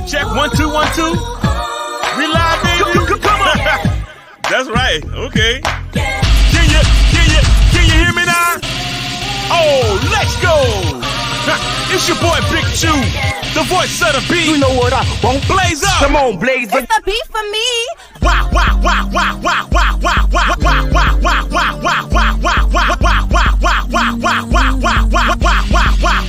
Check 1 2 1 2. We live, baby. Come on. That's right. Okay. Can you hear me now? Oh, let's go. It's your boy Big Chew, the voice of the beat. You know what I want? Blaze up. Come on, blaze up. It's the beat for me. Wow, wow, wow, wow, wow, wow, wow, wow, wow, wow, wow, wow, wow, wow, wow, wow, wow, wow, wow,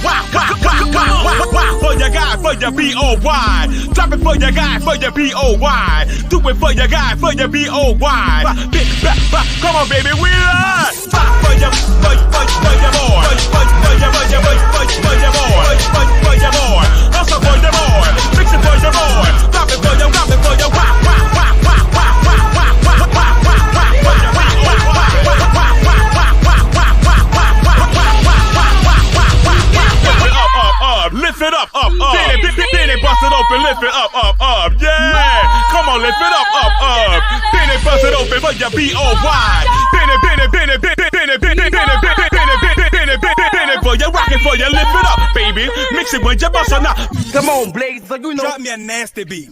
wow, for your guy, for your B-O-Y. Drop it for your guy, for your B-O-Y. Do it for your guy, for your B-O-Y. Come on, baby, we are. For your boy. For your boy. Also for your boy. Fix it for your boy. Drop it for your, lift it up. Then it bust it open, lift it up. Yeah. Come on, lift it up. Then it bust it open for your B-O-Y. For your rockin' for your lift it up, baby. Mix it with your bust or not. Come on, blaze up. You know. Drop me a nasty beat.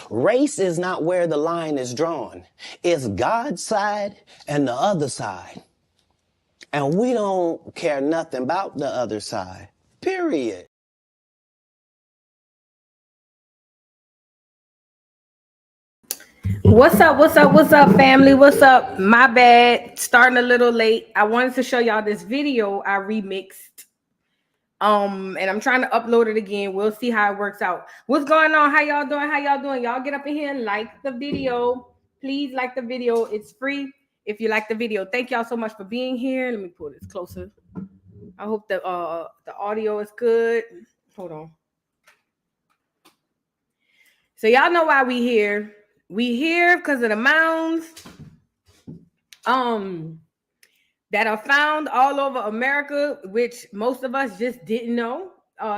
Race is not where the line is drawn. It's God's side and the other side. And we don't care nothing about the other side. Period. What's up, family? What's up? My bad, starting a little late. I wanted to show y'all this video I remixed And I'm trying to upload it again. We'll see how it works out. What's going on? How y'all doing? How y'all doing? Y'all get up in here and like the video. Please like the video. It's free if you like the video. Thank y'all so much for being here. Let me pull this closer. I hope the audio is good. Hold on. So y'all know why we here. We here because of the mounds that are found all over America, which most of us just didn't know.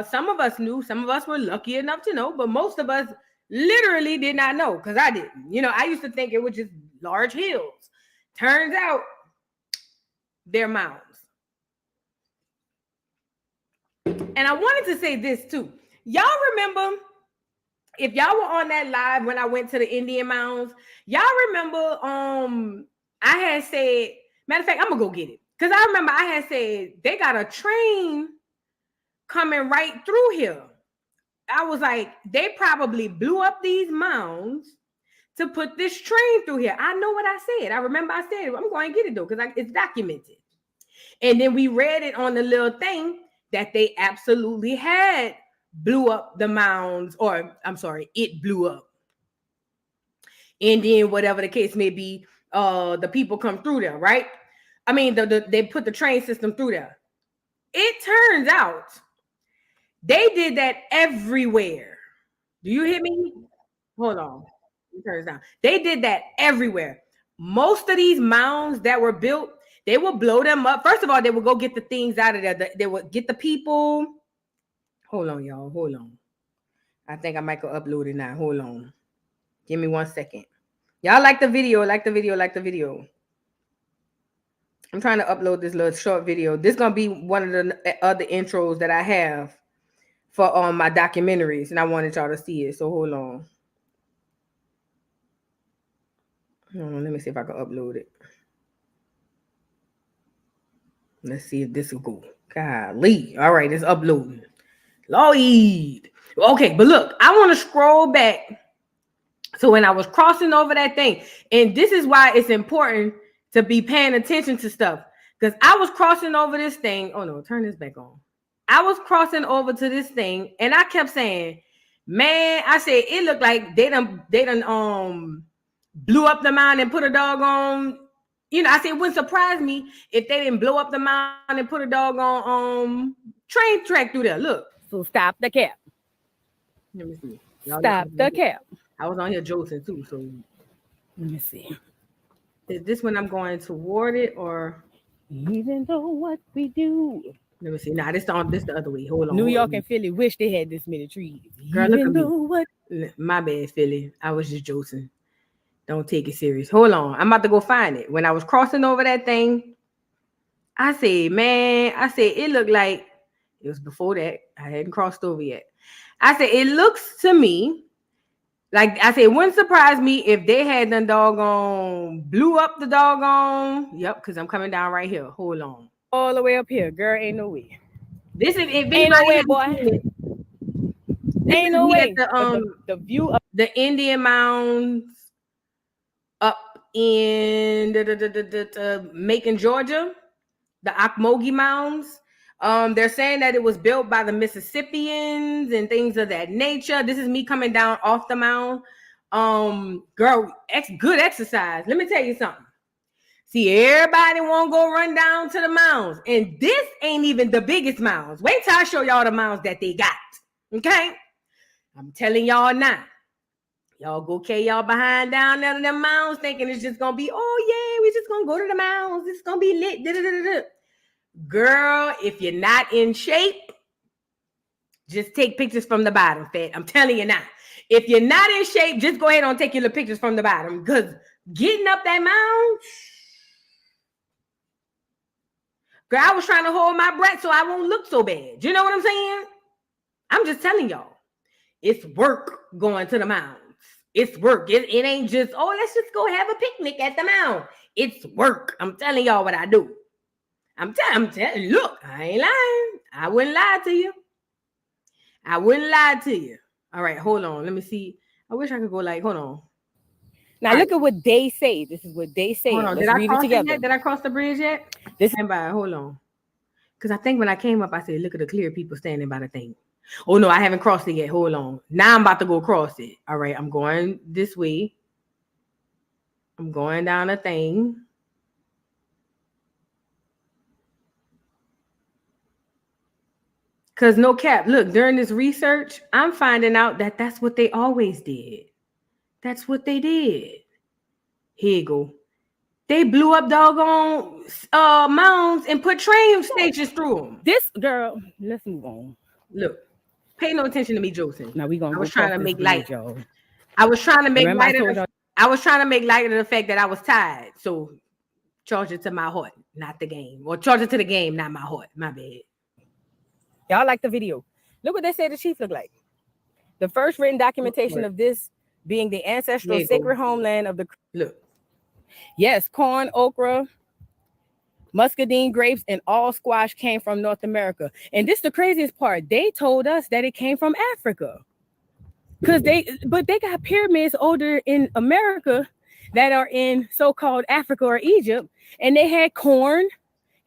Some of us knew, some of us were lucky enough to know, but most of us literally did not know, because I didn't. You know, I used to think it was just large hills. Turns out they're mounds. And I wanted to say this too. Y'all remember, if y'all were on that live when I went to the Indian mounds, y'all remember I had said, matter of fact, I'm gonna go get it. Because I remember I had said they got a train coming right through here. I was like, they probably blew up these mounds to put this train through here. I know what I said. I remember I said, I'm going to get it though, because it's documented. And then we read it on the little thing that they absolutely had blew up the mounds, or I'm sorry, it blew up. And then whatever the case may be, the people come through there, right? I mean, they put the train system through there. It turns out they did that everywhere. Do you hear me? Hold on. It turns out they did that everywhere. Most of these mounds that were built, they will blow them up. First of all, they will go get the things out of there. They will get the people. Hold on, y'all. Hold on. I think I might go upload it now. Hold on. Give me 1 second. Y'all like the video, like the video, like the video. I'm trying to upload this little short video. This is going to be one of the other intros that I have for my documentaries, and I wanted y'all to see it. So hold on. Let me see if I can upload it. Let's see if this will go. Golly. All right, it's uploading. Lloyd. Okay, but look, I want to scroll back. So when I was crossing over that thing, and this is why it's important to be paying attention to stuff, because I was crossing over this thing. Oh no, turn this back on. I was crossing over to this thing, and I kept saying, man, I said it looked like they done blew up the mound and put a doggone, you know, I said it wouldn't surprise me if they didn't blow up the mound and put a doggone train track through there. Look. So stop the cap. Let me see. Stop the cap. I was on here jolting too, so let me see. Is this when I'm going toward it, or even though what we do? Let me see. Nah, this the other way. Hold on. New York and Philly wish they had this many trees. Girl, even look at me. What? My bad, Philly. I was just joking. Don't take it serious. Hold on. I'm about to go find it. When I was crossing over that thing, I said, man, it looked like it was before that. I hadn't crossed over yet. I said, it looks to me like, I said, it wouldn't surprise me if they had done doggone blew up the doggone. Yep, because I'm coming down right here. Hold on. All the way up here. Girl, ain't no way. This is it. Ain't no way, boy. Ain't no way. The view of the Indian mounds up in Macon, Georgia, the Ocmulgee mounds. They're saying that it was built by the Mississippians and things of that nature. This is me coming down off the mound. Girl, good exercise. Let me tell you something. See, everybody won't go run down to the mounds. And this ain't even the biggest mounds. Wait till I show y'all the mounds that they got. Okay? I'm telling y'all now. Y'all go carry y'all behind down there to the mounds thinking it's just going to be, oh, yeah, we just going to go to the mounds. It's going to be lit. Da-da-da-da-da. Girl, if you're not in shape, just take pictures from the bottom, Fed. I'm telling you now. If you're not in shape, just go ahead and take your pictures from the bottom. Because getting up that mound, girl, I was trying to hold my breath so I won't look so bad. You know what I'm saying? I'm just telling y'all. It's work going to the mounds. It's work. It ain't just, oh, let's just go have a picnic at the mound. It's work. I'm telling y'all what I do. I'm telling, look, I ain't lying. I wouldn't lie to you. I wouldn't lie to you. All right, hold on. Let me see. I wish I could go like, hold on. Now look at what they say. This is what they say. Hold on. Let's read it together. Did I cross the bridge yet? This Stand by. Hold on. Because I think when I came up, I said, look at the clear people standing by the thing. Oh, no, I haven't crossed it yet. Hold on. Now I'm about to go across it. All right, I'm going this way. I'm going down a thing. Because no cap, look, during this research, I'm finding out that that's what they always did. That's what they did. Here you go. They blew up doggone mounds and put train stations through them. This girl, let's move on. Look, pay no attention to me, Joseph. Now we gonna. I was trying to make light. Y'all. I was trying to make light of. I was trying to make light of the fact that I was tired. So charge it to my heart, not the game, or charge it to the game, not my heart. My bad. Y'all like the video? Look what they said the chief looked like. The first written documentation of this being the ancestral sacred homeland of the. Look. Yes, corn, okra, muscadine grapes, and all squash came from North America. And this is the craziest part. They told us that it came from Africa. But they got pyramids older in America that are in so-called Africa or Egypt. And they had corn.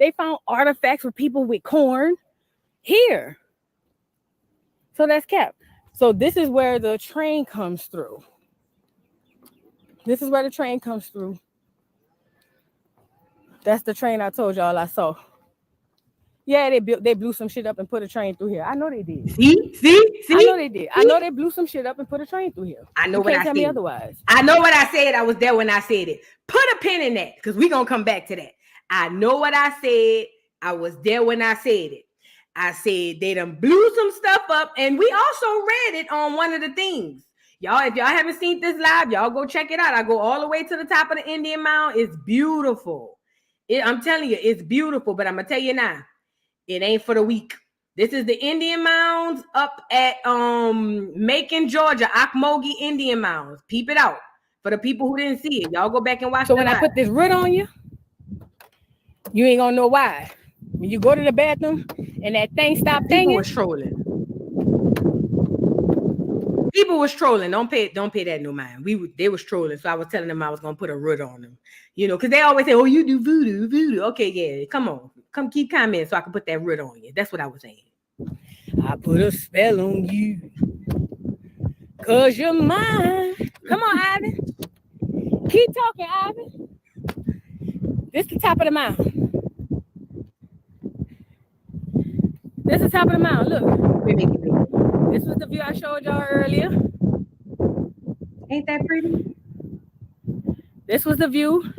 They found artifacts with people with corn here. So that's cap. So this is where the train comes through. This is where the train comes through. That's the train I told y'all I saw. Yeah, they blew some shit up and put a train through here. I know they did. See? I know they did. I know they blew some shit up and put a train through here. I know you what can't I tell said. me otherwise. I know what I said. I was there when I said it. Put a pin in that because we're going to come back to that. I know what I said. I was there when I said it. I said they done blew some stuff up, and we also read it on one of the things. Y'all, if y'all haven't seen this live, y'all go check it out. I go all the way to the top of the Indian Mound. It's beautiful. I'm telling you, it's beautiful, but I'm going to tell you now, it ain't for the weak. This is the Indian Mounds up at Macon, Georgia, Ocmulgee Indian Mounds. Peep it out for the people who didn't see it. Y'all go back and watch. So when I put this root on you, you ain't gonna know why. When you go to the bathroom and that thing stop thinking. People was trolling. People was trolling. Don't pay that no mind. They was trolling. So I was telling them I was gonna put a root on them. You know, because they always say, "Oh, you do voodoo." Okay, yeah, come on, come keep commenting so I can put that root on you. That's what I was saying. I put a spell on you, cause you're mine. Come on, Ivan. Keep talking, Ivan. This is the top of the mound. This is the top of the mound. Look. This was the view I showed y'all earlier. Ain't that pretty? This was the view.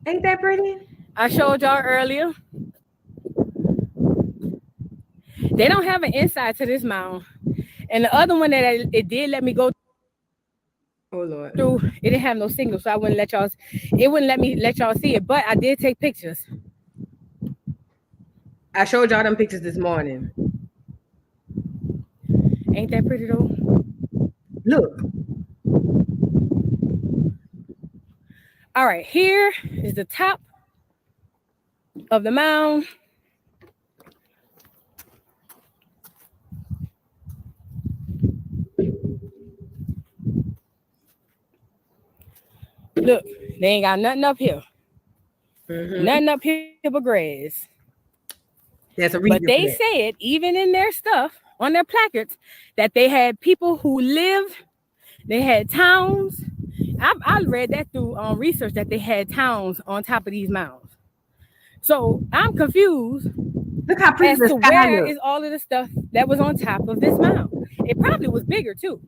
Ain't that pretty? I showed y'all earlier. They don't have an inside to this mound. And the other one that it did let me go through, it didn't have no signal, so I wouldn't let y'all, it wouldn't let me let y'all see it, but I did take pictures. I showed y'all them pictures this morning. Ain't that pretty though? Look. All right, here is the top of the mound. Look, they ain't got nothing up here. Mm-hmm. Nothing up here but grass. There's a reason. But they said, even in their stuff, on their placards, that they had people who lived, they had towns. I read that through research that they had towns on top of these mounds. So I'm confused. Look how pretty as to where is all of the stuff that was on top of this mound. It probably was bigger too.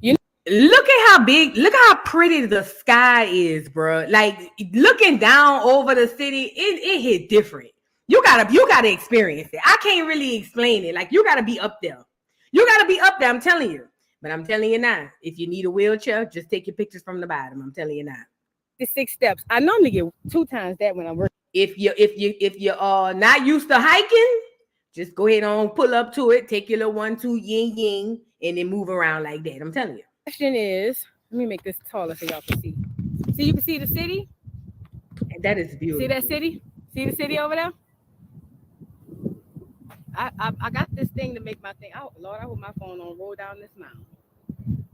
You know? Look at how big, look how pretty the sky is, bro. Like looking down over the city, it hit different. You gotta experience it. I can't really explain it. Like you gotta be up there. You gotta be up there. I'm telling you. But I'm telling you now, if you need a wheelchair, just take your pictures from the bottom. I'm telling you now. The 6 steps. I normally get 2 times that when I'm working. If you're not used to hiking, just go ahead and pull up to it, take your little 1, 2 yin yin, and then move around like that. I'm telling you. Question is, let me make this taller so y'all can see. See, you can see the city. And that is beautiful. See that city? See the city over there? I got this thing to make my thing. Oh Lord, I hope my phone don't roll down this mountain.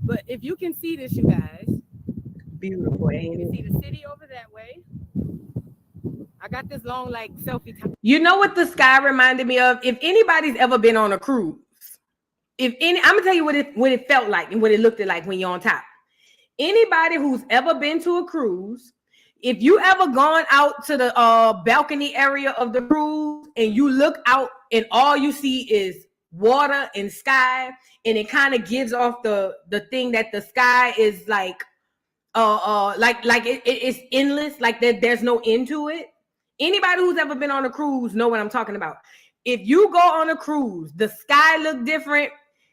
But if you can see this, you guys, beautiful. You can see the city over that way. I got this long like selfie time. You know what the sky reminded me of? If anybody's ever been on a cruise, I'm gonna tell you what it felt like and what it looked like when you're on top. Anybody who's ever been to a cruise, if you ever gone out to the balcony area of the cruise and you look out and all you see is water and sky, and it kind of gives off the thing that the sky is like it's endless, like there's no end to it. Anybody who's ever been on a cruise know what I'm talking about. If you go on a cruise, the sky look different,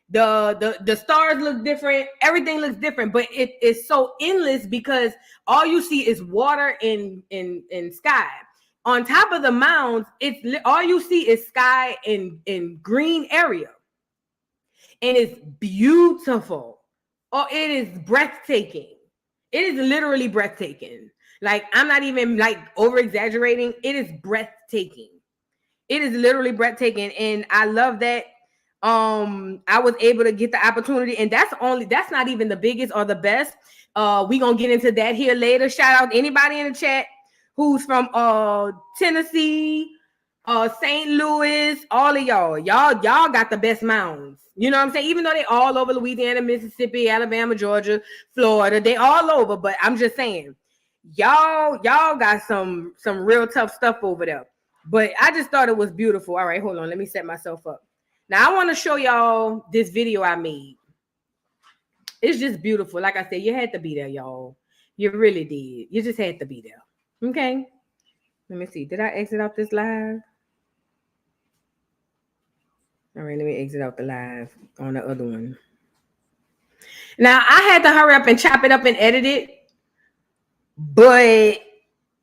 the stars look different, everything looks different, but it is so endless because all you see is water and sky. On top of the mounds, it's all you see is sky and green area, and it's beautiful. Oh, it is breathtaking. It is literally breathtaking. Like, I'm not even like over exaggerating. It is breathtaking. It is literally breathtaking. And I love that I was able to get the opportunity. And that's not even the biggest or the best. We're gonna get into that here later. Shout out to anybody in the chat who's from Tennessee, St. Louis, all of y'all got the best mounds. You know what I'm saying? Even though they all over Louisiana, Mississippi, Alabama, Georgia, Florida, they all over. But I'm just saying, y'all got some real tough stuff over there. But I just thought it was beautiful. All right, hold on. Let me set myself up. Now I want to show y'all this video I made. It's just beautiful. Like I said, you had to be there, y'all. You really did. You just had to be there. Okay. Let me see. Did I exit out this live? All right, let me exit out the live on the other one. Now, I had to hurry up and chop it up and edit it, but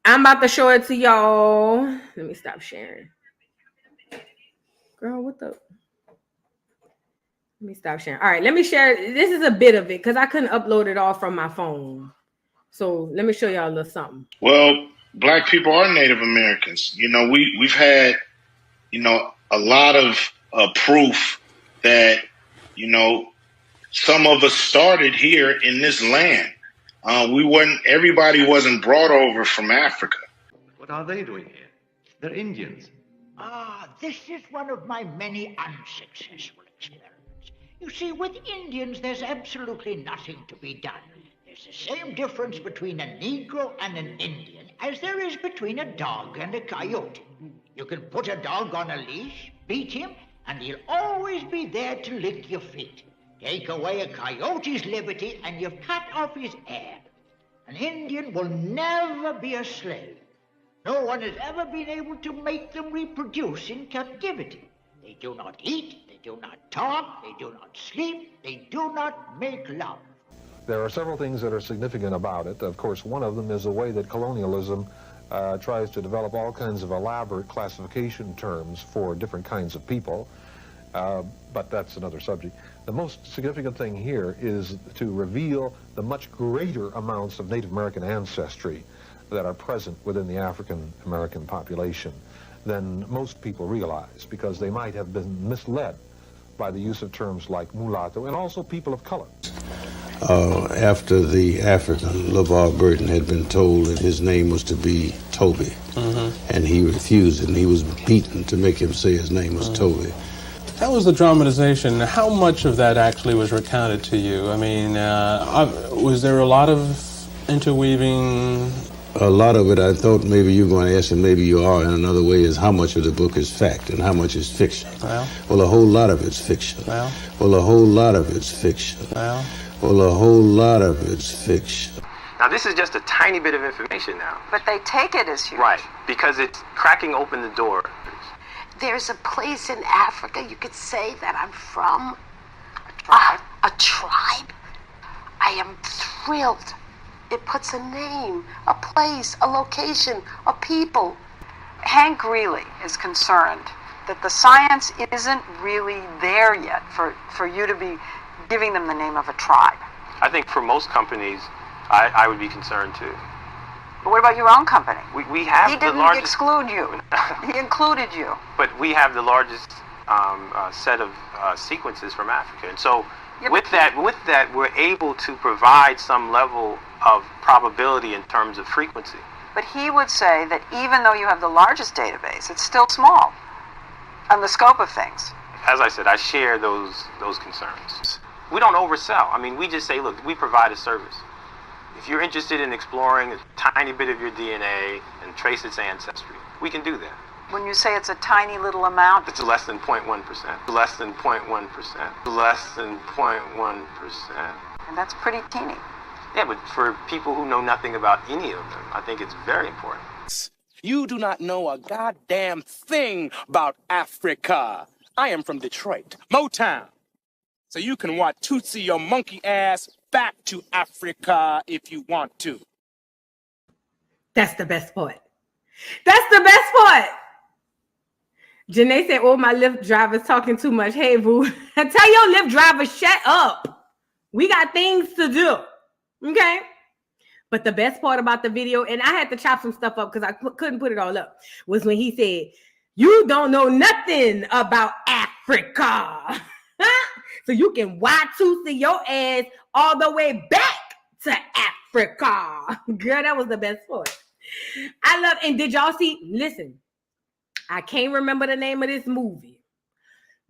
I'm about to show it to y'all. Let me stop sharing. Girl, what the? Let me stop sharing. All right, let me share. This is a bit of it because I couldn't upload it all from my phone. So let me show y'all a little something. Well, Black people are Native Americans. You know, we've had, you know, a lot of proof that, you know, some of us started here in this land. Everybody wasn't brought over from Africa. What are they doing here? They're Indians. This is one of my many unsuccessful experiments. You see, with Indians, there's absolutely nothing to be done. There's the same difference between a Negro and an Indian as there is between a dog and a coyote. You can put a dog on a leash, beat him, and he'll always be there to lick your feet. Take away a coyote's liberty, and you've cut off his heir. An Indian will never be a slave. No one has ever been able to make them reproduce in captivity. They do not eat, they do not talk, they do not sleep, they do not make love. There are several things that are significant about it. Of course, one of them is the way that colonialism tries to develop all kinds of elaborate classification terms for different kinds of people, but that's another subject. The most significant thing here is to reveal the much greater amounts of Native American ancestry that are present within the African American population than most people realize, because they might have been misled by the use of terms like mulatto and also people of color. After the African, LeVar Burton, had been told that his name was to be Toby, and he refused it, and he was beaten to make him say his name was Toby. That was the dramatization. How much of that actually was recounted to you? I mean, was there a lot of interweaving? A lot of it, I thought maybe you were going to ask, and maybe you are in another way, is how much of the book is fact and how much is fiction. Well, a whole lot of it's fiction. Well, a whole lot of it's fiction. Well, a whole lot of it's fiction. Now, this is just a tiny bit of information now. But they take it as huge. Right, because it's cracking open the door. There's a place in Africa you could say that I'm from. A tribe? I am thrilled. It puts a name, a place, a location, a people. Hank really is concerned that the science isn't really there yet for you to be giving them the name of a tribe. I think for most companies, I would be concerned too. But what about your own company? We have the largest... He didn't exclude you. He included you. But we have the largest set of sequences from Africa. And so with that, we're able to provide some level of probability in terms of frequency. But he would say that even though you have the largest database, it's still small on the scope of things. As I said, I share those concerns. We don't oversell. I mean, we just say, look, we provide a service. If you're interested in exploring a tiny bit of your DNA and trace its ancestry, we can do that. When you say it's a tiny little amount, it's less than 0.1%. Less than 0.1%. Less than 0.1%. And that's pretty teeny. Yeah, but for people who know nothing about any of them, I think it's very important. You do not know a goddamn thing about Africa. I am from Detroit, Motown. So you can watch Tootsie your monkey ass back to Africa if you want to. That's the best part. That's the best part. Janae said, oh, my Lyft driver's talking too much. Hey, boo. Tell your Lyft driver, shut up. We got things to do. Okay? But the best part about the video, and I had to chop some stuff up because I couldn't put it all up, was when he said, you don't know nothing about Africa. So you can Y2C your ass all the way back to Africa. Girl, that was the best part. I love, and did y'all see, listen, I can't remember the name of this movie,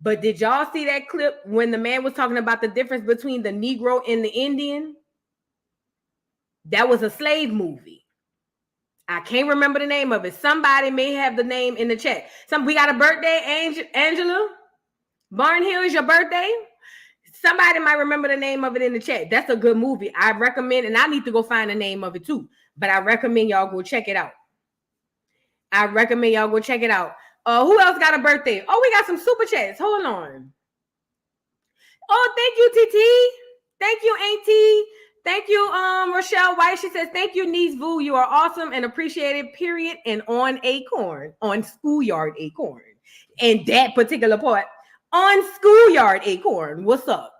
but did y'all see that clip when the man was talking about the difference between the Negro and the Indian? That was a slave movie. I can't remember the name of it. Somebody may have the name in the chat. We got a birthday, Angela Barnhill, is your birthday? Somebody might remember the name of it in the chat. That's a good movie. I recommend, and I need to go find the name of it too, but I recommend y'all go check it out. Who else got a birthday? Oh, we got some super chats. Hold on. Oh, thank you, TT. Thank you, Auntie. Thank you, Rochelle White. She says, thank you, Niece Vu. You are awesome and appreciated, period. And on Schoolyard Acorn. And that particular part, on Schoolyard Acorn. What's up?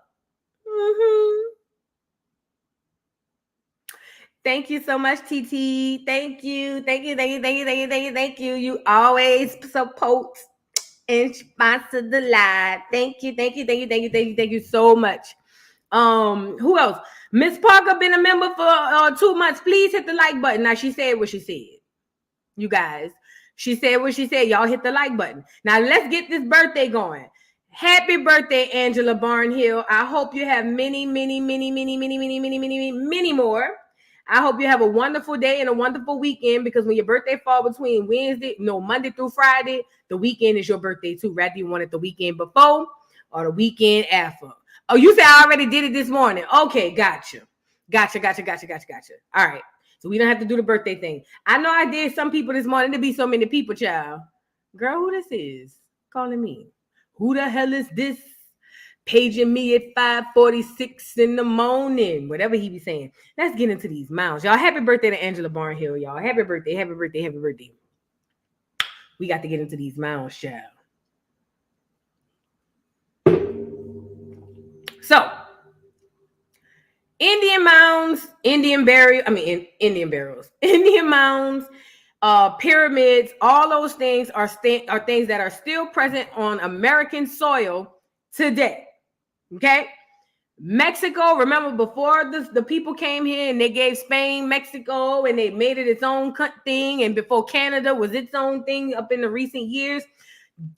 Thank you so much, TT. Thank you. You always support and sponsor the live. Thank you so much. Who else? Miss Parker been a member for 2 months. Please hit the like button. Now, she said what she said. You guys, she said what she said. Y'all hit the like button. Now, let's get this birthday going. Happy birthday, Angela Barnhill. I hope you have many more. I hope you have a wonderful day and a wonderful weekend, because when your birthday falls between Monday through Friday, the weekend is your birthday too. Rather you want it the weekend before or the weekend after. Oh, you said I already did it this morning. Okay, gotcha. All right. So we don't have to do the birthday thing. I know I did some people this morning. There be so many people, child. Girl, who this is? Calling me. Who the hell is this? Paging me at 5:46 in the morning. Whatever he be saying. Let's get into these mounds. Y'all, happy birthday to Angela Barnhill, y'all. Happy birthday. We got to get into these mounds, child. So, Indian mounds, Indian burials, Indian mounds, pyramids, all those things are things that are still present on American soil today. Okay? Mexico, remember before the people came here and they gave Spain Mexico and they made it its own thing, and before Canada was its own thing up in the recent years,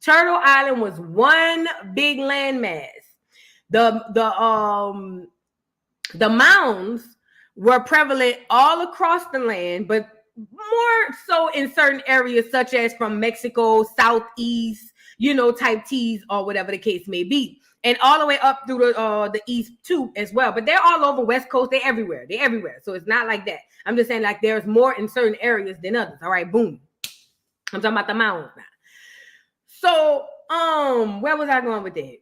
Turtle Island was one big landmass. The mounds were prevalent all across the land, but more so in certain areas, such as from Mexico, southeast, type T's or whatever the case may be, and all the way up through the east too as well. But they're all over West Coast. They're everywhere. So it's not like that. I'm just saying, like, there's more in certain areas than others. All right, boom. I'm talking about the mounds now. So, where was I going with that?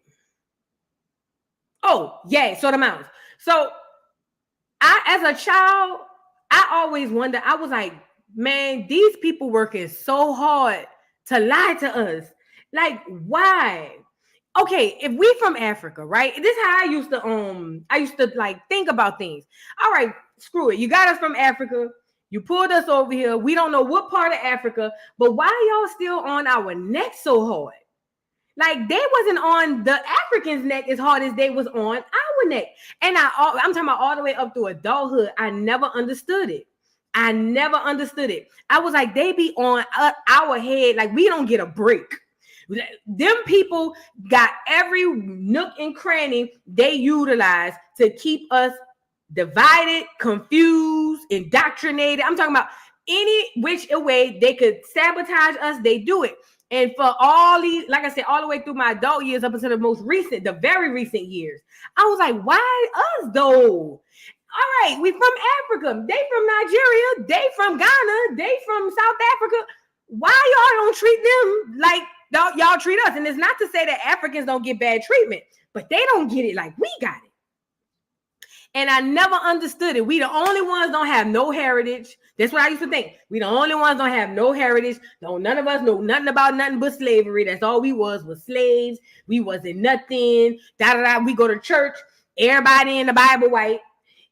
Oh, yeah. So the mounds. So as a child, I always wondered, I was like, man, these people working so hard to lie to us. Like, why? Okay, if we from Africa, right? This is how I used to like think about things. All right, screw it. You got us from Africa. You pulled us over here. We don't know what part of Africa, but why y'all still on our neck so hard? Like, they wasn't on the Africans' neck as hard as they was on our neck. And I'm talking about all the way up through adulthood. I never understood it. I never understood it. I was like, they be on our head like we don't get a break. Them people got every nook and cranny they utilize to keep us divided, confused, indoctrinated. I'm talking about any which way they could sabotage us, they do it. And for all these, like I said, all the way through my adult years up until the very recent years, I was like, why us though? All right, we from Africa, they from Nigeria, they from Ghana, they from South Africa. Why y'all don't treat them like y'all treat us? And it's not to say that Africans don't get bad treatment, but they don't get it like we got it. And I never understood it. We the only ones don't have no heritage. That's what I used to think. We the only ones don't have no heritage. None of us know nothing about nothing but slavery. That's all we was slaves. We wasn't nothing. We go to church. Everybody in the Bible white.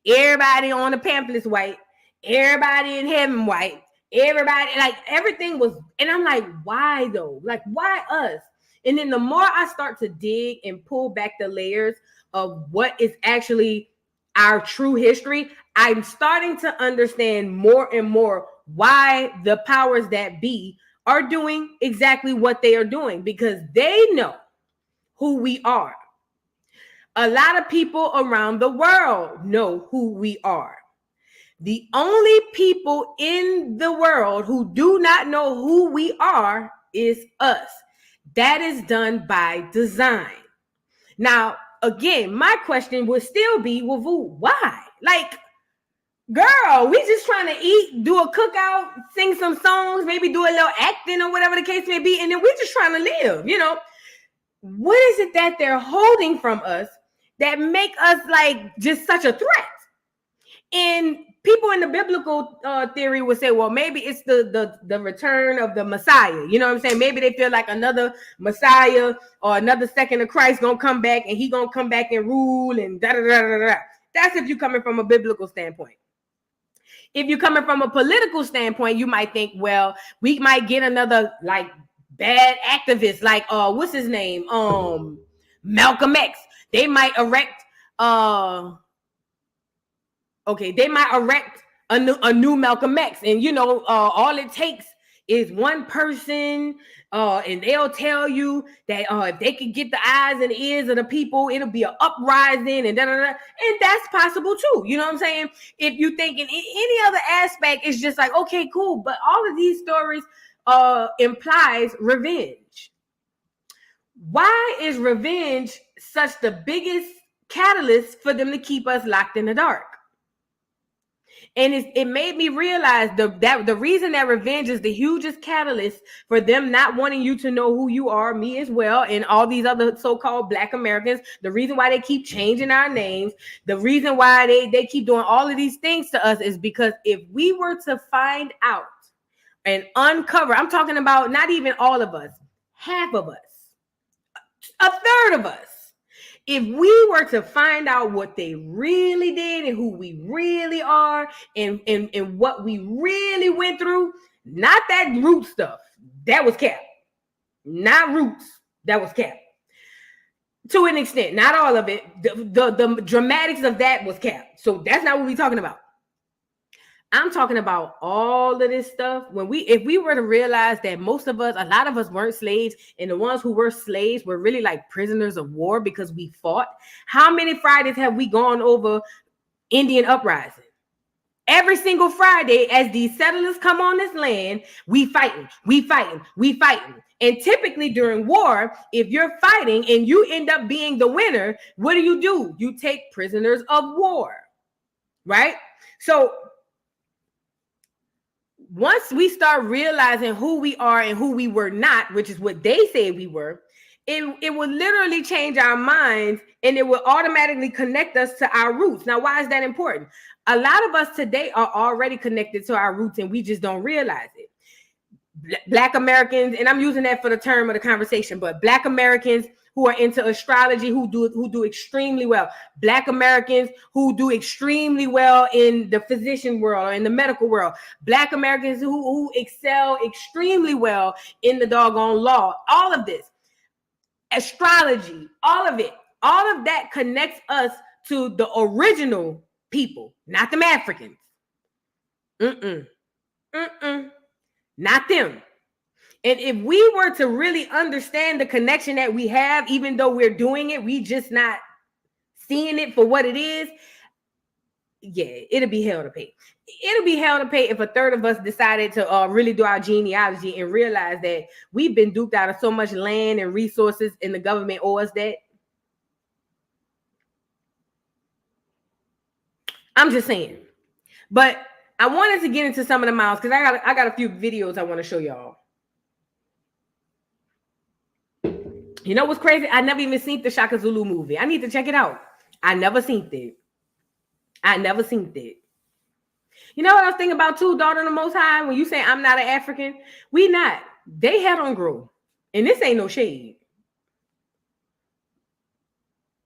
Everybody on the pamphlets white. Everybody in heaven white. Everybody, like everything was, and I'm like, why though? Like, why us? And then the more I start to dig and pull back the layers of what is actually our true history, I'm starting to understand more and more why the powers that be are doing exactly what they are doing, because they know who we are. A lot of people around the world know who we are. The only people in the world who do not know who we are is us. That is done by design. Now, again, my question would still be, well, why? Like, girl, we just trying to eat, do a cookout, sing some songs, maybe do a little acting or whatever the case may be, and then we're just trying to live, you know? What is it that they're holding from us that make us like just such a threat? And people in the biblical theory would say, well, maybe it's the return of the Messiah. You know what I'm saying? Maybe they feel like another Messiah or another second of Christ gonna come back, and he gonna come back and rule and da da da da da. That's if you're coming from a biblical standpoint. If you're coming from a political standpoint, you might think, well, we might get another like bad activist, like what's his name? Malcolm X. They might erect they might erect a new Malcolm X, and you know, all it takes is one person, and they'll tell you that if they can get the eyes and ears of the people, it'll be an uprising, and da da da. And that's possible too. You know what I'm saying? If you think in any other aspect, it's just like, okay, cool. But all of these stories implies revenge. Why is revenge such the biggest catalyst for them to keep us locked in the dark? And it made me realize that the reason that revenge is the hugest catalyst for them not wanting you to know who you are, me as well, and all these other so-called Black Americans, the reason why they keep changing our names, the reason why they keep doing all of these things to us is because if we were to find out and uncover, I'm talking about not even all of us, half of us, a third of us, if we were to find out what they really did and who we really are and what we really went through, not that root stuff, that was cap. Not roots, that was cap. To an extent, not all of it. The dramatics of that was cap. So that's not what we're talking about. I'm talking about all of this stuff. If we were to realize that most of us, a lot of us weren't slaves, and the ones who were slaves were really like prisoners of war because we fought. How many Fridays have we gone over Indian uprising? Every single Friday, as these settlers come on this land, we fighting. And typically during war, if you're fighting and you end up being the winner, what do? You take prisoners of war, right? So once we start realizing who we are and who we were not, which is what they say we were, it will literally change our minds, and it will automatically connect us to our roots. Now, why is that important? A lot of us today are already connected to our roots, and we just don't realize it. Black Americans, and I'm using that for the term of the conversation, but Black Americans who are into astrology, who do extremely well. Black Americans who do extremely well in the physician world or in the medical world. Black Americans who excel extremely well in the doggone law. All of this, astrology, all of it, all of that connects us to the original people, not them Africans. Not them. And if we were to really understand the connection that we have, even though we're doing it, we just not seeing it for what it is. Yeah, it'll be hell to pay. It'll be hell to pay if a third of us decided to really do our genealogy and realize that we've been duped out of so much land and resources, and the government owes us that. I'm just saying. But I wanted to get into some of the miles because I got a few videos I want to show y'all. You know what's crazy? I never even seen the Shaka Zulu movie. I need to check it out. I never seen it. You know what I was thinking about too, daughter of the Most High? When you say I'm not an African, we not. They head on grow. And this ain't no shade.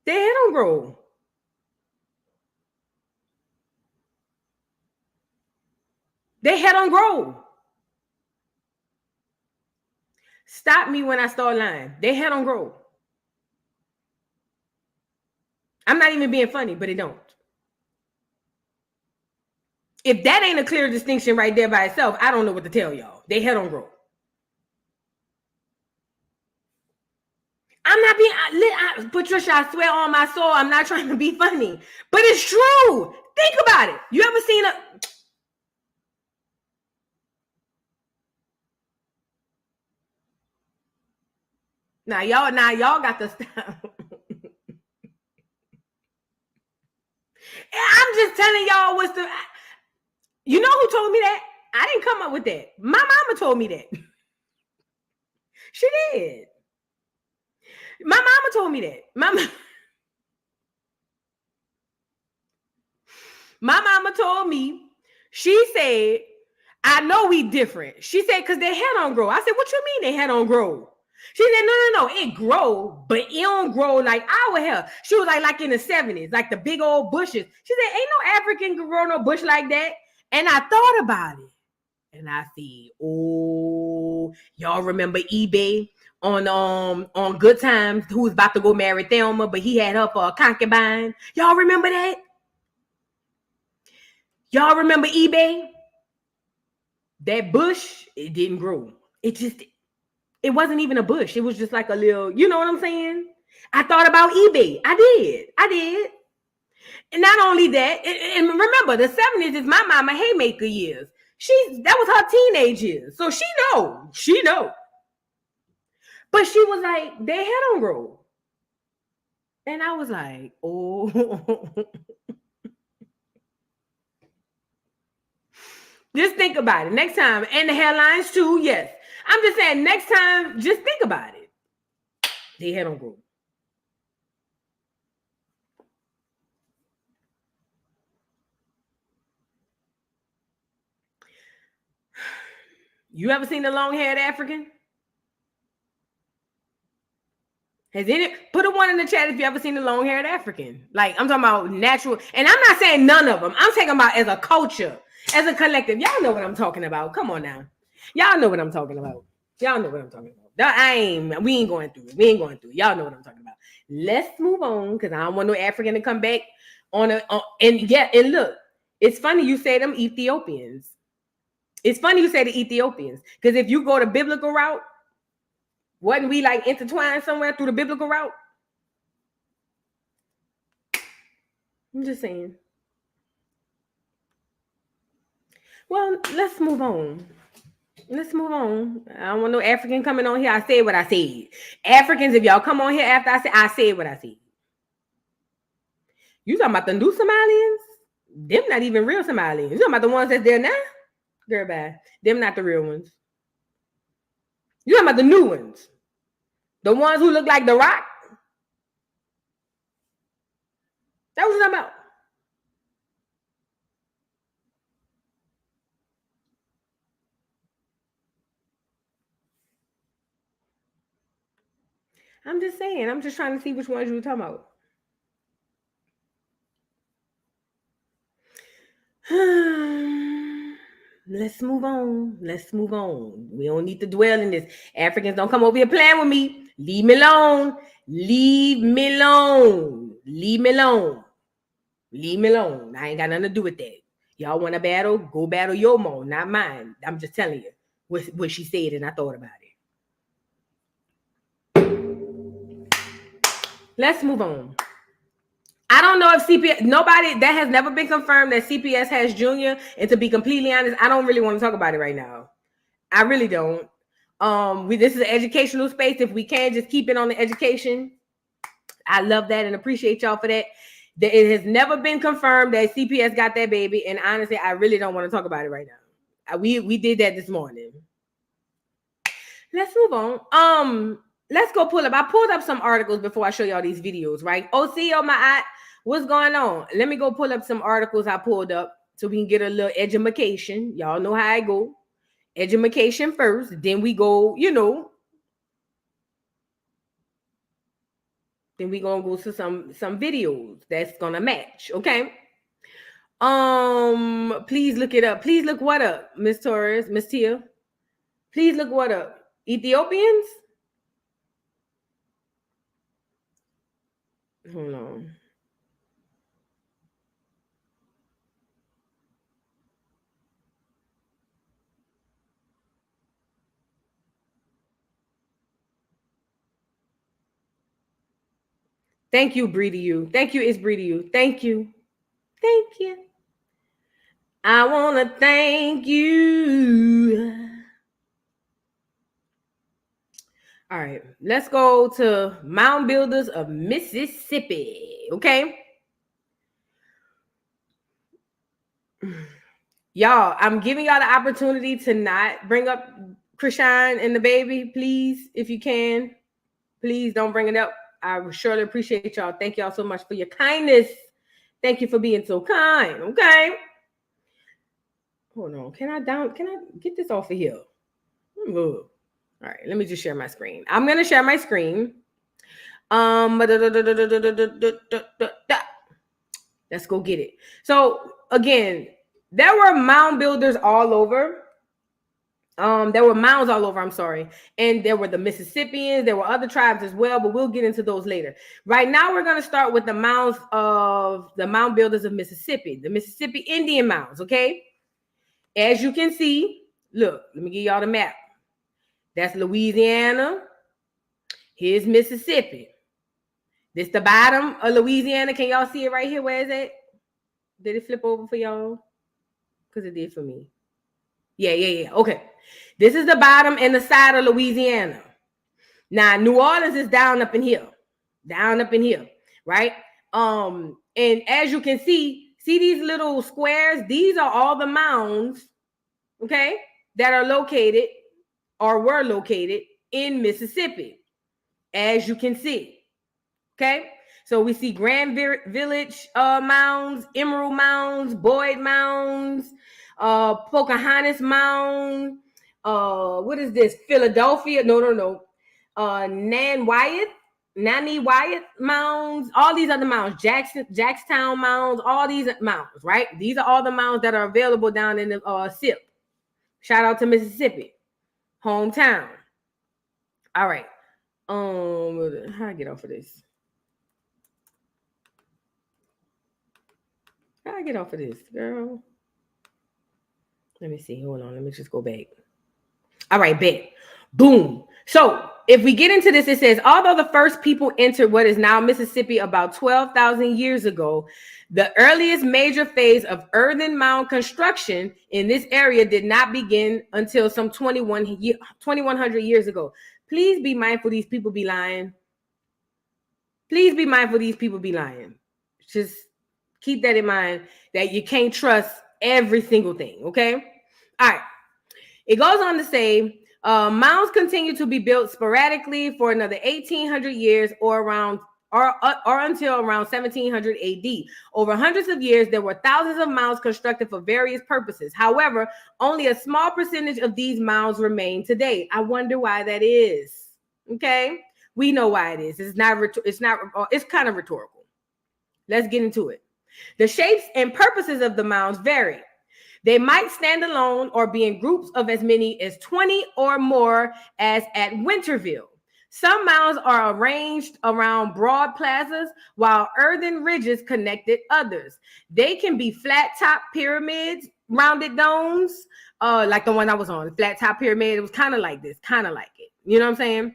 They head on grow. They head on grow. Stop me when I start lying. They head on grow. I'm not even being funny, but it don't. If that ain't a clear distinction right there by itself, I don't know what to tell y'all. They head on grow. I'm not being, Patricia, I swear on my soul, I'm not trying to be funny, but it's true. Think about it. You ever seen a... Now y'all got to stop. I'm just telling y'all what's the... You know who told me that? I didn't come up with that. My mama told me that. She did. My mama told me that. My mama told me, she said, I know we different. She said, because their hair don't grow. I said, what you mean their hair don't grow? She said, no, it grow, but it don't grow like our hair. She was like in the 70s, like the big old bushes. She said, ain't no African can grow no bush like that. And I thought about it. And I see, oh, y'all remember eBay on Good Times, who was about to go marry Thelma, but he had her for a concubine. Y'all remember that? Y'all remember eBay? That bush, it didn't grow. It wasn't even a bush. It was just like a little, you know what I'm saying? I thought about eBay. I did. And not only that, and remember, the 70s is my mama haymaker years. That was her teenage years. So she know. But she was like, they head on grow. And I was like, oh. Just think about it. Next time, and the hairlines too, yes. I'm just saying, next time, just think about it. They head on grow. You ever seen a long-haired African? Put a one in the chat if you ever seen a long-haired African. Like, I'm talking about natural. And I'm not saying none of them. I'm talking about as a culture, as a collective. Y'all know what I'm talking about. Come on now. Y'all know what I'm talking about. We ain't going through it. Y'all know what I'm talking about. Let's move on, because I don't want no African to come back and look, it's funny you say them Ethiopians. It's funny you say the Ethiopians, because if you go the biblical route, wasn't we like intertwined somewhere through the biblical route? I'm just saying. Well, let's move on. I don't want no African coming on here. I said what I said. Africans, if y'all come on here after I said what I said. You talking about the new Somalians? Them not even real Somalians. You talking about the ones that's there now? Girl, bye. Them not the real ones. You talking about the new ones? The ones who look like The Rock? That was what I'm talking about. I'm just saying. I'm just trying to see which ones you were talking about. Let's move on. We don't need to dwell in this. Africans, don't come over here playing with me. Leave me alone. I ain't got nothing to do with that. Y'all want to battle? Go battle Yomo, not mine. I'm just telling you what she said, and I thought about it. Let's move on. I don't know if CPS, nobody, that has never been confirmed that CPS has Junior. And to be completely honest, I don't really want to talk about it right now. I really don't. This is an educational space. If we can just keep it on the education, I love that and appreciate y'all for that. It has never been confirmed that CPS got that baby. And honestly, I really don't want to talk about it right now. We did that this morning. Let's move on. Let's go pull up. I pulled up some articles before I show y'all these videos, right? What's going on? Let me go pull up some articles I pulled up so we can get a little edumacation. Y'all know how I go. Edumacation first, then we go, then we gonna go to some videos that's gonna match, okay? Please look it up. Please look what up, Miss Torres, Miss Tia. Please look what up. Ethiopians? Hold on. Thank you, Bree to you. Thank you, it's Bree to you. Thank you. Thank you. I want to thank you. All right, let's go to Mound Builders of Mississippi, okay? Y'all, I'm giving y'all the opportunity to not bring up Krishan and the baby, please, if you can. Please don't bring it up. I surely appreciate y'all. Thank y'all so much for your kindness. Thank you for being so kind, okay? Hold on. Can I get this off of here? All right, let me just share my screen. I'm going to share my screen. Let's go get it. So, again, there were mound builders all over. There were mounds all over, I'm sorry. And there were the Mississippians. There were other tribes as well, but we'll get into those later. Right now, we're going to start with the mounds of the mound builders of Mississippi, the Mississippi Indian mounds, okay? As you can see, look, let me give y'all the map. That's Louisiana. Here's Mississippi. This the bottom of Louisiana. Can y'all see it right here? Where is it? Did it flip over for y'all? Because it did for me. Yeah. Okay. This is the bottom and the side of Louisiana. Now, New Orleans is down up in here. Right? And as you can see these little squares? These are all the mounds, okay, that are located or were located in Mississippi, as you can see. Okay? So we see Grand Village mounds, Emerald mounds, Boyd mounds, Pocahontas mound. What is this? Philadelphia? No. Nanny Wyatt mounds, all these other mounds, Jackstown mounds, all these mounds, right? These are all the mounds that are available down in the SIP. Shout out to Mississippi, hometown. All right. How do I get off of this? How do I get off of this, girl? Let me see. Hold on. Let me just go back. All right, bet. Boom. So if we get into this, it says, although the first people entered what is now Mississippi about 12,000 years ago, the earliest major phase of earthen mound construction in this area did not begin until some 2,100 years ago. Please be mindful these people be lying. Please be mindful these people be lying. Just keep that in mind, that you can't trust every single thing, okay? All right. It goes on to say, mounds continue to be built sporadically for another 1,800 years or until around 1700 AD. Over hundreds of years, there were thousands of mounds constructed for various purposes. However, only a small percentage of these mounds remain today. I wonder why that is. Okay, we know why it is. It's kind of rhetorical. Let's get into it. The shapes and purposes of the mounds vary. They might stand alone or be in groups of as many as 20 or more, as at Winterville. Some mounds are arranged around broad plazas, while earthen ridges connected others. They can be flat-top pyramids, rounded domes, like the one I was on, flat-top pyramid. It was kind of like this, kind of like it. You know what I'm saying?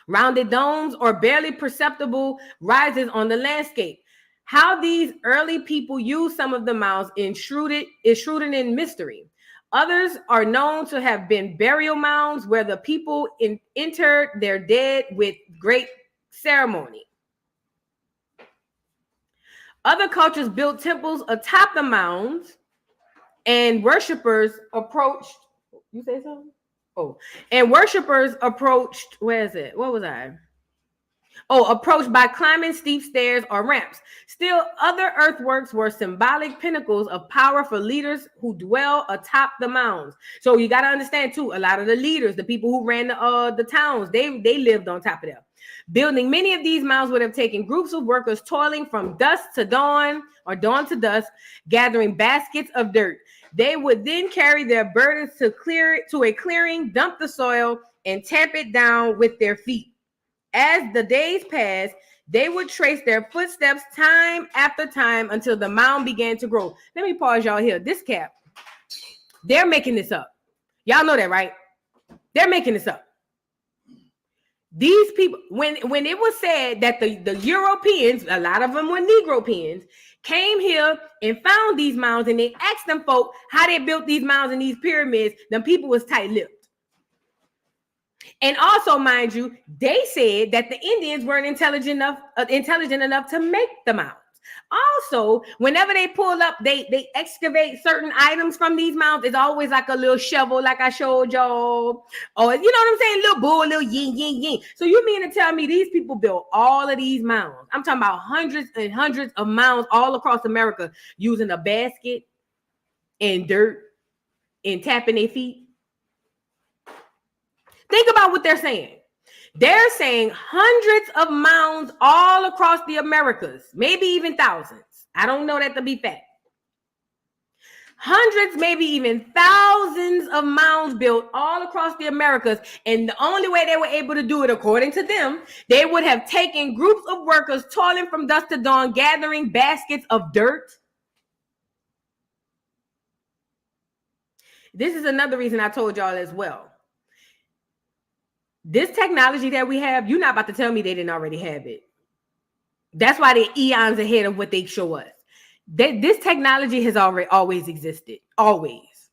Rounded domes or barely perceptible rises on the landscape. How these early people used some of the mounds is shrouded in mystery. Others are known to have been burial mounds where the people interred their dead with great ceremony. Other cultures built temples atop the mounds, and worshipers approached. You say something? Oh, and worshipers approached. Where is it? What was I? Approached by climbing steep stairs or ramps. Still, other earthworks were symbolic pinnacles of power for leaders who dwell atop the mounds. So you got to understand too, a lot of the leaders, the people who ran the towns, they lived on top of them. Building many of these mounds would have taken groups of workers toiling from dusk to dawn or dawn to dusk, gathering baskets of dirt. They would then carry their burdens to a clearing, dump the soil, and tamp it down with their feet. As the days passed, they would trace their footsteps time after time until the mound began to grow. Let me pause y'all here. This cap, they're making this up. Y'all know that, right? They're making this up. These people, when it was said that the Europeans, a lot of them were Negropeans, came here and found these mounds, and they asked them folk how they built these mounds and these pyramids, them people was tight-lipped. And also, mind you, they said that the Indians weren't intelligent enough to make the mounds. Also, whenever they pull up, they excavate certain items from these mounds. It's always like a little shovel, like I showed y'all, or you know what I'm saying, little bull, little yin, yin, yin. So you mean to tell me these people built all of these mounds? I'm talking about hundreds and hundreds of mounds all across America using a basket and dirt and tapping their feet. Think about what they're saying. They're saying hundreds of mounds all across the Americas, maybe even thousands. I don't know that to be fact. Hundreds, maybe even thousands of mounds built all across the Americas. And the only way they were able to do it, according to them, they would have taken groups of workers toiling from dusk to dawn, gathering baskets of dirt. This is another reason I told y'all as well. This technology that we have, you're not about to tell me they didn't already have it. That's why they're eons ahead of what they show us. This technology has always existed. Always.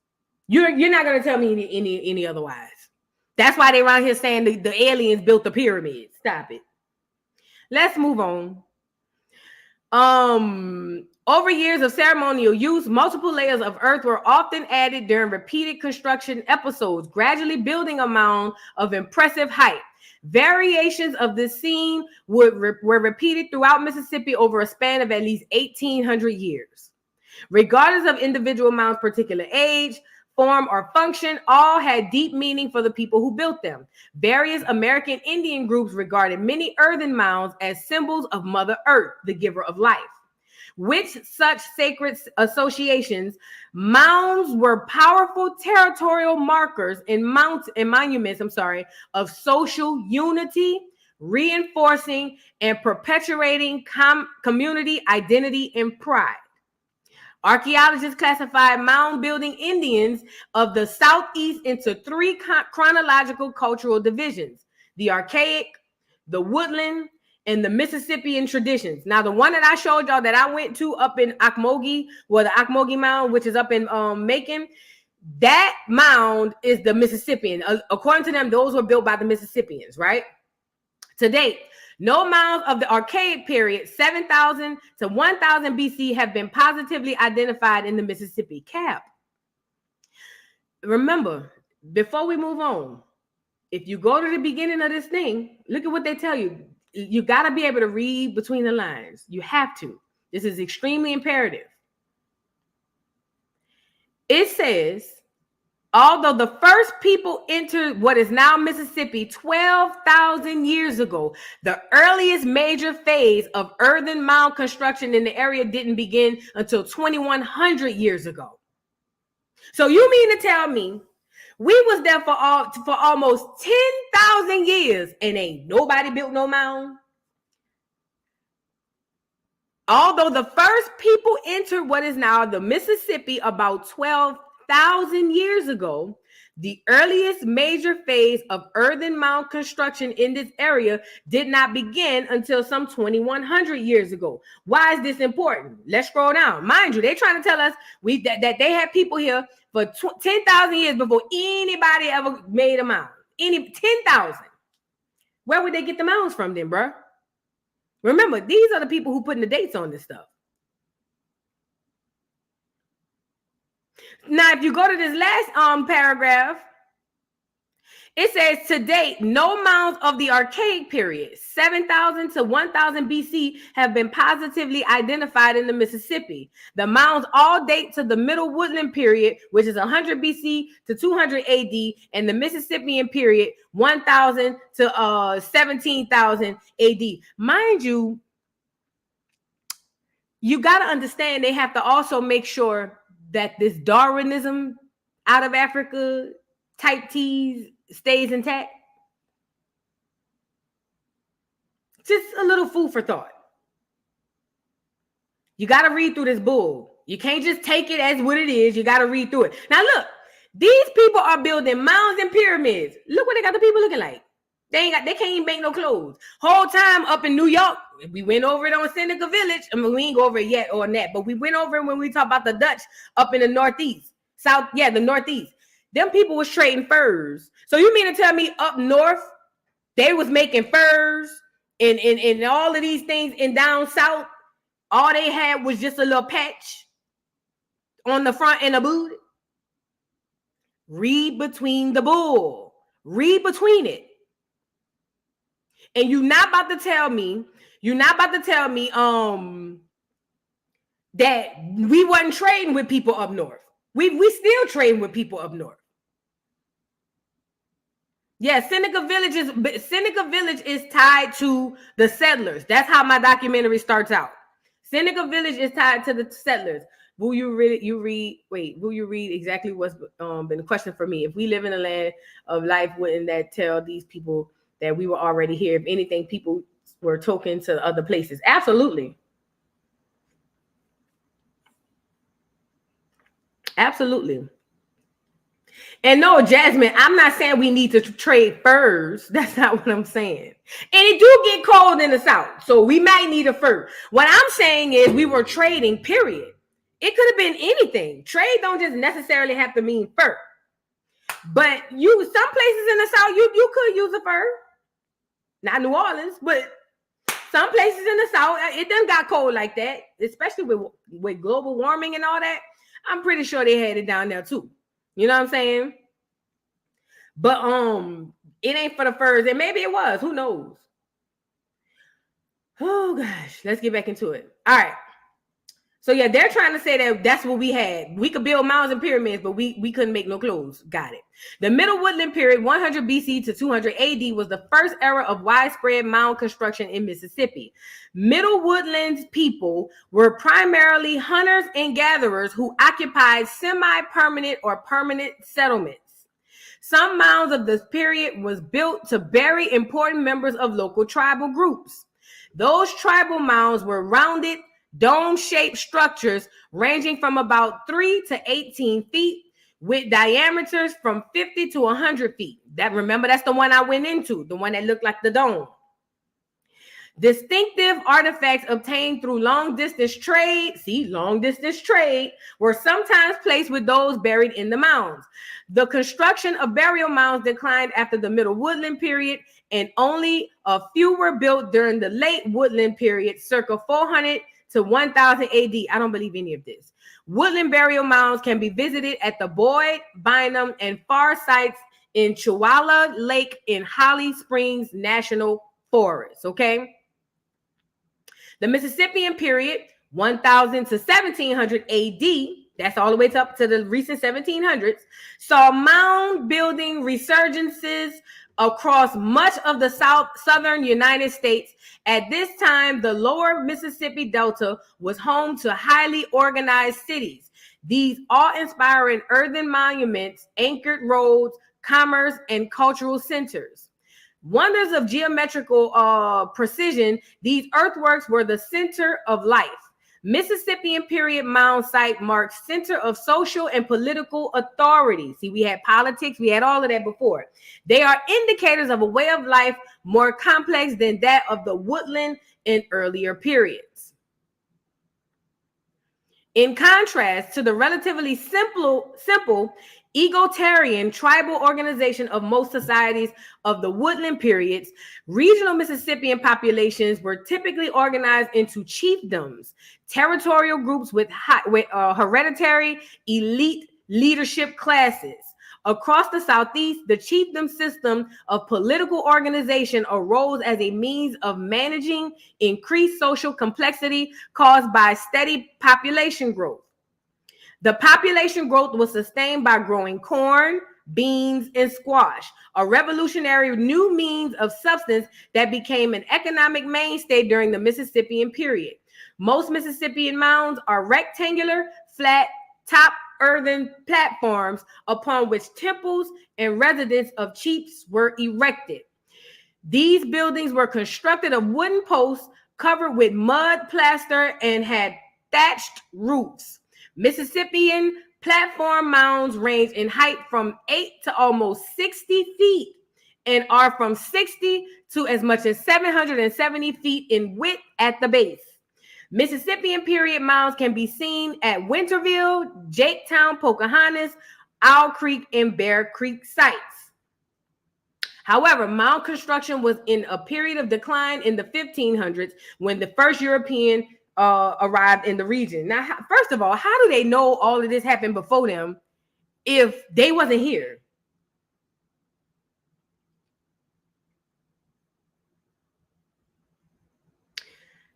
You're not going to tell me any otherwise. That's why they're around here saying the aliens built the pyramids. Stop it. Let's move on. Over years of ceremonial use, multiple layers of earth were often added during repeated construction episodes, gradually building a mound of impressive height. Variations of this scene were repeated throughout Mississippi over a span of at least 1,800 years. Regardless of individual mounds' particular age, form, or function, all had deep meaning for the people who built them. Various American Indian groups regarded many earthen mounds as symbols of Mother Earth, the giver of life. With such sacred associations, mounds were powerful territorial markers and monuments of social unity, reinforcing and perpetuating community identity and pride. Archaeologists classified mound-building Indians of the Southeast into three chronological cultural divisions: the archaic, the woodland, and the Mississippian traditions. Now, the one that I showed y'all that I went to up in Ocmulgee, the Ocmulgee Mound, which is up in Macon, that mound is the Mississippian. According to them, those were built by the Mississippians, right? To date, no mounds of the archaic period, 7,000 to 1,000 BC, have been positively identified in the Mississippi Cap. Remember, before we move on, if you go to the beginning of this thing, look at what they tell you. You got to be able to read between the lines. You have to. This is extremely imperative. It says, although the first people entered what is now Mississippi 12,000 years ago, the earliest major phase of earthen mound construction in the area didn't begin until 2,100 years ago. So you mean to tell me We was there for almost 10,000 years and ain't nobody built no mound. Although the first people entered what is now the Mississippi about 12,000 years ago, the earliest major phase of earthen mound construction in this area did not begin until some 2,100 years ago. Why is this important? Let's scroll down. Mind you, they're trying to tell us that they had people here for 10,000 years before anybody ever made a mound. 10,000. Where would they get the mounds from then, bro? Remember, these are the people who putting the dates on this stuff. Now, if you go to this last paragraph, it says to date, no mounds of the Archaic period, 7,000 to 1,000 BC, have been positively identified in the Mississippi. The mounds all date to the Middle Woodland period, which is 100 BC to 200 AD, and the Mississippian period, 1,000 to 17,000 AD. Mind you, you got to understand they have to also make sure that this Darwinism out of Africa type tease stays intact. Just a little food for thought. You got to read through this bull. You can't just take it as what it is. You got to read through it. Now look, these people are building mounds and pyramids. Look what they got the people looking like. They can't even make no clothes. Whole time up in New York, we went over it on Seneca Village. I mean, we ain't go over it yet on that, but we went over it when we talk about the Dutch up in the Northeast. The Northeast. Them people was trading furs. So you mean to tell me up north, they was making furs and all of these things, and down south, all they had was just a little patch on the front and a boot? Read between the bull. Read between it. And you're not about to tell me that we wasn't trading with people up north. We still trading with people up north. Yeah, Seneca Village is tied to the settlers. That's how my documentary starts out. Seneca Village is tied to the settlers. Will you read exactly what's been the question for me? If we live in a land of life, wouldn't that tell these people that we were already here? If anything, people were taken to other places. Absolutely. Absolutely. And no, Jasmine, I'm not saying we need to trade furs. That's not what I'm saying. And it do get cold in the South, so we might need a fur. What I'm saying is we were trading, period. It could have been anything. Trade don't just necessarily have to mean fur. But some places in the South, you could use a fur. Not New Orleans, but some places in the South, it done got cold like that, especially with global warming and all that. I'm pretty sure they had it down there too. You know what I'm saying? But it ain't for the furs, and maybe it was. Who knows? Oh gosh, let's get back into it. All right. So yeah, they're trying to say that that's what we had. We could build mounds and pyramids, but we couldn't make no clothes. Got it. The Middle Woodland period, 100 BC to 200 AD, was the first era of widespread mound construction in Mississippi. Middle Woodlands people were primarily hunters and gatherers who occupied semi-permanent or permanent settlements. Some mounds of this period was built to bury important members of local tribal groups. Those tribal mounds were rounded, dome-shaped structures ranging from about 3 to 18 feet with diameters from 50 to 100 feet. Remember, that's the one I went into, the one that looked like the dome. Distinctive artifacts obtained through long-distance trade, were sometimes placed with those buried in the mounds. The construction of burial mounds declined after the Middle Woodland period, and only a few were built during the Late Woodland period, circa 400 to 1000 AD. I don't believe any of this. Woodland burial mounds can be visited at the Boyd, Bynum, and Far sites in Chewala Lake in Holly Springs National Forest, okay? The Mississippian period, 1000 to 1700 AD, that's all the way up to the recent 1700s, saw mound building resurgences across much of the southern United States. At this time, the lower Mississippi Delta was home to highly organized cities. These awe-inspiring earthen monuments anchored roads, commerce, and cultural centers. Wonders of geometrical precision, these earthworks were the center of life. Mississippian period mound site marks center of social and political authority. See, we had politics, we had all of that before. They are indicators of a way of life more complex than that of the woodland in earlier periods. In contrast to the relatively simple egalitarian tribal organization of most societies of the woodland periods, regional Mississippian populations were typically organized into chiefdoms, territorial groups with hereditary elite leadership classes. Across the Southeast, the chiefdom system of political organization arose as a means of managing increased social complexity caused by steady population growth. The population growth was sustained by growing corn, beans, and squash, a revolutionary new means of substance that became an economic mainstay during the Mississippian period. Most Mississippian mounds are rectangular, flat, top earthen platforms upon which temples and residences of chiefs were erected. These buildings were constructed of wooden posts covered with mud plaster and had thatched roofs. Mississippian platform mounds range in height from 8 to almost 60 feet and are from 60 to as much as 770 feet in width at the base. Mississippian period mounds can be seen at Winterville, Jaketown, Pocahontas, Owl Creek, and Bear Creek sites. However, mound construction was in a period of decline in the 1500s when the first European arrived in the region. Now, first of all, how do they know all of this happened before them if they wasn't here?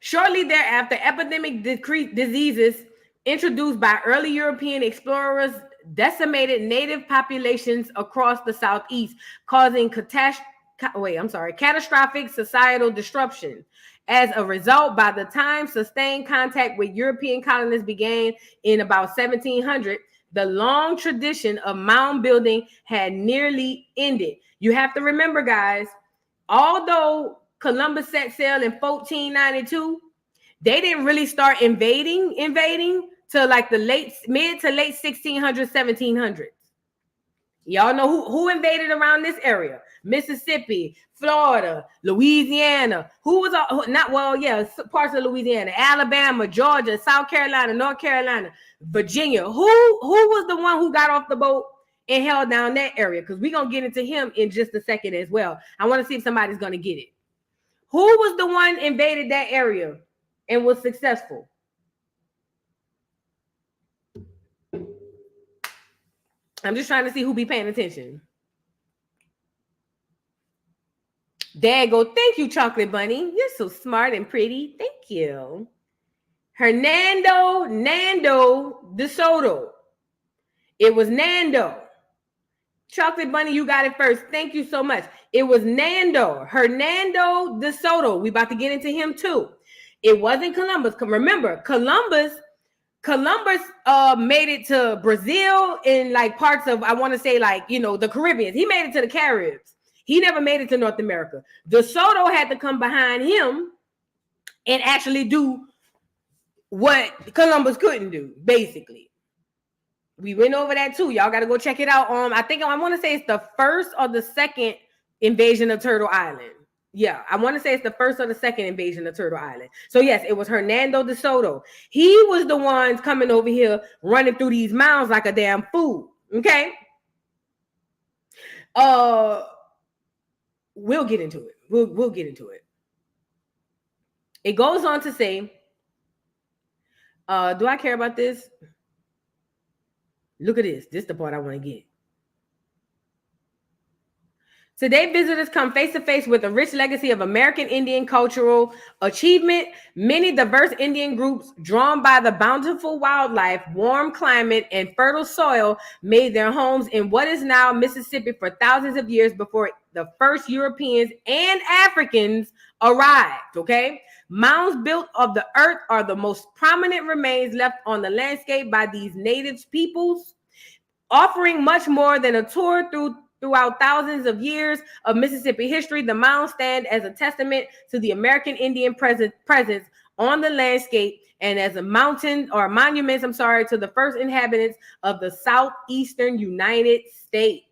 Shortly thereafter, epidemic diseases introduced by early European explorers decimated native populations across the Southeast, causing catastrophic societal disruption. As a result, by the time sustained contact with European colonists began in about 1700, the long tradition of mound building had nearly ended. You have to remember, guys, although Columbus set sail in 1492, they didn't really start invading till like the mid to late 1600s, 1700s. Y'all know who invaded around this area? Mississippi, Florida, Louisiana. Parts of Louisiana, Alabama, Georgia, South Carolina, North Carolina, Virginia. Who was the one who got off the boat and held down that area? Because we're going to get into him in just a second as well. I want to see if somebody's going to get it. Who was the one invaded that area and was successful? I'm just trying to see who be paying attention. There you go. Thank you, Chocolate Bunny. You're so smart and pretty. Thank you. Hernando de Soto. It was Nando. Chocolate Bunny, you got it first. Thank you so much. It was Hernando de Soto. We about to get into him too. It wasn't Columbus. Remember, Columbus made it to Brazil in like parts of, I want to say like, the Caribbean. He made it to the Caribs. He never made it to North America. De Soto had to come behind him and actually do what Columbus couldn't do, basically. We went over that too. Y'all got to go check it out. I want to say it's the first or the second invasion of Turtle Island. Yeah, I want to say it's the first or the second invasion of Turtle Island. So yes, it was Hernando de Soto. He was the ones coming over here running through these mounds like a damn fool. Okay. We'll get into it. We'll get into it. It goes on to say, do I care about this? Look at this. This is the part I want to get. Today, visitors come face to face with a rich legacy of American Indian cultural achievement. Many diverse Indian groups, drawn by the bountiful wildlife, warm climate, and fertile soil, made their homes in what is now Mississippi for thousands of years before the first Europeans and Africans arrived. Okay? Mounds built of the earth are the most prominent remains left on the landscape by these native peoples, offering much more than a tour throughout thousands of years of Mississippi history. The mounds stand as a testament to the American Indian presence on the landscape and as a monuments, to the first inhabitants of the southeastern United States.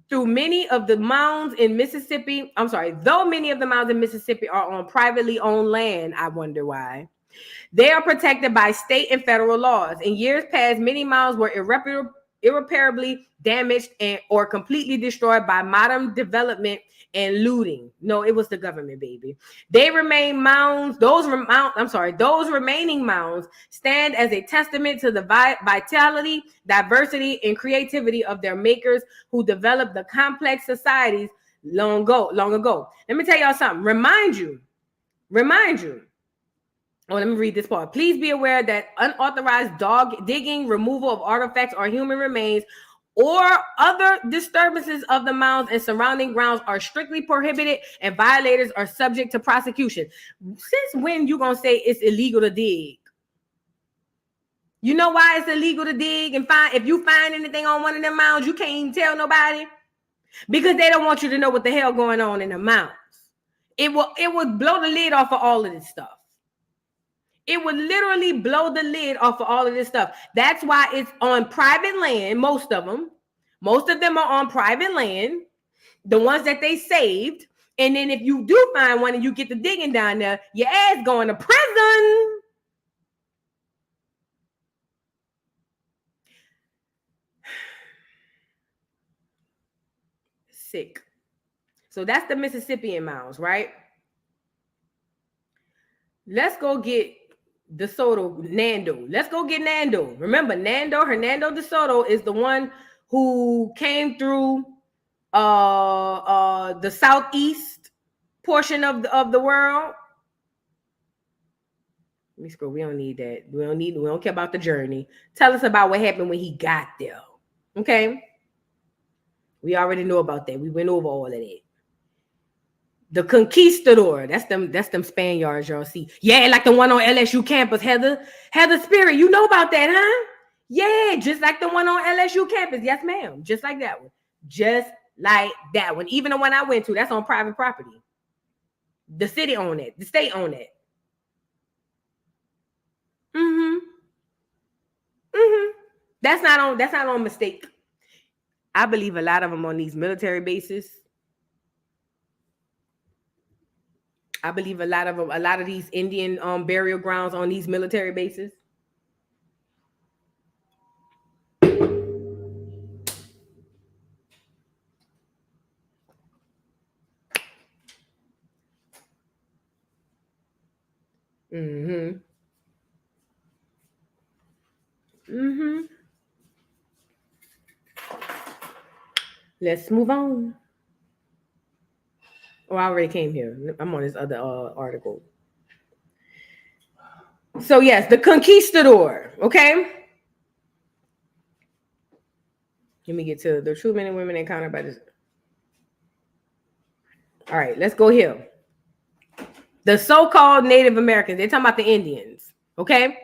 Though many of the mounds in Mississippi are on privately owned land, I wonder why. They are protected by state and federal laws. In years past, many mounds were irreparably damaged or completely destroyed by modern development and looting. No, it was the government, baby. They remain mounds. Those remaining mounds stand as a testament to the vitality, diversity, and creativity of their makers who developed the complex societies long ago. Let me tell y'all something. Remind you. Oh, let me read this part. Please be aware that unauthorized dog digging, removal of artifacts or human remains, or other disturbances of the mounds and surrounding grounds are strictly prohibited, and violators are subject to prosecution. Since when you gonna say it's illegal to dig? You know why it's illegal to dig and find? If you find anything on one of them mounds, you can't even tell nobody, because they don't want you to know what the hell going on in the mounds. It would blow the lid off of all of this stuff. It would literally blow the lid off of all of this stuff. That's why it's on private land. Most of them are on private land, the ones that they saved. And then if you do find one and you get to digging down there, your ass going to prison. Sick. So that's the Mississippian mounds, right? Let's go get DeSoto, Nando. Let's go get Nando. Remember, Hernando DeSoto is the one who came through the southeast portion of the world. Let me scroll. We don't need that. We don't care about the journey. Tell us about what happened when he got there. Okay. We already know about that. We went over all of that. The Conquistador. That's them Spaniards y'all see. Yeah, like the one on LSU campus, Heather Spirit. You know about that, huh? Yeah, just like the one on LSU campus. Yes, ma'am. Just like that one. Just like that one. Even the one I went to, that's on private property. The city owned it. The state owned it. That's not on mistake. I believe a lot of them on these military bases. I believe a lot of these Indian burial grounds on these military bases. Let's move on. Oh, I already came here. I'm on this other article. So yes, the Conquistador. Okay. Let me get to the true men and women encountered by this. All right, let's go here. The so-called Native Americans. They're talking about the Indians. Okay.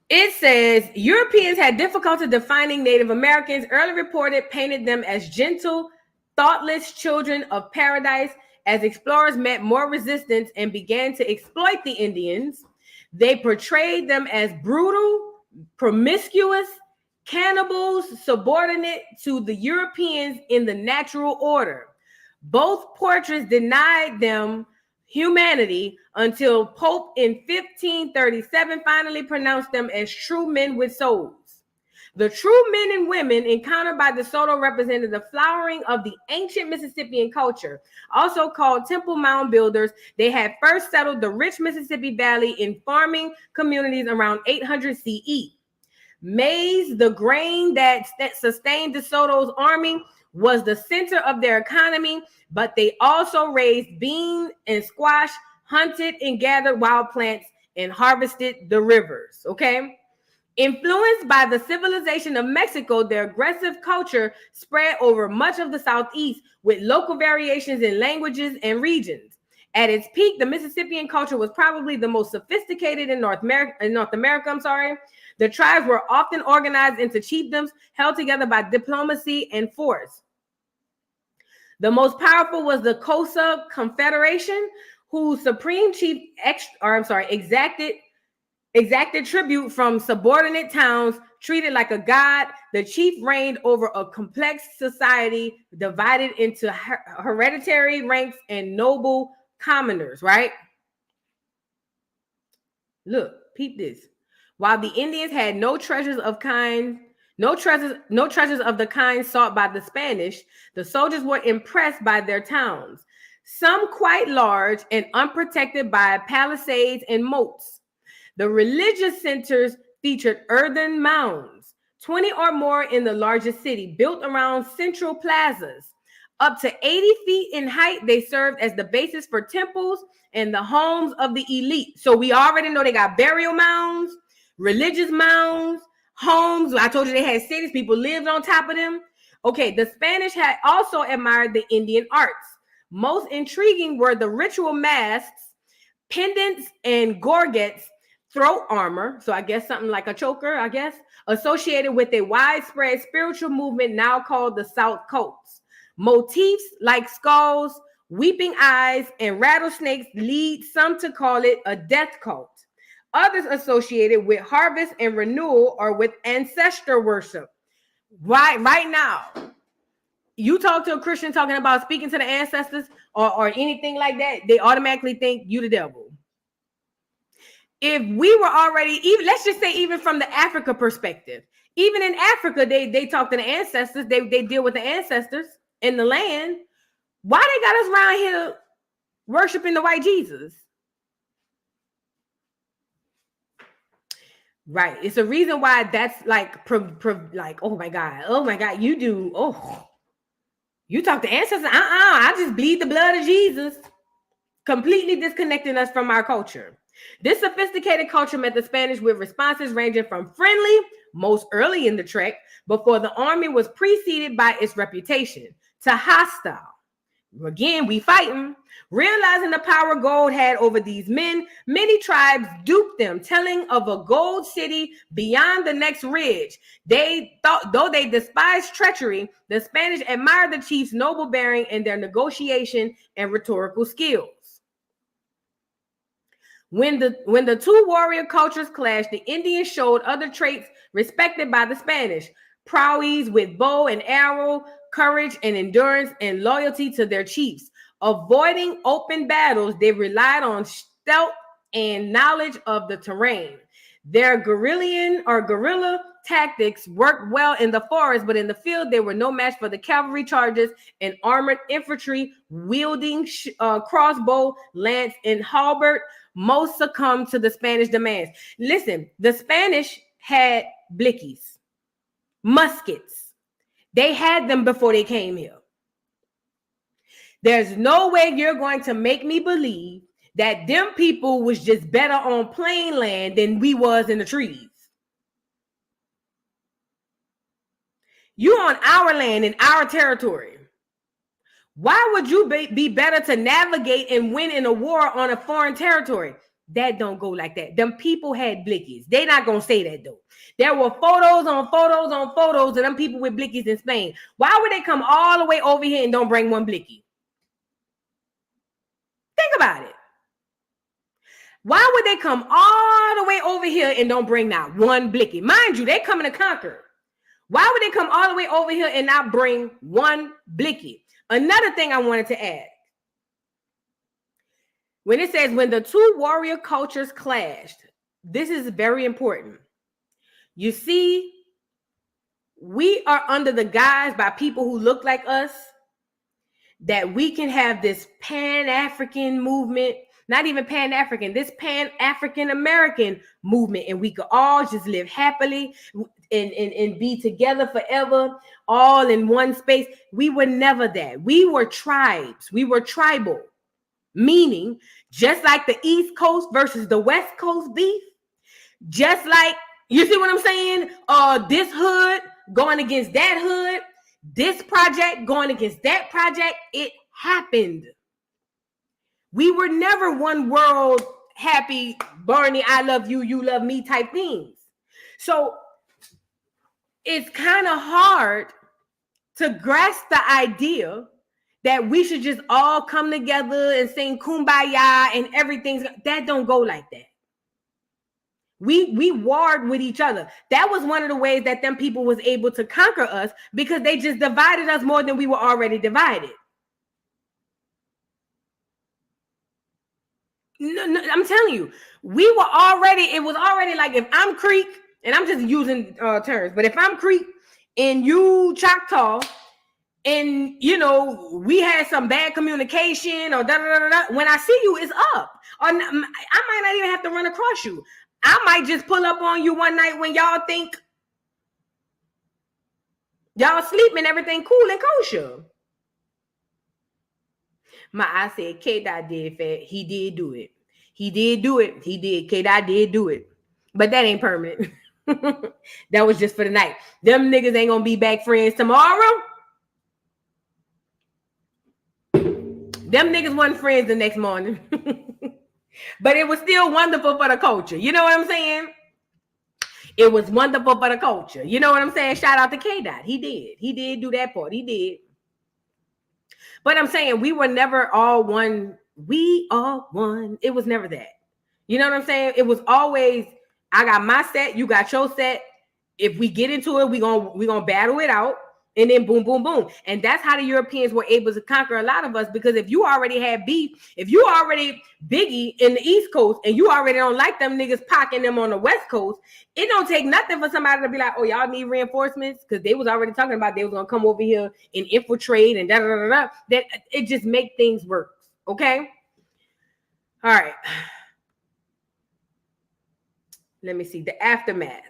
It says Europeans had difficulty defining Native Americans. Early reported painted them as gentle, thoughtless children of paradise. As explorers met more resistance and began to exploit the Indians, they portrayed them as brutal, promiscuous, cannibals, subordinate to the Europeans in the natural order. Both portraits denied them humanity until Pope in 1537 finally pronounced them as true men with souls. The true men and women encountered by DeSoto represented the flowering of the ancient Mississippian culture, also called Temple Mound Builders. They had first settled the rich Mississippi Valley in farming communities around 800 CE. Maize, the grain that sustained DeSoto's army, was the center of their economy, but they also raised bean and squash, hunted and gathered wild plants, and harvested the rivers, okay? Influenced by the civilization of Mexico, their aggressive culture spread over much of the Southeast with local variations in languages and regions. At its peak, the Mississippian culture was probably the most sophisticated in North America. The tribes were often organized into chiefdoms held together by diplomacy and force. The most powerful was the Cosa Confederation, whose supreme chief exacted tribute from subordinate towns. Treated like a god, the chief reigned over a complex society divided into hereditary ranks and noble commoners, right? Look, peep this. While the Indians had no treasures of the kind sought by the Spanish, the soldiers were impressed by their towns, some quite large and unprotected by palisades and moats. The religious centers featured earthen mounds, 20 or more in the largest city, built around central plazas. Up to 80 feet in height, they served as the basis for temples and the homes of the elite. So we already know they got burial mounds, religious mounds, homes. I told you they had cities, people lived on top of them. Okay, the Spanish had also admired the Indian arts. Most intriguing were the ritual masks, pendants, and gorgets, throat armor, so I guess something like a choker, I guess, associated with a widespread spiritual movement now called the South Coast. Motifs like skulls, weeping eyes, and rattlesnakes lead some to call it a death cult. Others associated with harvest and renewal or with ancestor worship. Right now, you talk to a Christian talking about speaking to the ancestors or anything like that, they automatically think you the devil. If we were already, even let's just say, even from the Africa perspective, even in Africa, they talk to the ancestors, they deal with the ancestors in the land. Why they got us around here worshiping the white Jesus? Right. It's a reason why that's like, like, oh my God, you talk to ancestors, I just bleed the blood of Jesus. Completely disconnecting us from our culture. This sophisticated culture met the Spanish with responses ranging from friendly, most early in the trek, before the army was preceded by its reputation, to hostile. Again, we fighting. Realizing the power gold had over these men, many tribes duped them, telling of a gold city beyond the next ridge. They thought, though they despised treachery, the Spanish admired the chief's noble bearing and their negotiation and rhetorical skills. When the two warrior cultures clashed, the Indians showed other traits respected by the Spanish: prowess with bow and arrow, courage and endurance, and loyalty to their chiefs. Avoiding open battles, they relied on stealth and knowledge of the terrain. Their guerrilla tactics worked well in the forest, but in the field, they were no match for the cavalry charges and armored infantry wielding crossbow, lance, and halberd. Most succumbed to the Spanish demands. Listen, the Spanish had blickies, muskets. They had them before they came here. There's no way you're going to make me believe that them people was just better on plain land than we was in the trees. You on our land, in our territory. Why would you be better to navigate and win in a war on a foreign territory? That don't go like that. Them people had blickies. They not going to say that though. There were photos on photos on photos of them people with blickies in Spain. Why would they come all the way over here and don't bring one blicky? Think about it. Why would they come all the way over here and don't bring not one blicky? Mind you, they coming to conquer. Why would they come all the way over here and not bring one blicky? Another thing I wanted to add. When it says when the two warrior cultures clashed, this is very important. You see, we are under the guise by people who look like us that we can have this Pan-African movement, not even Pan-African, this Pan-African American movement, and we could all just live happily. and be together forever, all in one space. We were never that. We were tribes. We were tribal, meaning just like the East Coast versus the West Coast beef, just like, you see what I'm saying? This hood going against that hood, this project going against that project. It happened. We were never one world, happy, Barney, I love you, you love me type things. So it's kind of hard to grasp the idea that we should just all come together and sing kumbaya and everything's, that don't go like that. We warred with each other. That was one of the ways that them people was able to conquer us, because they just divided us more than we were already divided. No, I'm telling you, it was already like, if I'm Creek, and I'm just using terms, but if I'm Creek and you Choctaw, and you know we had some bad communication or when I see you, it's up. Or I might not even have to run across you. I might just pull up on you one night when y'all think y'all sleeping, everything cool and kosher. I said K-Dot did fat. He did do it. He did do it. He did. K-Dot did do it. But that ain't permanent. That was just for the night. Them niggas ain't gonna be back friends tomorrow. Them niggas wasn't friends the next morning. But it was still wonderful for the culture. You know what I'm saying? It was wonderful for the culture. You know what I'm saying? Shout out to K-Dot. He did. He did do that part. He did. But I'm saying we were never all one. We are one. It was never that. You know what I'm saying? It was always, I got my set, you got your set. If we get into it, we gonna battle it out. And then boom, boom, boom. And that's how the Europeans were able to conquer a lot of us, because if you already had beef, if you already Biggie in the East Coast and you already don't like them niggas pocking them on the West Coast, it don't take nothing for somebody to be like, oh, y'all need reinforcements, because they was already talking about they was going to come over here and infiltrate and da-da-da-da-da. That it just make things work, okay? All right. Let me see. The aftermath.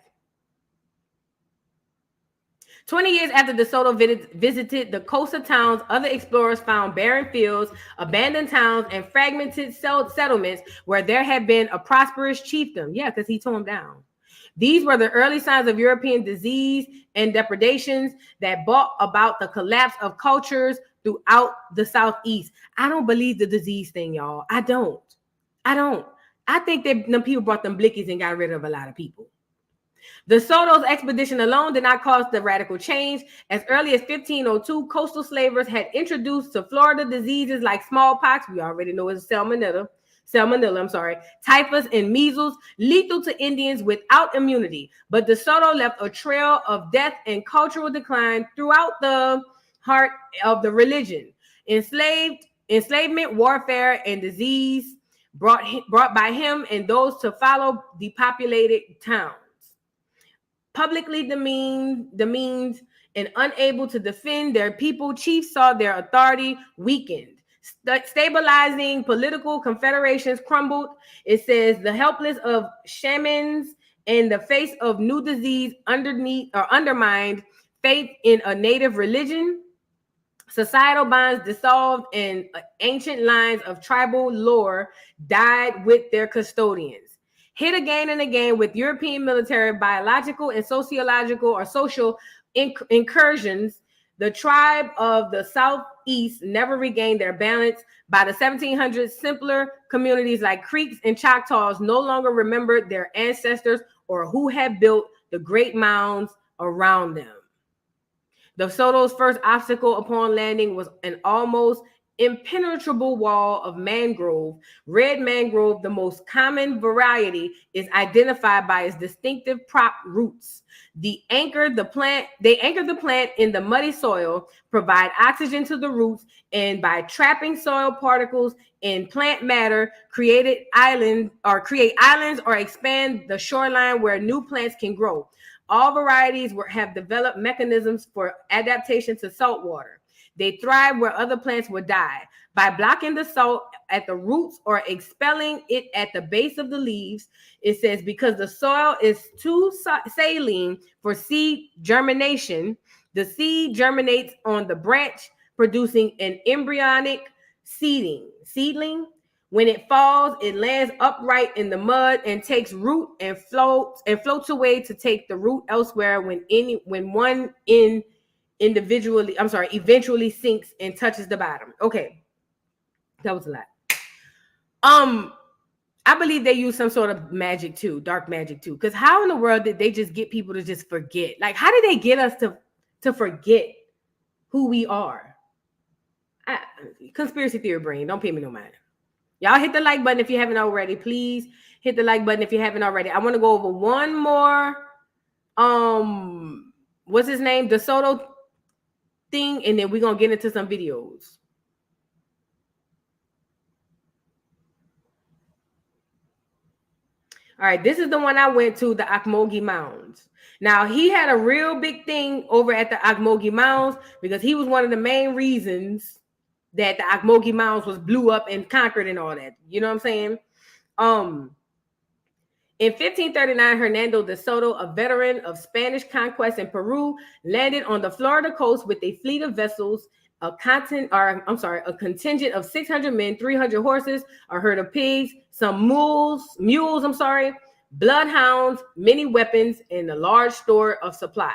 20 years after DeSoto visited the coastal towns, other explorers found barren fields, abandoned towns, and fragmented settlements where there had been a prosperous chiefdom. Yeah, because he tore them down. These were the early signs of European disease and depredations that brought about the collapse of cultures throughout the Southeast. I don't believe the disease thing, y'all. I don't. I think that them people brought them blickies and got rid of a lot of people. De Soto's expedition alone did not cause the radical change. As early as 1502, coastal slavers had introduced to Florida diseases like smallpox, we already know it's salmonella, typhus and measles, lethal to Indians without immunity. But De Soto left a trail of death and cultural decline throughout the heart of the religion. Enslavement, warfare, and disease brought by him and those to follow depopulated towns. Publicly demeaned and unable to defend their people, chiefs saw their authority weakened. Stabilizing political confederations crumbled. It says the helpless of shamans in the face of new disease undermined faith in a native religion. Societal bonds dissolved and ancient lines of tribal lore died with their custodians. Hit again and again with European military, biological, and sociological or social incursions, the tribe of the Southeast never regained their balance. By the 1700s, simpler communities like Creeks and Choctaws no longer remembered their ancestors or who had built the great mounds around them. De Soto's first obstacle upon landing was an almost impenetrable wall of mangrove. Red mangrove, the most common variety, is identified by its distinctive prop roots. They anchored the plant in the muddy soil, provide oxygen to the roots, and by trapping soil particles in plant matter, create islands or expand the shoreline where new plants can grow. All varieties have developed mechanisms for adaptation to salt water. They thrive where other plants would die. By blocking the salt at the roots or expelling it at the base of the leaves, it says because the soil is too saline for seed germination, the seed germinates on the branch, producing an embryonic seedling. When it falls, it lands upright in the mud and takes root and floats away to take the root elsewhere eventually sinks and touches the bottom. Okay. That was a lot. I believe they use some sort of magic too, dark magic too. Because how in the world did they just get people to just forget? Like, how did they get us to forget who we are? Conspiracy theory brain, don't pay me no mind. Y'all hit the like button if you haven't already. Please hit the like button if you haven't already. I want to go over one more, what's his name? DeSoto thing, and then we're going to get into some videos. All right, this is the one I went to, the Ocmulgee Mounds. Now, he had a real big thing over at the Ocmulgee Mounds because he was one of the main reasons that the Ocmulgee Mounds was blew up and conquered and all that. You know what I'm saying? In 1539, Hernando de Soto, a veteran of Spanish conquest in Peru, landed on the Florida coast with a fleet of vessels, a contingent of 600 men, 300 horses, a herd of pigs, some mules, bloodhounds, many weapons, and a large store of supplies.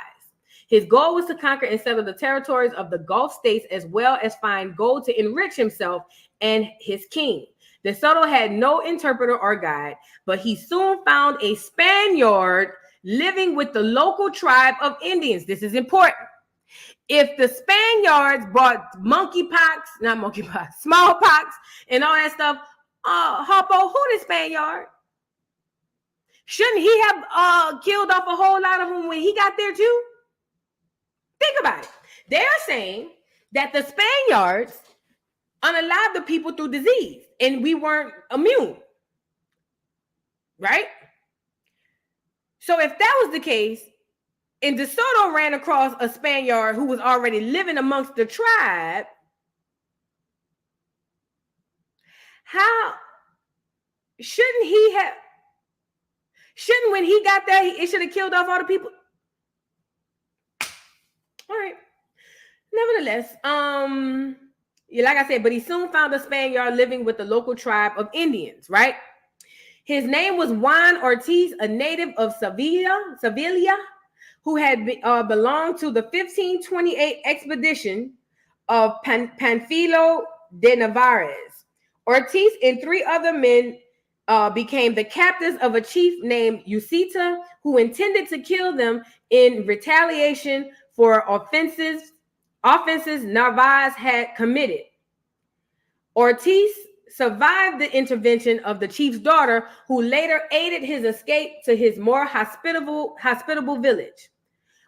His goal was to conquer and settle the territories of the Gulf states, as well as find gold to enrich himself and his king. De Soto had no interpreter or guide, but he soon found a Spaniard living with the local tribe of Indians. This is important. If the Spaniards brought smallpox, and all that stuff, Harpo, who the Spaniard? Shouldn't he have killed off a whole lot of them when he got there too? Think about it. They're saying that the Spaniards unalived the people through disease and we weren't immune. Right? So if that was the case, and De Soto ran across a Spaniard who was already living amongst the tribe, how shouldn't when he got there, it should have killed off all the people? All right. Nevertheless, like I said, but he soon found a Spaniard living with the local tribe of Indians, right? His name was Juan Ortiz, a native of Sevilla, who had belonged to the 1528 expedition of Panfilo de Narvaez. Ortiz and 3 other men became the captives of a chief named Ucita, who intended to kill them in retaliation for offenses Narvaez had committed. Ortiz survived the intervention of the chief's daughter, who later aided his escape to his more hospitable village.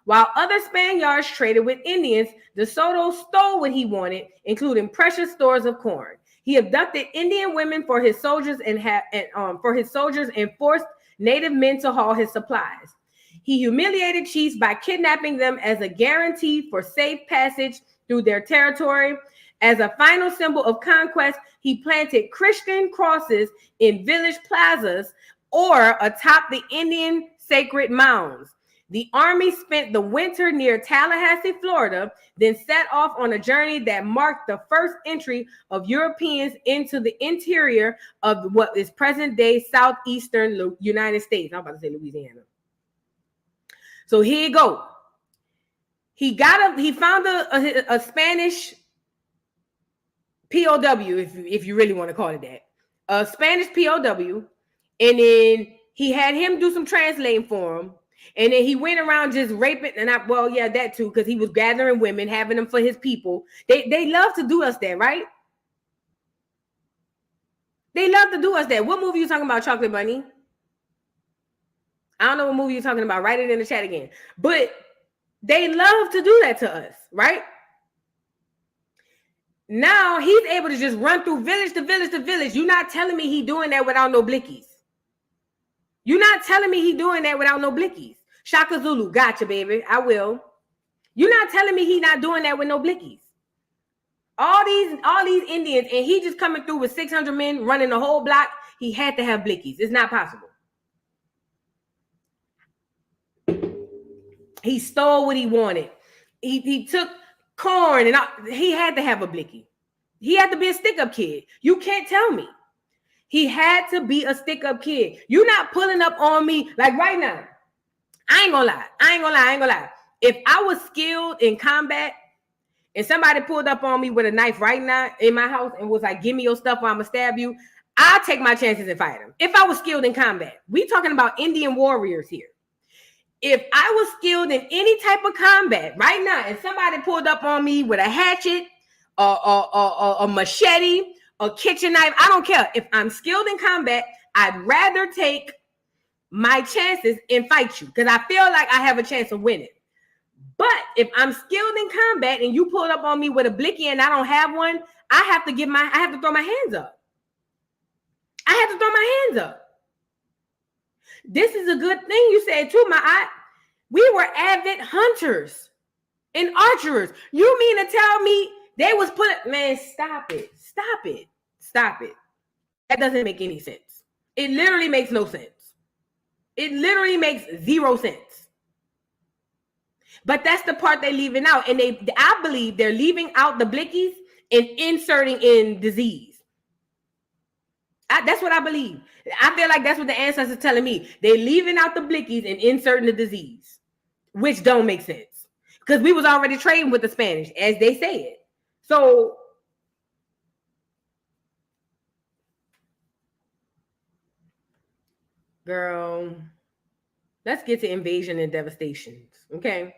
While other Spaniards traded with Indians, De Soto stole what he wanted, including precious stores of corn. He abducted Indian women for his soldiers and forced native men to haul his supplies. He humiliated chiefs by kidnapping them as a guarantee for safe passage through their territory. As a final symbol of conquest, he planted Christian crosses in village plazas or atop the Indian sacred mounds. The army spent the winter near Tallahassee, Florida, then set off on a journey that marked the first entry of Europeans into the interior of what is present-day southeastern United States. I'm about to say Louisiana. So here you go. He found a Spanish POW, if you really want to call it that, a Spanish POW, and then he had him do some translating for him, and then he went around just raping, that too, because he was gathering women, having them for his people. They love to do us that, right? They love to do us that. What movie you talking about, Chocolate Bunny? I don't know what movie you're talking about. Write it in the chat again. But they love to do that to us, right? Now he's able to just run through village to village to village. You're not telling me he doing that without no blickies. You're not telling me he doing that without no blickies. Shaka Zulu, gotcha, baby. I will. You're not telling me he not doing that with no blickies. All these Indians, and he just coming through with 600 men running the whole block. He had to have blickies. It's not possible. He stole what he wanted. He took corn and he had to have a blicky. He had to be a stick-up kid. You can't tell me. He had to be a stick-up kid. You're not pulling up on me like right now. I ain't gonna lie. If I was skilled in combat and somebody pulled up on me with a knife right now in my house and was like, give me your stuff or I'm gonna stab you, I'll take my chances and fight him. If I was skilled in combat. We talking about Indian warriors here. If I was skilled in any type of combat right now and somebody pulled up on me with a hatchet, a machete, a kitchen knife, I don't care. If I'm skilled in combat, I'd rather take my chances and fight you because I feel like I have a chance of winning. But if I'm skilled in combat and you pulled up on me with a blicky and I don't have one, I have to throw my hands up. This is a good thing you said too, we were avid hunters and archers. You mean to tell me they was man, stop it. That doesn't make any sense. It literally makes no sense. It literally makes zero sense. But that's the part they're leaving out. And I believe they're leaving out the blickies and inserting in disease. That's what I believe. I feel like that's what the ancestors are telling me. They're leaving out the blickies and inserting the disease, which don't make sense. Because we was already trading with the Spanish, as they say it. So, girl, let's get to invasion and devastations, okay?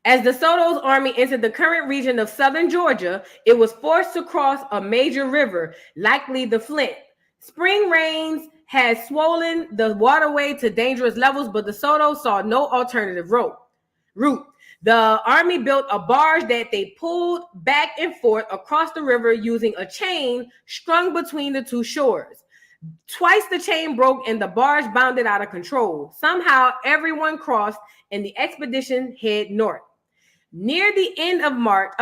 As De Soto's army entered the current region of southern Georgia, it was forced to cross a major river, likely the Flint. Spring rains had swollen the waterway to dangerous levels, but De Soto saw no alternative route. The army built a barge that they pulled back and forth across the river using a chain strung between the two shores. Twice the chain broke and the barge bounded out of control. Somehow everyone crossed and the expedition head north. Near the end of March,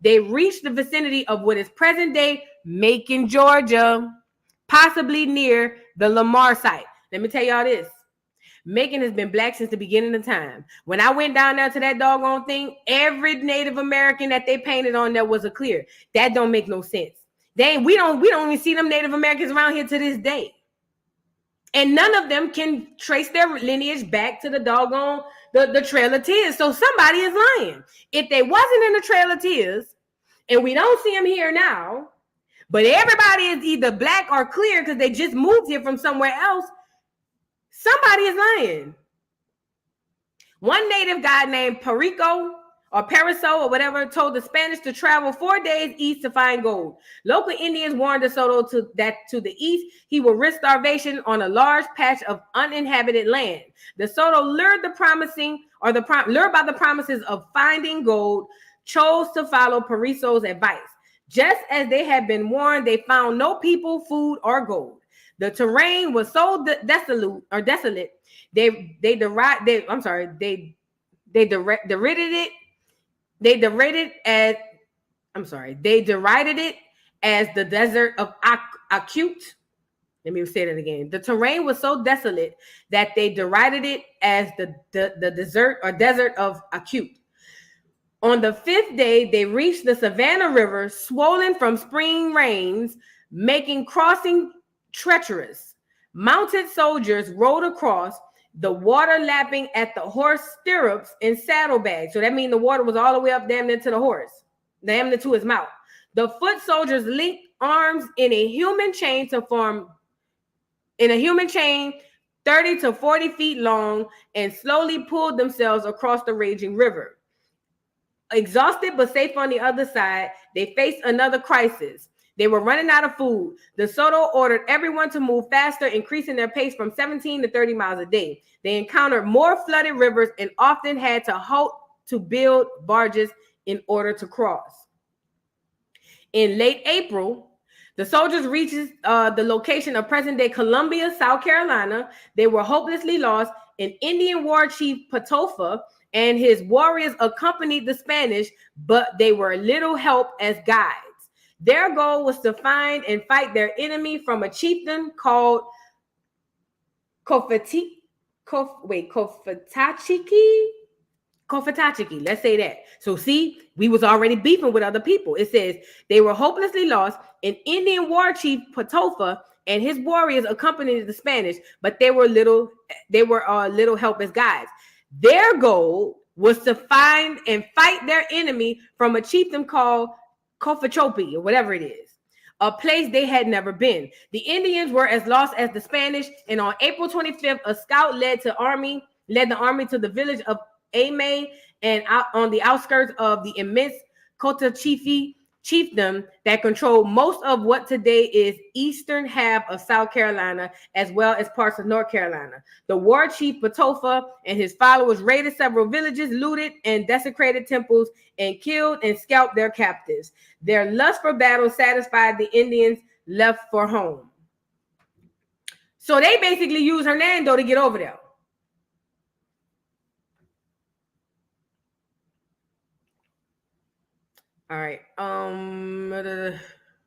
they reached the vicinity of what is present-day Macon, Georgia, possibly near the Lamar site. Let me tell y'all this. Macon has been black since the beginning of time. When I went down there to that doggone thing, every Native American that they painted on there was a clear. That don't make no sense. We don't even see them Native Americans around here to this day. And none of them can trace their lineage back to the doggone the Trail of Tears. So somebody is lying. If they wasn't in the Trail of Tears, and we don't see them here now, but everybody is either black or clear because they just moved here from somewhere else, somebody is lying. One native guy named Perico or whatever told the Spanish to travel 4 days east to find gold. Local Indians warned De Soto that to the east he would risk starvation on a large patch of uninhabited land. De Soto, lured by the promises of finding gold, chose to follow Perico's advice. Just as they had been warned, they found no people, food, or gold. The terrain was so desolate. They derided it as the desert of Acute. Let me say that again. The terrain was so desolate that they derided it as the desert of Acute. On the 5th day, they reached the Savannah River, swollen from spring rains, making crossing treacherous. Mounted soldiers rode across, the water lapping at the horse stirrups and saddlebags. So that means the water was all the way up damn near to the horse, damn near to his mouth. The foot soldiers linked arms in a human chain 30 to 40 feet long and slowly pulled themselves across the raging river. Exhausted but safe on the other side, they faced another crisis. They were running out of food. De Soto ordered everyone to move faster, increasing their pace from 17 to 30 miles a day. They encountered more flooded rivers and often had to halt to build barges in order to cross. In late April, the soldiers reached the location of present-day Columbia, South Carolina. They were hopelessly lost, and Indian war chief Patofa and his warriors accompanied the Spanish, but they were little help as guides. Their goal was to find and fight their enemy from a chieftain called Kofatachiki. Let's say that. So see, we was already beefing with other people. It says they were hopelessly lost. An Indian war chief, Patofa, and his warriors accompanied the Spanish, but they were little help as guides. Their goal was to find and fight their enemy from a chieftain called Kofachopi, or whatever it is, a place they had never been. The Indians were as lost as the Spanish, and on April 25th, a scout led the army to the village of Ame and out on the outskirts of the immense Cotachifi chiefdom that controlled most of what today is eastern half of South Carolina, as well as parts of North Carolina. The war chief Patofa and his followers raided several villages, looted and desecrated temples, and killed and scalped their captives. Their lust for battle satisfied the Indians left for home. So they basically used Hernando to get over there. All right.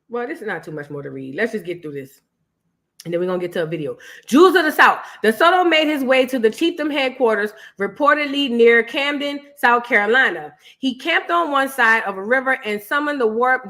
Well, this is not too much more to read. Let's just get through this. And then we're going to get to a video. Jews of the South. DeSoto made his way to the chiefdom headquarters, reportedly near Camden, South Carolina. He camped on one side of a river and summoned the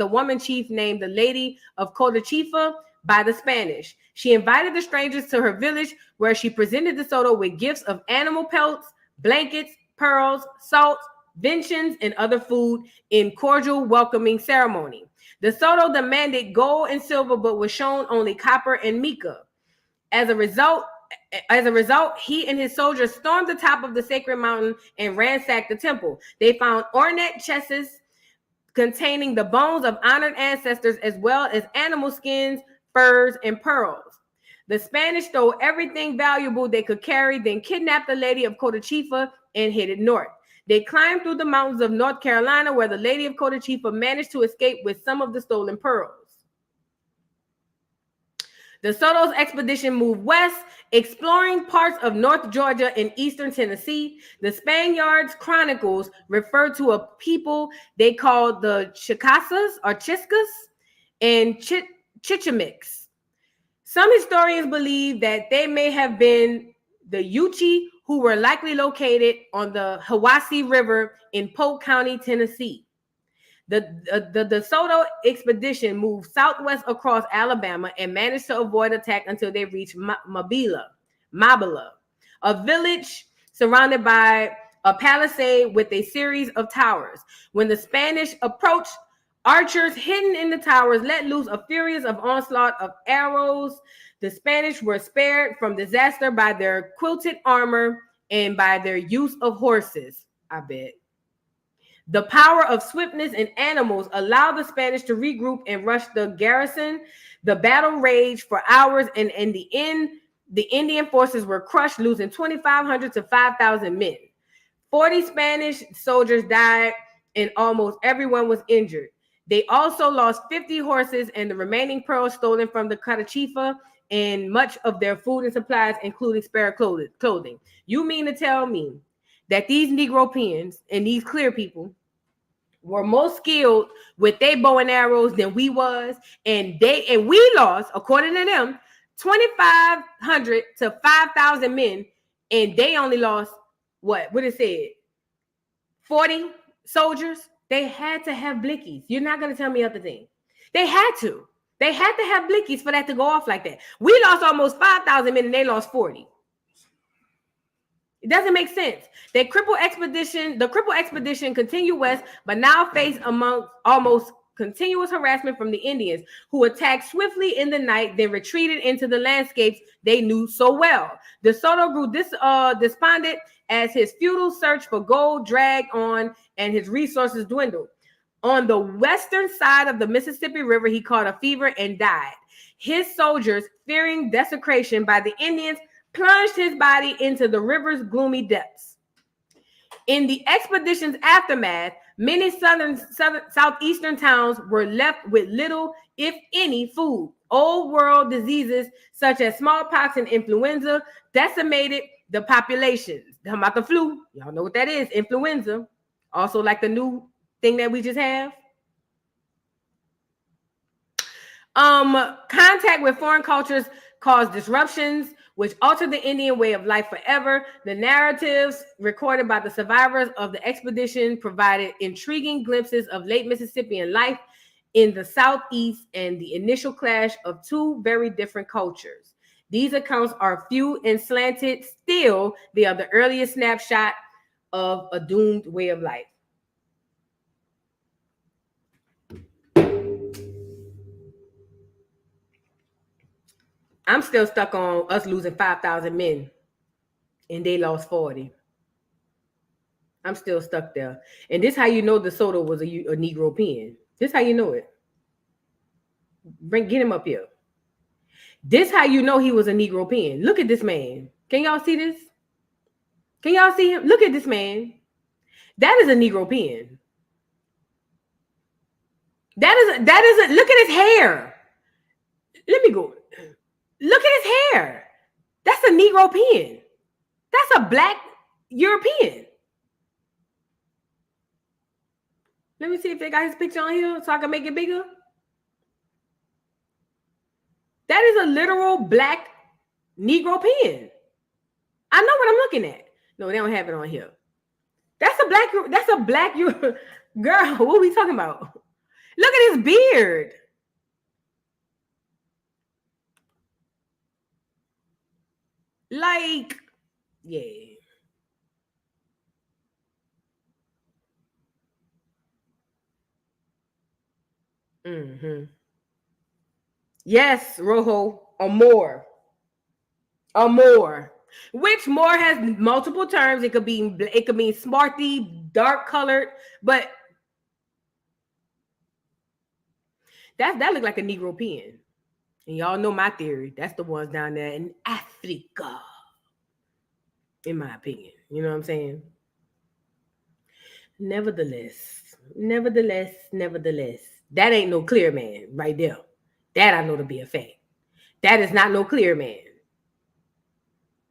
woman chief named the Lady of Cotachifa by the Spanish. She invited the strangers to her village, where she presented DeSoto with gifts of animal pelts, blankets, pearls, salts, ventions, and other food in cordial welcoming ceremony. DeSoto demanded gold and silver, but was shown only copper and mica. As a result, he and his soldiers stormed the top of the sacred mountain and ransacked the temple. They found ornate chests containing the bones of honored ancestors, as well as animal skins, furs, and pearls. The Spanish stole everything valuable they could carry, then kidnapped the Lady of Cotachifa and headed north. They climbed through the mountains of North Carolina, where the Lady of Cotachifa managed to escape with some of the stolen pearls. DeSoto's expedition moved west, exploring parts of North Georgia and eastern Tennessee. The Spaniards' chronicles referred to a people they called the Chicasas or Chiscas and Chichimics. Some historians believe that they may have been the Yuchi, who were likely located on the Hiwassee River in Polk County, Tennessee. The DeSoto expedition moved southwest across Alabama and managed to avoid attack until they reached Mabila, a village surrounded by a palisade with a series of towers. When the Spanish approached, archers hidden in the towers let loose a furious onslaught of arrows. The Spanish were spared from disaster by their quilted armor and by their use of horses, I bet. The power of swiftness in animals allowed the Spanish to regroup and rush the garrison. The battle raged for hours, and in the end, the Indian forces were crushed, losing 2,500 to 5,000 men. 40 Spanish soldiers died, and almost everyone was injured. They also lost 50 horses and the remaining pearls stolen from the Cotachifa, and much of their food and supplies, including spare clothing. You mean to tell me that these Negropeans and these clear people were more skilled with their bow and arrows than we was, and we lost, according to them, 2,500 to 5,000 men, and they only lost what it said, 40 soldiers? They had to have blickies. You're not going to tell me other thing. They had to. They had to have blickies for that to go off like that. We lost almost 5,000 men and they lost 40. It doesn't make sense. The crippled expedition continued west, but now faced among almost continuous harassment from the Indians, who attacked swiftly in the night, then retreated into the landscapes they knew so well. DeSoto grew despondent as his futile search for gold dragged on and his resources dwindled. On the western side of the Mississippi River, he caught a fever and died. His soldiers, fearing desecration by the Indians, plunged his body into the river's gloomy depths. In the expedition's aftermath, many southeastern towns were left with little, if any, food. Old world diseases such as smallpox and influenza decimated the populations. talking about the flu. Y'all know what that is, influenza. Also like the new thing that we just have. Contact with foreign cultures caused disruptions, which altered the Indian way of life forever. The narratives recorded by the survivors of the expedition provided intriguing glimpses of late Mississippian life in the Southeast and the initial clash of two very different cultures. These accounts are few and slanted. Still, they are the earliest snapshot of a doomed way of life. I'm still stuck on us losing 5,000 men and they lost 40. I'm still stuck there. And this how you know DeSoto was a Negro pen. This how you know it. Get him up here. This how you know he was a Negro pen. Look at this man. Can y'all see this? Can y'all see him? Look at this man. That is a Negro pen. That is look at his hair. Let me go. Look at his hair. That's a Negro pen. That's a black European. Let me see if they got his picture on here so I can make it bigger. That is a literal black Negro pen. I know what I'm looking at. No, they don't have it on here. That's a black girl. What are we talking about? Look at his beard. Like, yeah. Mm-hmm. Yes, Rojo, or more. Or more. Which more has multiple terms. It could mean smarty, dark colored, but that looked like a Negro pen. And y'all know my theory. That's the ones down there in Africa. In my opinion. You know what I'm saying? Nevertheless, that ain't no clear man right there. That I know to be a fact. That is not no clear man.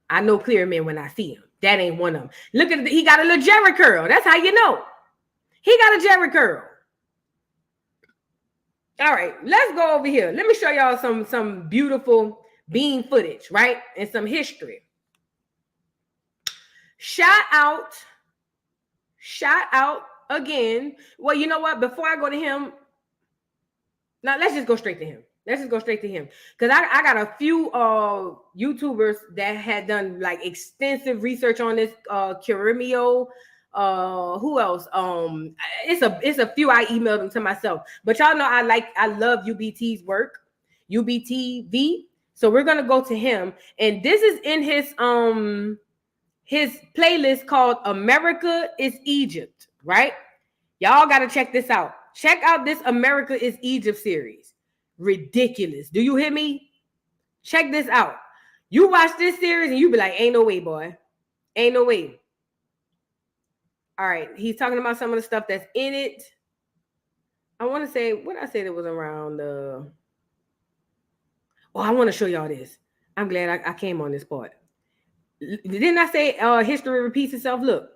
I know clear men when I see him. That ain't one of them. Look at he got a little Jerry curl. That's how you know. He got a Jerry curl. All right, let's go over here. Let me show y'all some beautiful bean footage, right? And some history. Shout out again. Well, you know what? Before I go to him, now let's just go straight to him. Because I got a few YouTubers that had done like extensive research on this. Curimio. Who else? It's a few I emailed them to myself. But y'all know I love UBT's work. UBTV. So we're gonna go to him. And this is in his playlist called America is Egypt, right? Y'all gotta check this out. Check out this America is Egypt series. Ridiculous. Do you hear me? Check this out. You watch this series and you be like, ain't no way, boy. Ain't no way. All right. He's talking about some of the stuff that's in it. I want to say, what I said it was around. I want to show y'all this. I'm glad I came on this part. Didn't I say history repeats itself? Look.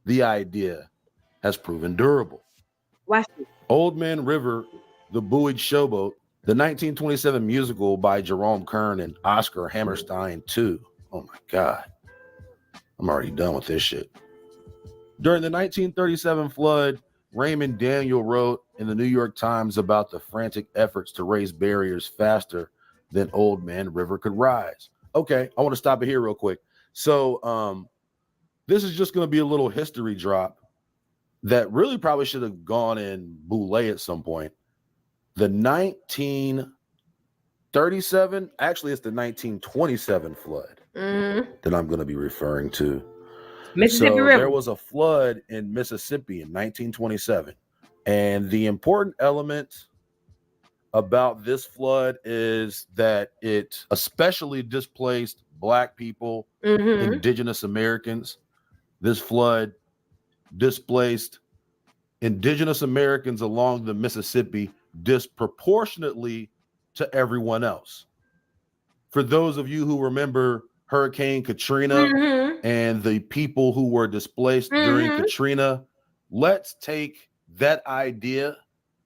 The idea has proven durable. Watch this. Old Man River, The Buoyed Showboat, the 1927 musical by Jerome Kern and Oscar Hammerstein 2. Oh my God. I'm already done with this shit. During the 1937 flood, Raymond Daniel wrote in the New York Times about the frantic efforts to raise barriers faster than Old Man River could rise. Okay, I want to stop it here real quick. So this is just going to be a little history drop that really probably should have gone in Boulay at some point. The 1937, actually it's the 1927 flood that I'm going to be referring to. Mississippi so River. There was a flood in Mississippi in 1927. And the important element about this flood is that it especially displaced Black people, Indigenous Americans. This flood displaced Indigenous Americans along the Mississippi disproportionately to everyone else. For those of you who remember Hurricane Katrina Mm-hmm. and the people who were displaced during Katrina. Let's take that idea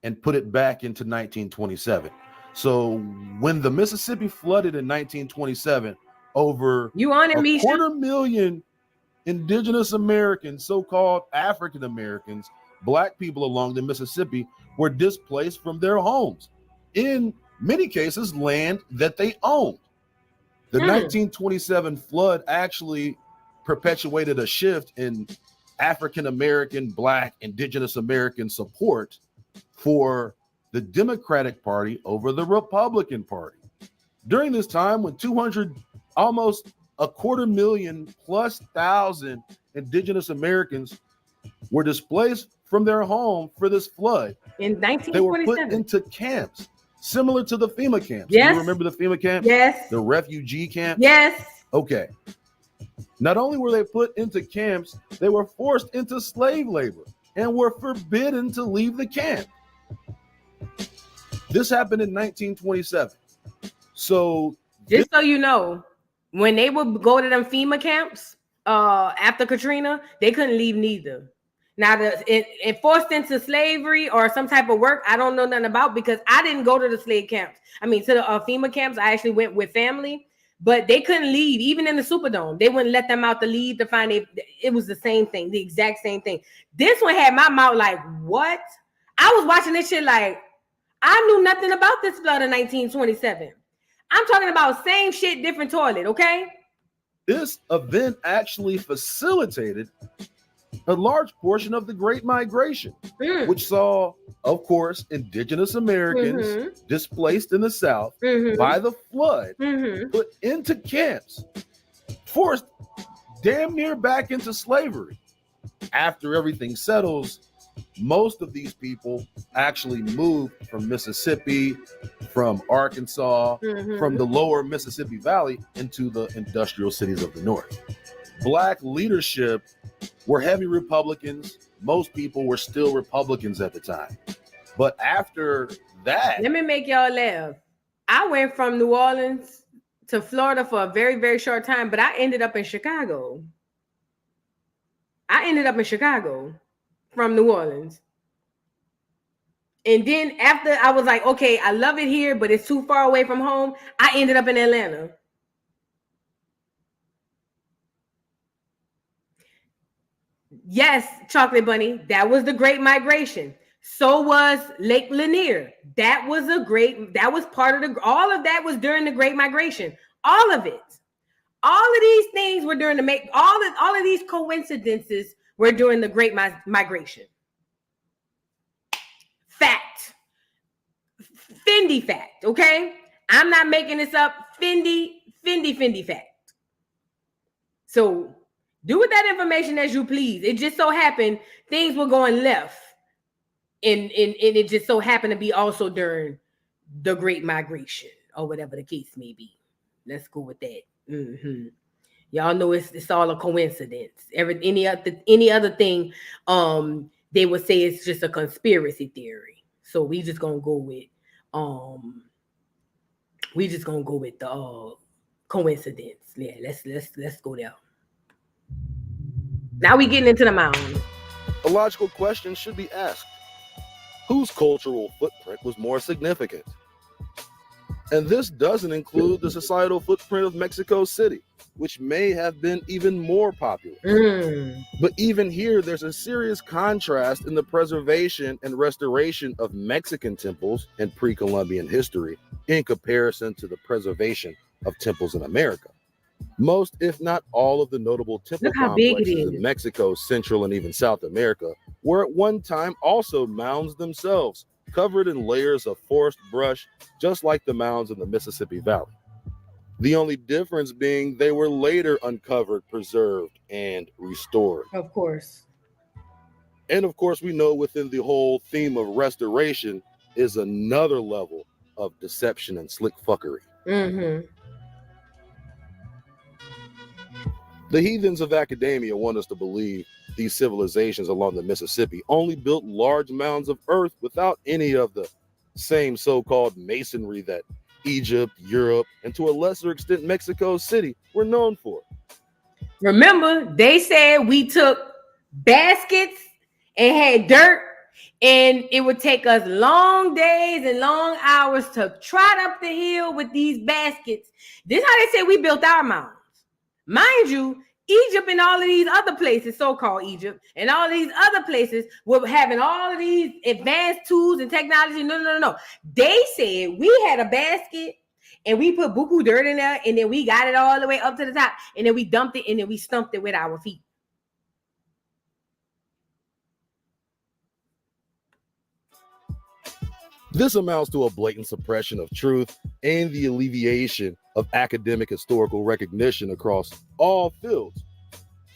and put it back into 1927. So when the Mississippi flooded in 1927, over You on it, a Misha? 250,000 indigenous Americans, so-called African Americans, black people along the Mississippi, were displaced from their homes. In many cases, land that they owned. The 1927 flood actually perpetuated a shift in African American, Black, Indigenous American support for the Democratic Party over the Republican Party. During this time, when almost 250,000+ Indigenous Americans were displaced from their home for this flood, in 1927, they were put into camps similar to the FEMA camps. Yes. Do you remember the FEMA camps? Yes. The refugee camps? Yes. Okay. Not only were they put into camps, they were forced into slave labor and were forbidden to leave the camp. This happened in 1927. So just so you know, when they would go to them FEMA camps after Katrina, they couldn't leave neither. Now, it forced into slavery or some type of work, I don't know nothing about, because I didn't go to the slave camps. I mean, to the FEMA camps, I actually went with family, but they couldn't leave. Even in the Superdome, they wouldn't let them out to leave to find it was the same thing, the exact same thing. This one had my mouth like, what? I was watching this shit like, I knew nothing about this flood in 1927. I'm talking about same shit, different toilet, okay? This event actually facilitated a large portion of the Great Migration, which saw, of course, Indigenous Americans displaced in the South by the flood, put into camps, forced damn near back into slavery. After everything settles, most of these people actually moved from Mississippi, from Arkansas, from the lower Mississippi Valley into the industrial cities of the North. Black leadership were heavy Republicans. Most people were still Republicans at the time. But after that... Let me make y'all laugh. I went from New Orleans to Florida for a very, very short time, but I ended up in Chicago. From New Orleans. And then after I was like, okay, I love it here, but it's too far away from home, I ended up in Atlanta. Yes, Chocolate Bunny, that was the Great Migration. So was Lake Lanier. That was part of all of that was during the Great Migration. All of it. All of these things were during all of these coincidences were during the Great Migration. Fact. Fendi fact, okay? I'm not making this up. Fendi fact. So do with that information as you please. It just so happened things were going left. And it just so happened to be also during the Great Migration or whatever the case may be. Let's go with that. Y'all know it's all a coincidence. Any other thing, they would say it's just a conspiracy theory. So we just gonna go with the coincidence. Yeah, let's go there. Now we getting into the mound. A logical question should be asked. Whose cultural footprint was more significant? And this doesn't include the societal footprint of Mexico City, which may have been even more popular. But even here, there's a serious contrast in the preservation and restoration of Mexican temples in pre-Columbian history in comparison to the preservation of temples in America. Most, if not all, of the notable temple complexes in Mexico, Central, and even South America were at one time also mounds themselves, covered in layers of forest brush, just like the mounds in the Mississippi Valley. The only difference being they were later uncovered, preserved, and restored. Of course. And of course, we know within the whole theme of restoration is another level of deception and slick fuckery. The heathens of academia want us to believe these civilizations along the Mississippi only built large mounds of earth without any of the same so-called masonry that Egypt, Europe, and to a lesser extent Mexico City were known for. Remember, they said we took baskets and had dirt, and it would take us long days and long hours to trot up the hill with these baskets. This is how they said we built our mounds. Mind you, Egypt and all of these other places, so-called Egypt, and all of these other places were having all of these advanced tools and technology. No. They said we had a basket and we put buku dirt in there, and then we got it all the way up to the top, and then we dumped it, and then we stumped it with our feet. This amounts to a blatant suppression of truth and the alleviation of academic historical recognition across all fields,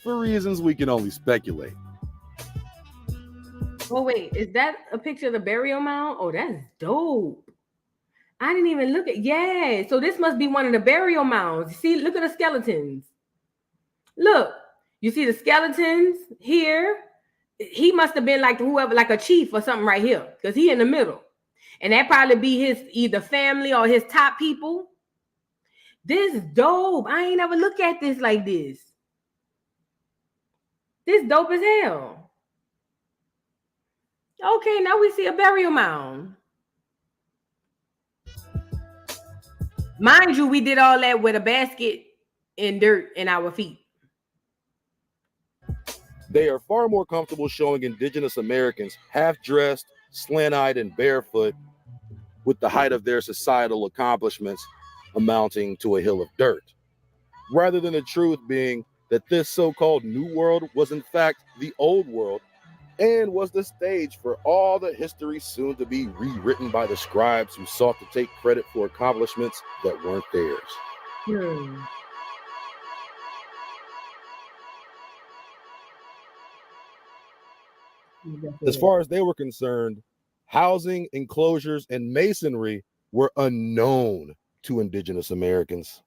for reasons we can only speculate. Oh, wait, is that a picture of the burial mound? Oh, that's dope. I didn't even look at, yeah. So this must be one of the burial mounds. See, look at the skeletons. Look, you see the skeletons here. He must have been like whoever, like a chief or something right here, because he in the middle. And that probably be his either family or his top people. This is dope. I ain't never look at this like this. This dope as hell. Okay, now we see a burial mound. Mind you, we did all that with a basket and dirt in our feet. They are far more comfortable showing indigenous Americans half-dressed, slant-eyed, and barefoot, with the height of their societal accomplishments amounting to a hill of dirt, rather than the truth being that this so-called new world was in fact the old world and was the stage for all the history soon to be rewritten by the scribes who sought to take credit for accomplishments that weren't theirs. As far as they were concerned, housing, enclosures, and masonry were unknown to indigenous Americans.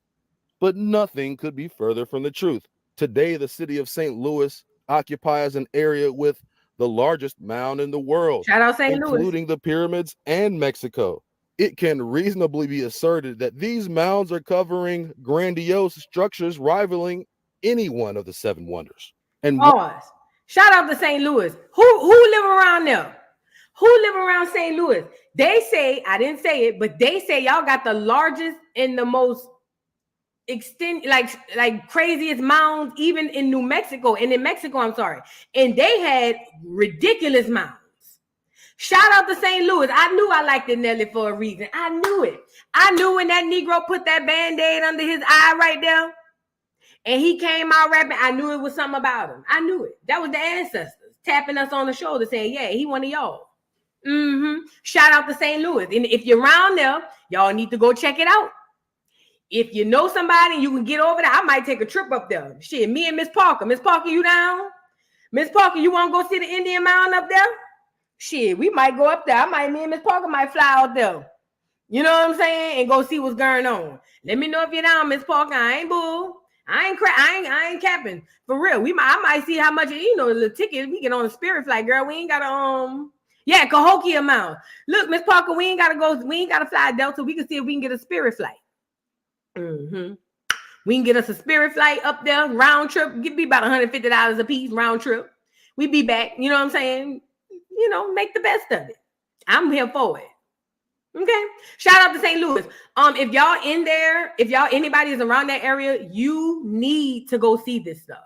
But nothing could be further from the truth. Today, the city of St. Louis occupies an area with the largest mound in the world, Shout out St. Louis, including the pyramids and Mexico. It can reasonably be asserted that these mounds are covering grandiose structures rivaling any one of the seven wonders. And pause. Shout out to St. Louis. Who live around there? Who live around St. Louis? They say, I didn't say it, but they say y'all got the largest and the most like craziest mounds, even in New Mexico, and in Mexico, I'm sorry. And they had ridiculous mounds. Shout out to St. Louis. I knew I liked it, Nelly, for a reason. I knew it. I knew when that Negro put that Band-Aid under his eye right there, and he came out rapping, I knew it was something about him. I knew it. That was the ancestors tapping us on the shoulder saying, yeah, he one of y'all. Shout out to St. Louis. And if you're around there, y'all need to go check it out. If you know somebody and you can get over there, I might take a trip up there. Shit, me and Miss Parker. Miss Parker, you down? Miss Parker, you want to go see the Indian Mound up there? Shit, we might go up there. Me and Miss Parker might fly out there. You know what I'm saying? And go see what's going on. Let me know if you're down, Miss Parker. I ain't bull. I ain't capping. For real. I might see how much, the ticket we get on the Spirit flight, girl. We ain't got to Cahokia Mound. Look, Miss Parker, we ain't gotta fly Delta. We can see if we can get a Spirit flight. We can get us a Spirit flight up there, round trip. Give me about $150 a piece, round trip. We be back. You know what I'm saying? Make the best of it. I'm here for it. Okay. Shout out to St. Louis. If y'all in there, anybody is around that area, you need to go see this stuff.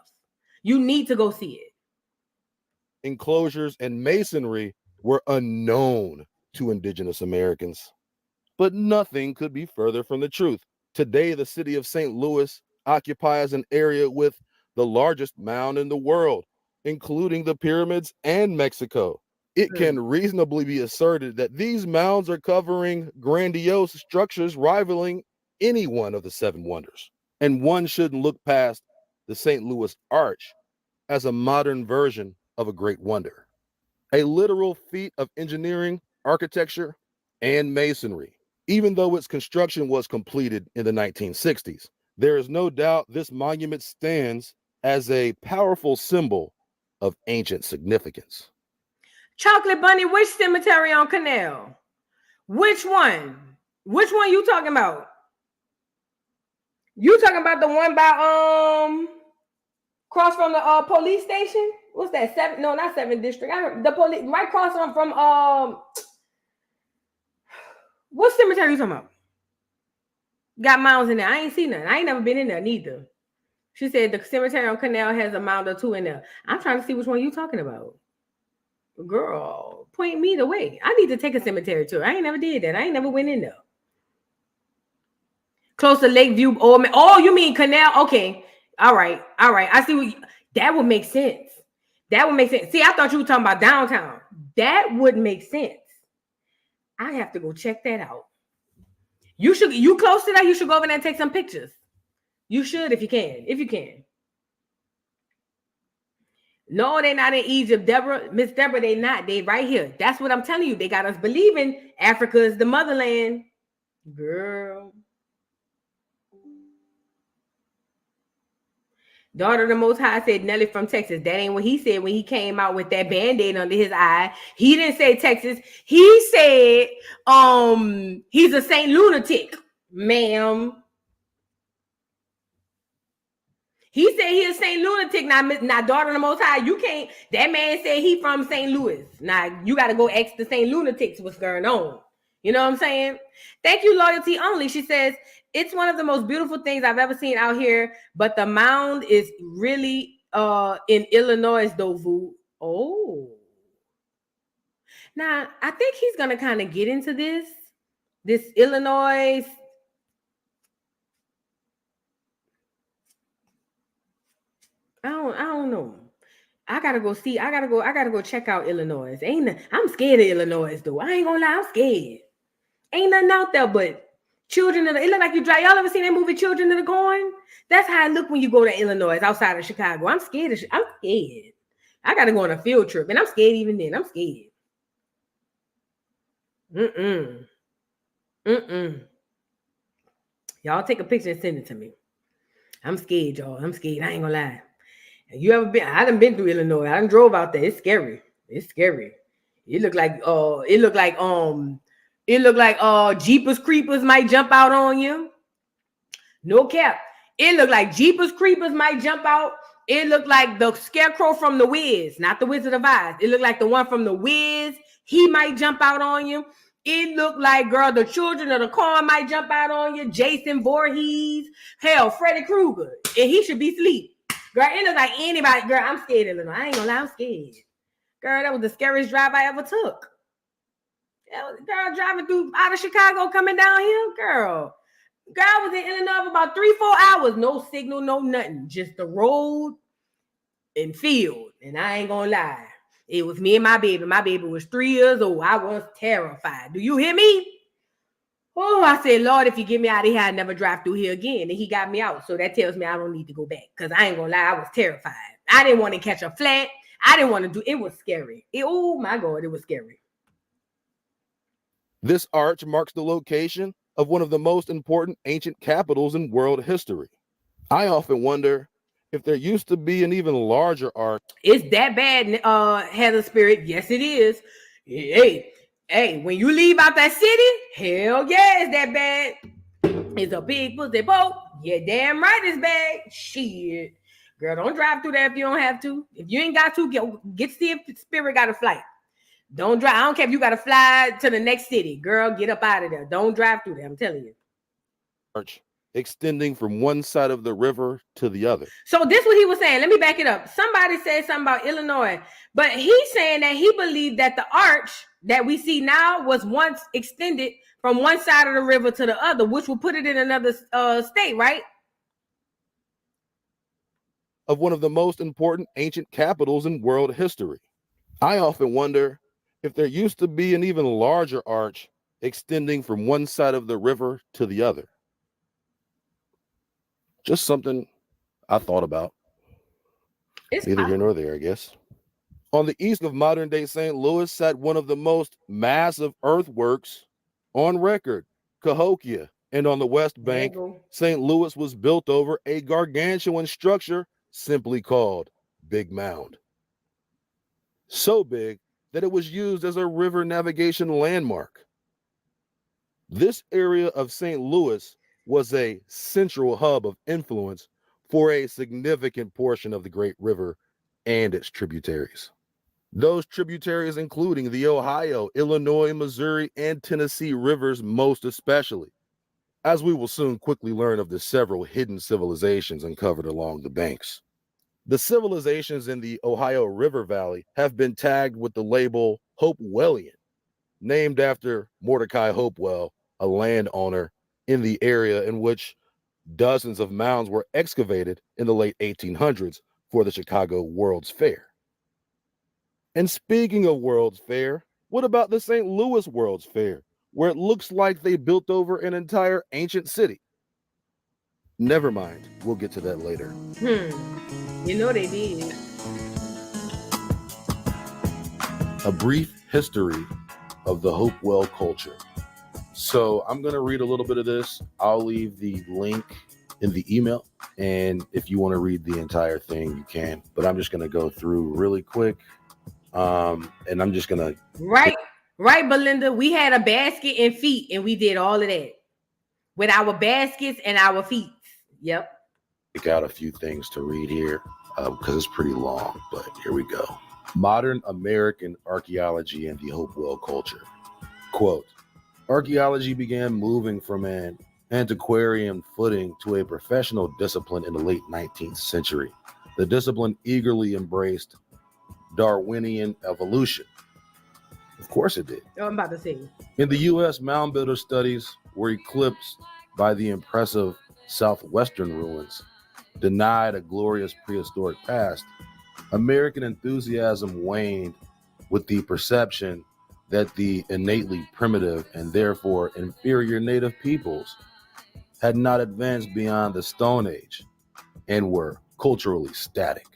You need to go see it. Enclosures and masonry were unknown to indigenous Americans, but nothing could be further from the truth. Today, the city of St. Louis occupies an area with the largest mound in the world, including the pyramids and Mexico. It can reasonably be asserted that these mounds are covering grandiose structures rivaling any one of the seven wonders. And one shouldn't look past the St. Louis Arch as a modern version of a great wonder, a literal feat of engineering, architecture, and masonry. Even though its construction was completed in the 1960s, there is no doubt this monument stands as a powerful symbol of ancient significance. Chocolate Bunny, which cemetery on Canal? Which one? Which one you talking about? You talking about the one by across from the police station? What's that? 7? No, not 7th district. The police right across from what cemetery you talking about? Got mounds in there. I ain't seen none. I ain't never been in there neither. She said the cemetery on Canal has a mound or 2 in there. I'm trying to see which one you talking about. Girl, point me the way. I need to take a cemetery tour. I ain't never did that. I ain't never went in there. Close to Lakeview. Oh, you mean Canal? Okay. All right. I see that would make sense. That would make sense. See, I thought you were talking about downtown. That would make sense. I have to go check that out. You close to that, you should go over there and take some pictures. You should if you can. No, they're not in Egypt, Deborah. Miss Deborah, they not. They right here. That's what I'm telling you. They got us believing Africa is the motherland. Girl. Daughter of the Most High said Nelly from Texas. That ain't what he said when he came out with that Band-Aid under his eye. He didn't say Texas. He said he's a Saint Lunatic, ma'am. He said he a Saint Lunatic. Now, daughter of the Most High, you can't. That man said he from St. Louis. Now, you got to go ask the Saint Lunatics what's going on. You know what I'm saying? Thank you, Loyalty Only. She says, it's one of the most beautiful things I've ever seen out here, but the mound is really in Illinois, Dovu. Oh. Now, I think he's going to kind of get into this Illinois. I don't know. I gotta go check out Illinois. I'm scared of Illinois though. I ain't gonna lie, I'm scared. Ain't nothing out there but children it look like you drive. Y'all ever seen that movie Children of the Corn? That's how it look when you go to Illinois outside of Chicago. I'm scared. I'm scared. I gotta go on a field trip, and I'm scared even then. I'm scared. Y'all take a picture and send it to me. I'm scared, y'all. I'm scared. I ain't gonna lie. You ever been? I done been through Illinois. I done drove out there. It's scary. It's scary. It look like Jeepers Creepers might jump out on you. No cap. It look like Jeepers Creepers might jump out. It looked like the scarecrow from the Wiz, not the Wizard of Oz. It looked like the one from the Wiz. He might jump out on you. It looked like, girl, the Children of the Corn might jump out on you. Jason Voorhees. Hell, Freddy Krueger. And he should be asleep. Girl, it looks like anybody. Girl, I'm scared of Illinois. I ain't gonna lie, I'm scared. Girl, that was the scariest drive I ever took. Girl, driving through out of Chicago, coming down here. Girl, I was in Illinois for about 3-4 hours. No signal, no nothing. Just the road and field. And I ain't gonna lie. It was me and my baby. My baby was 3 years old. I was terrified. Do you hear me? Oh, I said, Lord, if you get me out of here, I'd never drive through here again. And he got me out. So that tells me I don't need to go back. Because I ain't going to lie, I was terrified. I didn't want to catch a flat. I didn't want to do it. It was scary. Oh, my God, it was scary. This arch marks the location of one of the most important ancient capitals in world history. I often wonder if there used to be an even larger arch. It's that bad, Heather Spirit. Yes, it is. Hey, when you leave out that city, hell yeah, it's that bad. It's a big pussy boat. Yeah, damn right it's bad. Shit. Girl, don't drive through there if you don't have to. If you ain't got to, get to see if the Spirit got a flight. Don't drive. I don't care if you got to fly to the next city. Girl, get up out of there. Don't drive through there. I'm telling you. Arch extending from one side of the river to the other. So this is what he was saying. Let me back it up. Somebody said something about Illinois, but he's saying that he believed that the arch that we see now was once extended from one side of the river to the other, which will put it in another state, right? Of one of the most important ancient capitals in world history. I often wonder if there used to be an even larger arch extending from one side of the river to the other. Just something I thought about. Neither here nor there, I guess. On the east of modern-day St. Louis sat one of the most massive earthworks on record, Cahokia. And on the west bank, St. Louis was built over a gargantuan structure simply called Big Mound. So big that it was used as a river navigation landmark. This area of St. Louis was a central hub of influence for a significant portion of the Great River and its tributaries. Those tributaries including the Ohio, Illinois, Missouri, and Tennessee rivers most especially, as we will soon quickly learn of the several hidden civilizations uncovered along the banks. The civilizations in the Ohio River Valley have been tagged with the label Hopewellian, named after Mordecai Hopewell, a landowner in the area in which dozens of mounds were excavated in the late 1800s for the Chicago World's Fair. And speaking of World's Fair, what about the St. Louis World's Fair, where it looks like they built over an entire ancient city? Never mind, we'll get to that later. You know they did. A brief history of the Hopewell culture. So I'm going to read a little bit of this. I'll leave the link in the email, and if you want to read the entire thing, you can. But I'm just going to go through really quick, and I'm just going to... Right, Belinda. We had a basket and feet, and we did all of that with our baskets and our feet. Yep. Pick out a few things to read here because it's pretty long, but here we go. Modern American archaeology and the Hopewell culture. Quote, archaeology began moving from an antiquarian footing to a professional discipline in the late 19th century. The discipline eagerly embraced Darwinian evolution. Of course it did. I'm about to say. In the U.S., mound builder studies were eclipsed by the impressive southwestern ruins. Denied a glorious prehistoric past, American enthusiasm waned with the perception that the innately primitive and therefore inferior native peoples had not advanced beyond the Stone Age and were culturally static.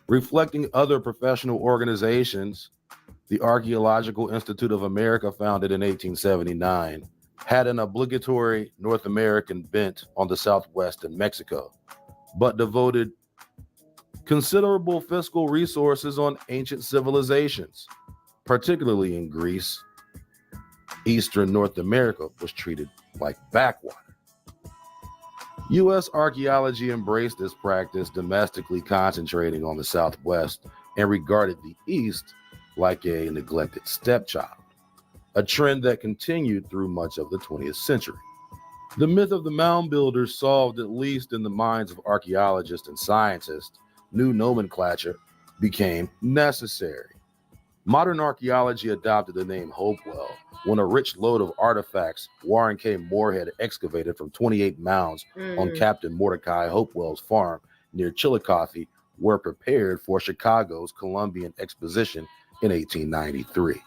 Reflecting other professional organizations, the Archaeological Institute of America, founded in 1879, had an obligatory North American bent on the Southwest and Mexico, but devoted considerable fiscal resources on ancient civilizations, particularly in Greece. Eastern North America was treated like backwater. U.S. archaeology embraced this practice, domestically concentrating on the Southwest and regarded the East like a neglected stepchild, a trend that continued through much of the 20th century. The myth of the mound builders solved, at least in the minds of archaeologists and scientists. New nomenclature became necessary. Modern archaeology adopted the name Hopewell when a rich load of artifacts Warren K. Moorhead excavated from 28 mounds on Captain Mordecai Hopewell's farm near Chillicothe were prepared for Chicago's Columbian Exposition in 1893.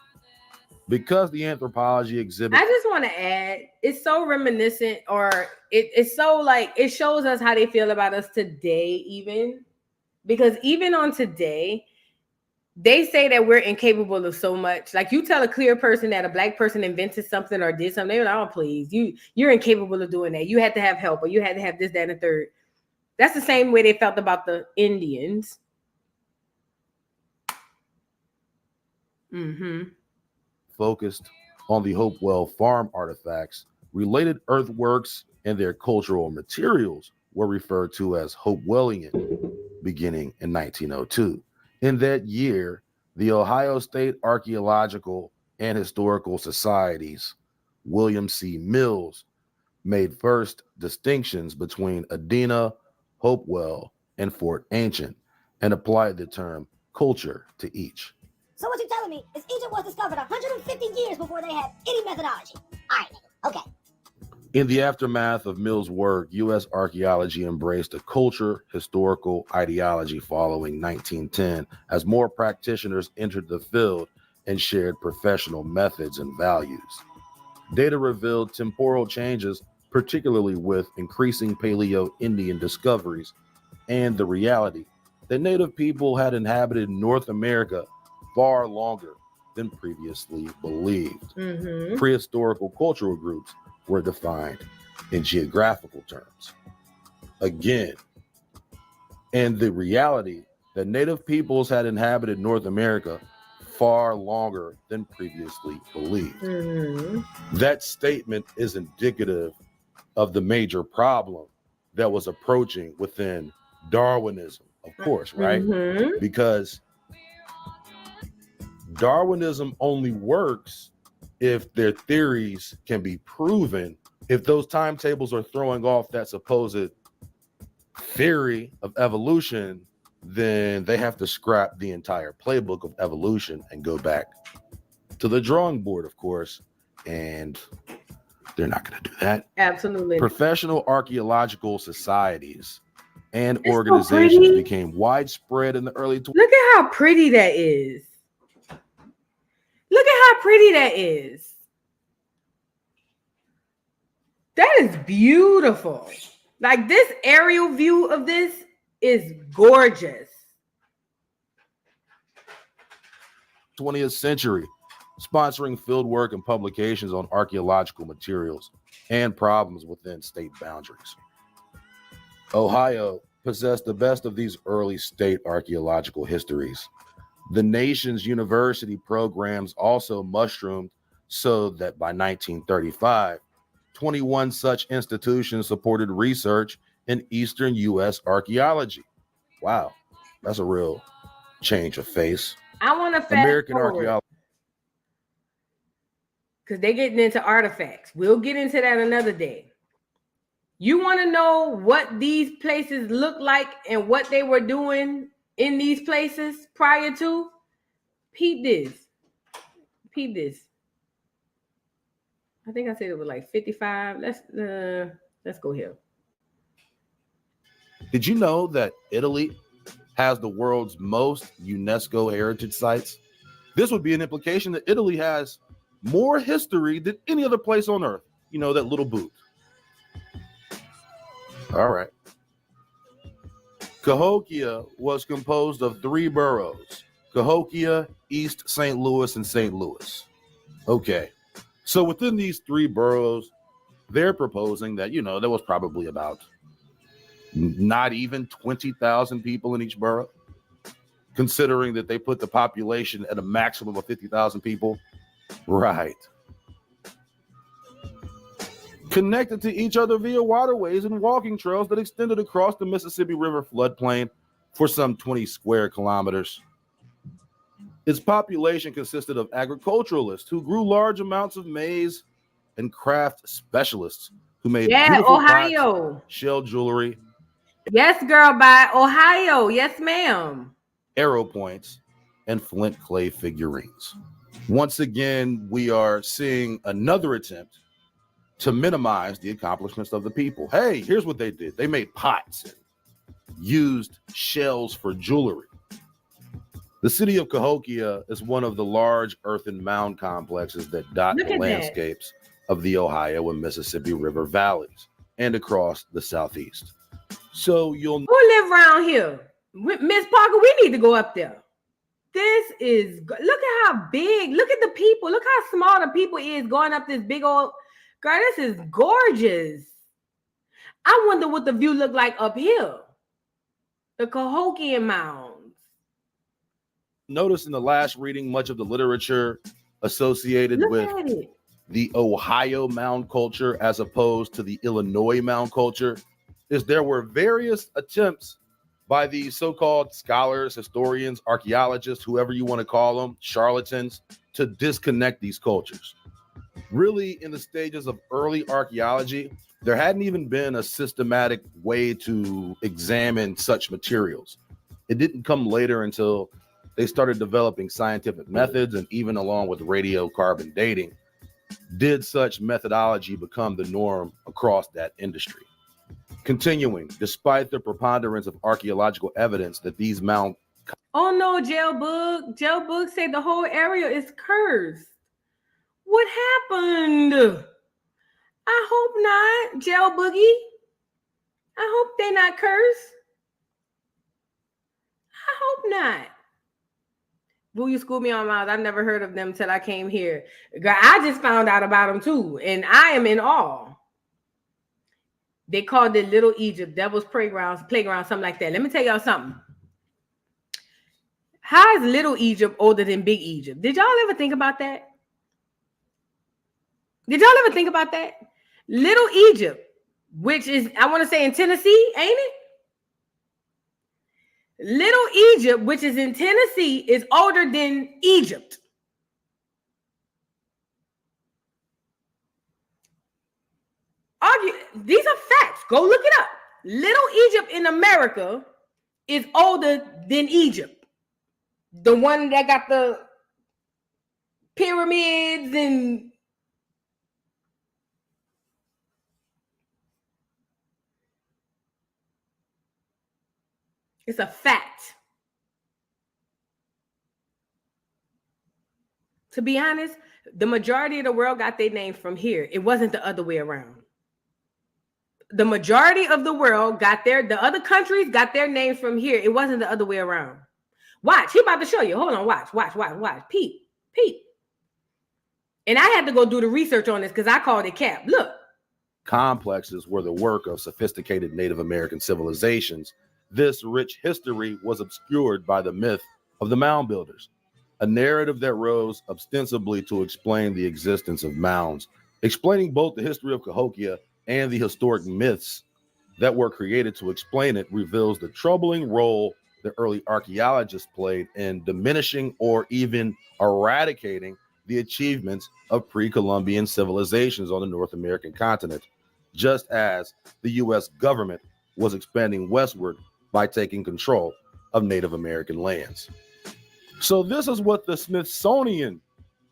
Because the anthropology exhibit... I just want to add, it's so reminiscent, or it's so like, it shows us how they feel about us today even. Because even on today, they say that we're incapable of so much. Like, you tell a clear person that a black person invented something or did something, they're like, oh, please, you're incapable of doing that. You had to have help, or you had to have this, that, and the third. That's the same way they felt about the Indians. Focused on the Hopewell farm artifacts. Related earthworks and their cultural materials were referred to as Hopewellian, beginning in 1902. In that year, the Ohio State Archaeological and Historical Societies, William C. Mills, made first distinctions between Adena, Hopewell, and Fort Ancient, and applied the term culture to each. So what you're telling me is Egypt was discovered 150 years before they had any methodology. All right, okay. In the aftermath of Mills' work, U.S. archaeology embraced a culture historical ideology following 1910 as more practitioners entered the field and shared professional methods and values. Data revealed temporal changes, particularly with increasing Paleo-Indian discoveries and the reality that Native people had inhabited North America far longer than previously believed. Prehistorical cultural groups were defined in geographical terms. Again, and the reality that Native peoples had inhabited North America far longer than previously believed. That statement is indicative of the major problem that was approaching within Darwinism, of course, right? Because Darwinism only works if their theories can be proven. If those timetables are throwing off that supposed theory of evolution, then they have to scrap the entire playbook of evolution and go back to the drawing board, of course. And they're not going to do that. Absolutely. Professional archaeological societies and organizations became widespread in the early 20s. Look at how pretty that is. Look at how pretty that is. That is beautiful. Like, this aerial view of this is gorgeous. 20th century, sponsoring fieldwork and publications on archaeological materials and problems within state boundaries. Ohio possessed the best of these early state archaeological histories. The nation's university programs also mushroomed, so that by 1935, 21 such institutions supported research in Eastern U.S. archaeology. Wow, that's a real change of face. I want to fast American forward, archaeology. because they're getting into artifacts. We'll get into that another day. You want to know what these places look like and what they were doing in these places prior to? Peep this. Peep this. I think I said it was like 55. Let's go here. Did you know that Italy has the world's most UNESCO heritage sites? This would be an implication that Italy has more history than any other place on earth. You know, that little boot. All right. Cahokia was composed of 3 boroughs: Cahokia, East St. Louis, and St. Louis. Okay. So within these 3 boroughs, they're proposing that, you know, there was probably about not even 20,000 people in each borough, considering that they put the population at a maximum of 50,000 people. Right. Connected to each other via waterways and walking trails that extended across the Mississippi River floodplain for some 20 square kilometers. Its population consisted of agriculturalists who grew large amounts of maize and craft specialists who made beautiful Ohio pots, shell jewelry, Yes, girl, by Ohio. Yes, ma'am. arrow points, and flint clay figurines. Once again, we are seeing another attempt to minimize the accomplishments of the people. Hey, here's what they did. They made pots and used shells for jewelry. The city of Cahokia is one of the large earthen mound complexes that dot the landscapes of the Ohio and Mississippi River valleys and across the southeast. So you'll Who live around here? Miss Parker, we need to go up there. This is, look at how big, look at the people, look how small the people is going up this big old, girl, this is gorgeous. I wonder what the view look like up here. The Cahokia Mounds. notice in the last reading, much of the literature associated with the Ohio mound culture as opposed to the Illinois mound culture is there were various attempts by these so-called scholars, historians, archaeologists, whoever you want to call them, charlatans, to disconnect these cultures. Really, in the stages of early archaeology, there hadn't even been a systematic way to examine such materials. It didn't come later until they started developing scientific methods, and even along with radiocarbon dating, did such methodology become the norm across that industry. Continuing, despite the preponderance of archaeological evidence that these mounds... Oh no, Jailbug. Jailbug said the whole area is cursed. What happened? I hope not, Jailboogie. I hope they're not cursed. I hope not. Boo, you schooled me on Mounds. I've never heard of them till I came here. Girl, I just found out about them too, and I am in awe. They called it Little Egypt, Devil's Playground, something like that. Let me tell y'all something. How is Little Egypt older than Big Egypt? Did y'all ever think about that? Did y'all ever think about that? Little Egypt, which is, I want to say in Tennessee, ain't it? Little Egypt, which is in Tennessee, is older than Egypt. These are facts. Go look it up. Little Egypt in America is older than Egypt. The one that got the pyramids and it's a fact. To be honest, the majority of the world got their name from here. It wasn't the other way around. The majority of the world the other countries got their names from here. It wasn't the other way around. Watch, he about to show you. Hold on, watch. Peep. And I had to go do the research on this because I called it cap. Look. Complexes were the work of sophisticated Native American civilizations. This rich history was obscured by the myth of the mound builders, a narrative that rose ostensibly to explain the existence of mounds, explaining both the history of Cahokia and the historic myths that were created to explain it, reveals the troubling role the early archaeologists played in diminishing or even eradicating the achievements of pre-Columbian civilizations on the North American continent, just as the U.S. government was expanding westward by taking control of Native American lands. So this is what the Smithsonian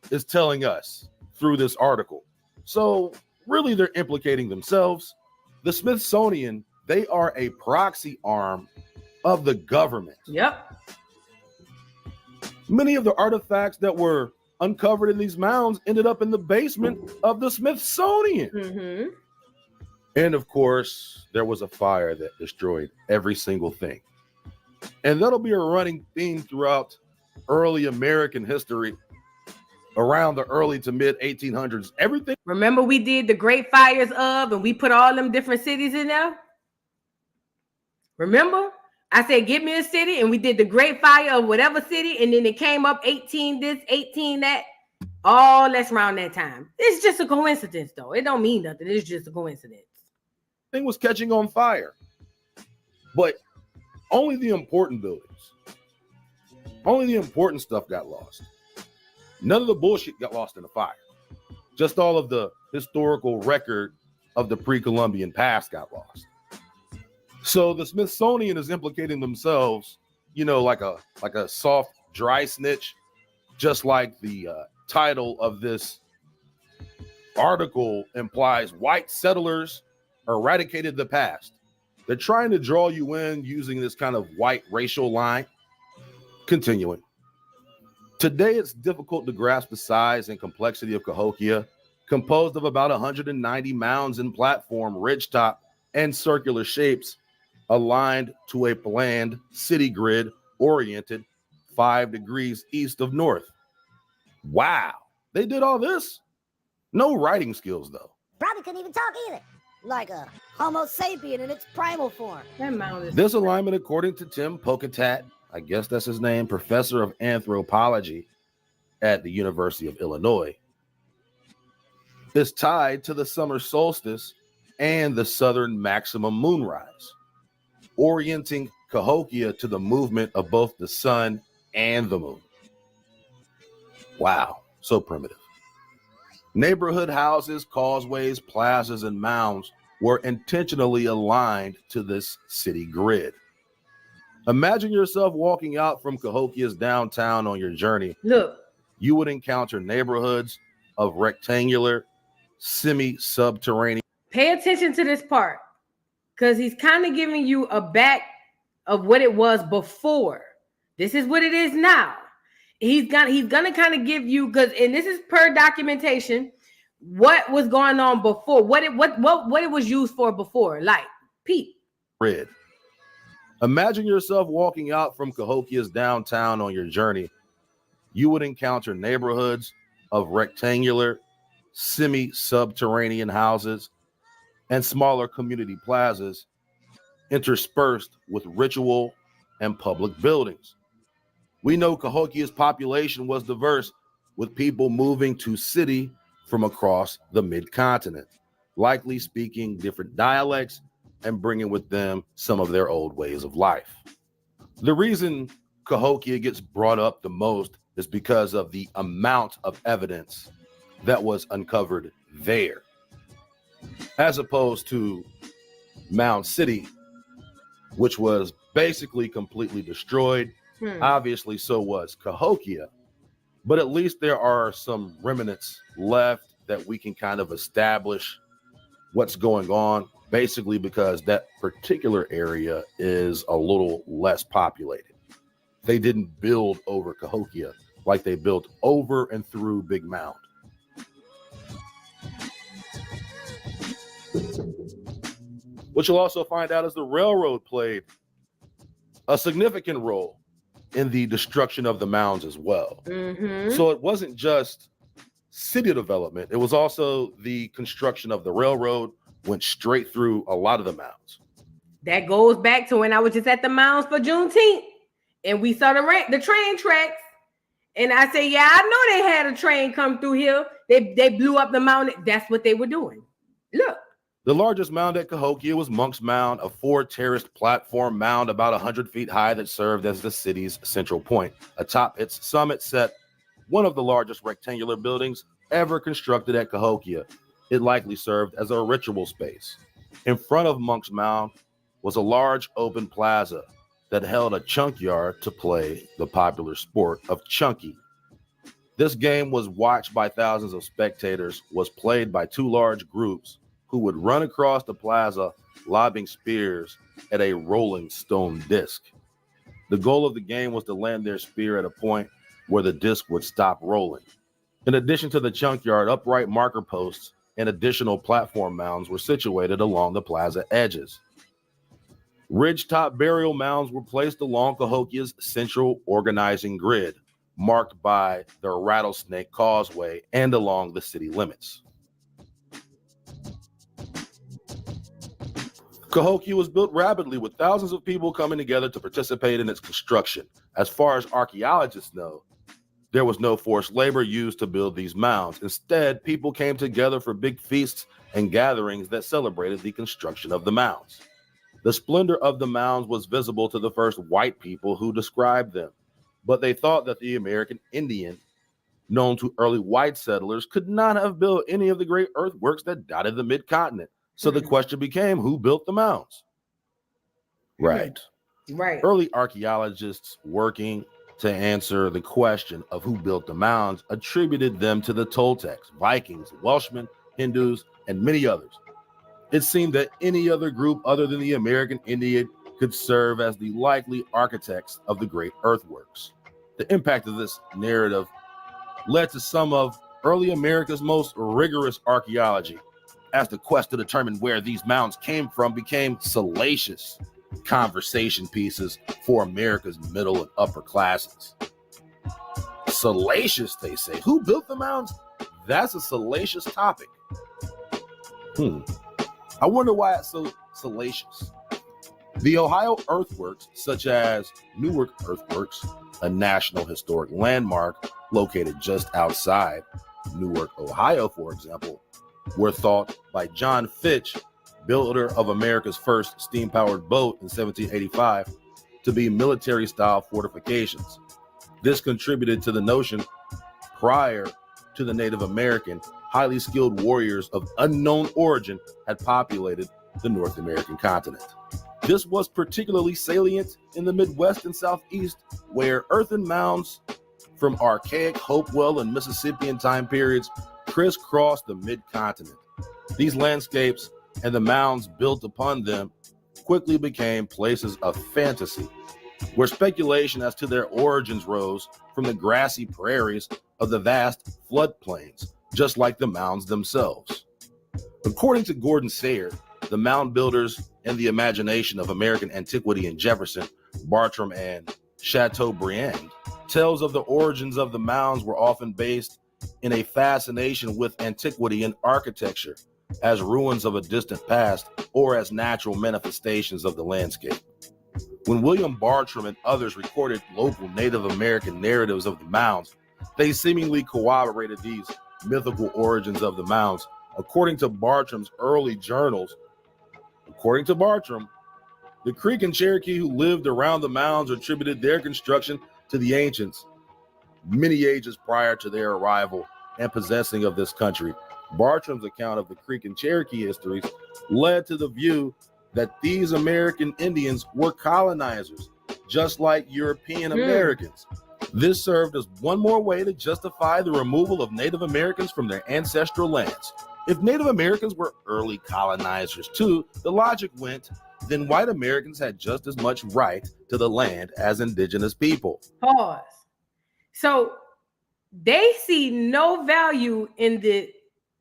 is telling us through this article. So really, they're implicating themselves. The Smithsonian, they are a proxy arm of the government. Yep. Many of the artifacts that were uncovered in these mounds ended up in the basement of the Smithsonian. Mm-hmm. And of course, there was a fire that destroyed every single thing. And that'll be a running theme throughout early American history, around the early to mid 1800s. Everything. Remember we did the Great Fires and we put all them different cities in there? Remember? I said, give me a city, and we did the Great Fire of whatever city, and then it came up 18 this, 18 that. All that's around that time. It's just a coincidence, though. It don't mean nothing. It's just a coincidence. Thing was catching on fire. But only the important buildings, only the important stuff got lost. None of the bullshit got lost in the fire. Just all of the historical record of the pre-Columbian past got lost. So the Smithsonian is implicating themselves, like a soft, dry snitch, just like the title of this article implies. White settlers eradicated the past. They're trying to draw you in using this kind of white racial line. Continuing. Today, it's difficult to grasp the size and complexity of Cahokia, composed of about 190 mounds in platform, ridgetop, and circular shapes, aligned to a planned city grid oriented 5 degrees east of north. Wow, they did all this? No writing skills, though. Probably couldn't even talk either. Like a Homo sapien in its primal form. This alignment, according to Tim Pokatat, I guess that's his name, professor of anthropology at the University of Illinois, is tied to the summer solstice and the southern maximum moonrise, orienting Cahokia to the movement of both the sun and the moon. Wow, so primitive. Neighborhood houses, causeways, plazas, and mounds were intentionally aligned to this city grid. Imagine yourself walking out from Cahokia's downtown on your journey. Look. You would encounter neighborhoods of rectangular, semi-subterranean. Pay attention to this part, because he's kind of giving you a back of what it was before. This is what it is now. He's gonna kind of give you, because, and this is per documentation, what was going on before, what it was used for before. Like, Pete. Red. Imagine yourself walking out from Cahokia's downtown on your journey. You would encounter neighborhoods of rectangular, semi-subterranean houses and smaller community plazas interspersed with ritual and public buildings. We know Cahokia's population was diverse, with people moving to city from across the mid-continent, likely speaking different dialects and bringing with them some of their old ways of life. The reason Cahokia gets brought up the most is because of the amount of evidence that was uncovered there, as opposed to Mound City, which was basically completely destroyed. Obviously, so was Cahokia, but at least there are some remnants left that we can kind of establish what's going on, basically because that particular area is a little less populated. They didn't build over Cahokia like they built over and through Big Mound. What you'll also find out is the railroad played a significant role in the destruction of the mounds as well. So it wasn't just city development, it was also the construction of the railroad went straight through a lot of the mounds. That goes back to when I was just at the Mounds for Juneteenth and we saw the train tracks. And I said, yeah, I know they had a train come through here. They blew up the mound. That's what they were doing. Look. The largest mound at Cahokia was Monk's Mound, a 4-terraced platform mound about 100 feet high that served as the city's central point. Atop its summit sat one of the largest rectangular buildings ever constructed at Cahokia. It likely served as a ritual space. In front of Monk's Mound was a large open plaza that held a chunk yard to play the popular sport of chunky. This game was watched by thousands of spectators, was played by 2 large groups who would run across the plaza lobbing spears at a rolling stone disc. The goal of the game was to land their spear at a point where the disc would stop rolling. In addition to the chunk yard, upright marker posts and additional platform mounds were situated along the plaza edges. Ridgetop burial mounds were placed along Cahokia's central organizing grid, marked by the Rattlesnake Causeway and along the city limits. Cahokia was built rapidly, with thousands of people coming together to participate in its construction. As far as archaeologists know, there was no forced labor used to build these mounds. Instead, people came together for big feasts and gatherings that celebrated the construction of the mounds. The splendor of the mounds was visible to the first white people who described them, but they thought that the American Indian, known to early white settlers, could not have built any of the great earthworks that dotted the mid-continent. So the question became, who built the mounds? Right. Early archaeologists working to answer the question of who built the mounds attributed them to the Toltecs, Vikings, Welshmen, Hindus, and many others. It seemed that any other group other than the American Indian could serve as the likely architects of the great earthworks. The impact of this narrative led to some of early America's most rigorous archaeology, as the quest to determine where these mounds came from became salacious conversation pieces for America's middle and upper classes. Salacious, they say. Who built the mounds? That's a salacious topic. I wonder why it's so salacious. The Ohio earthworks, such as Newark Earthworks, a National Historic Landmark located just outside Newark, Ohio, for example, were thought by John Fitch, builder of America's first steam-powered boat in 1785, to be military-style fortifications. This contributed to the notion, prior to the Native American, highly skilled warriors of unknown origin had populated the North American continent. This was particularly salient in the Midwest and Southeast, where earthen mounds from archaic Hopewell and Mississippian time periods crisscrossed the mid-continent. These landscapes and the mounds built upon them quickly became places of fantasy, where speculation as to their origins rose from the grassy prairies of the vast floodplains, just like the mounds themselves. According to Gordon Sayre, the mound builders and the imagination of American antiquity in Jefferson, Bartram, and Chateaubriand, tales of the origins of the mounds were often based in a fascination with antiquity and architecture as ruins of a distant past or as natural manifestations of the landscape. When William Bartram and others recorded local Native American narratives of the Mounds, they seemingly corroborated these mythical origins of the Mounds. According to Bartram's early journals, the Creek and Cherokee who lived around the Mounds attributed their construction to the ancients many ages prior to their arrival and possessing of this country. Bartram's account of the Creek and Cherokee histories led to the view that these American Indians were colonizers, just like European Americans. This served as one more way to justify the removal of Native Americans from their ancestral lands. If Native Americans were early colonizers too, the logic went, then white Americans had just as much right to the land as indigenous people. Pause. So they see no value in the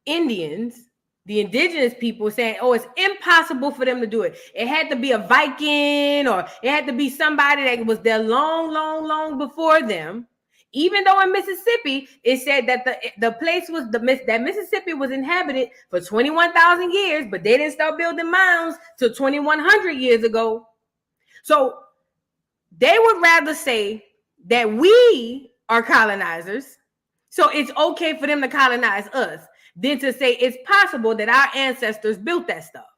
Indians, the indigenous people, saying, oh, it's impossible for them to do it. It had to be a Viking, or it had to be somebody that was there long before them. Even though in Mississippi, it said that the place was that Mississippi was inhabited for 21,000 years, but they didn't start building mounds till 2,100 years ago. So they would rather say that we are colonizers, so it's okay for them to colonize us, than to say it's possible that our ancestors built that stuff.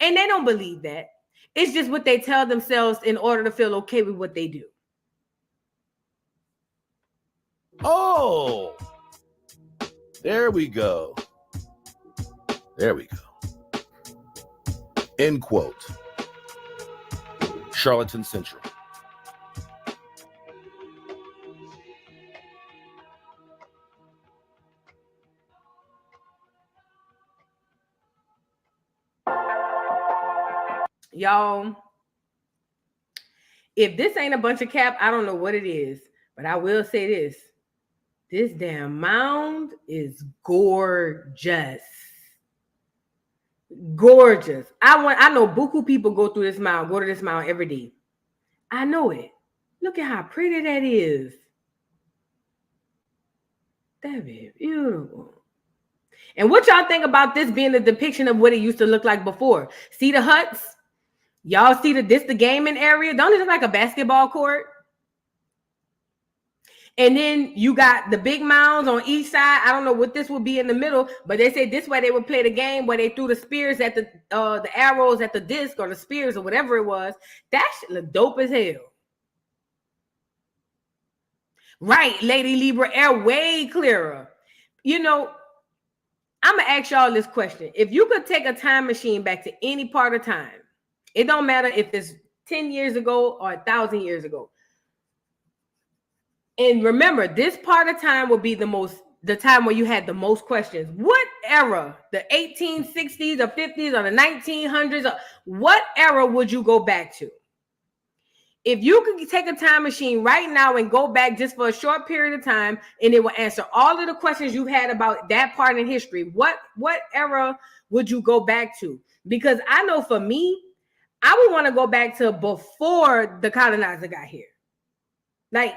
And they don't believe that. It's just what they tell themselves in order to feel okay with what they do. Oh, there we go. There we go. End quote. Charlatan Central. Y'all, if this ain't a bunch of cap, I don't know what it is. But I will say this. This damn mound is gorgeous. Gorgeous. I know buku people go through this mound, go to this mound every day. I know it. Look at how pretty that is. That is beautiful. And what y'all think about this being a depiction of what it used to look like before? See the huts? Y'all see the gaming area? Don't it look like a basketball court? And then you got the big mounds on each side. I don't know what this would be in the middle, but they say this way they would play the game where they threw the spears at the arrows at the disc, or the spears or whatever it was. That shit look dope as hell. Right, Lady Libra, air way clearer. You know, I'm gonna ask y'all this question. If you could take a time machine back to any part of time, it don't matter if it's 10 years ago or 1,000 years ago. And remember, this part of time will be the time where you had the most questions. What era? The 1860s or 50s or the 1900s? Or what era would you go back to? If you could take a time machine right now and go back just for a short period of time, and it will answer all of the questions you've had about that part in history, what era would you go back to? Because I know for me, I would want to go back to before the colonizer got here. Like,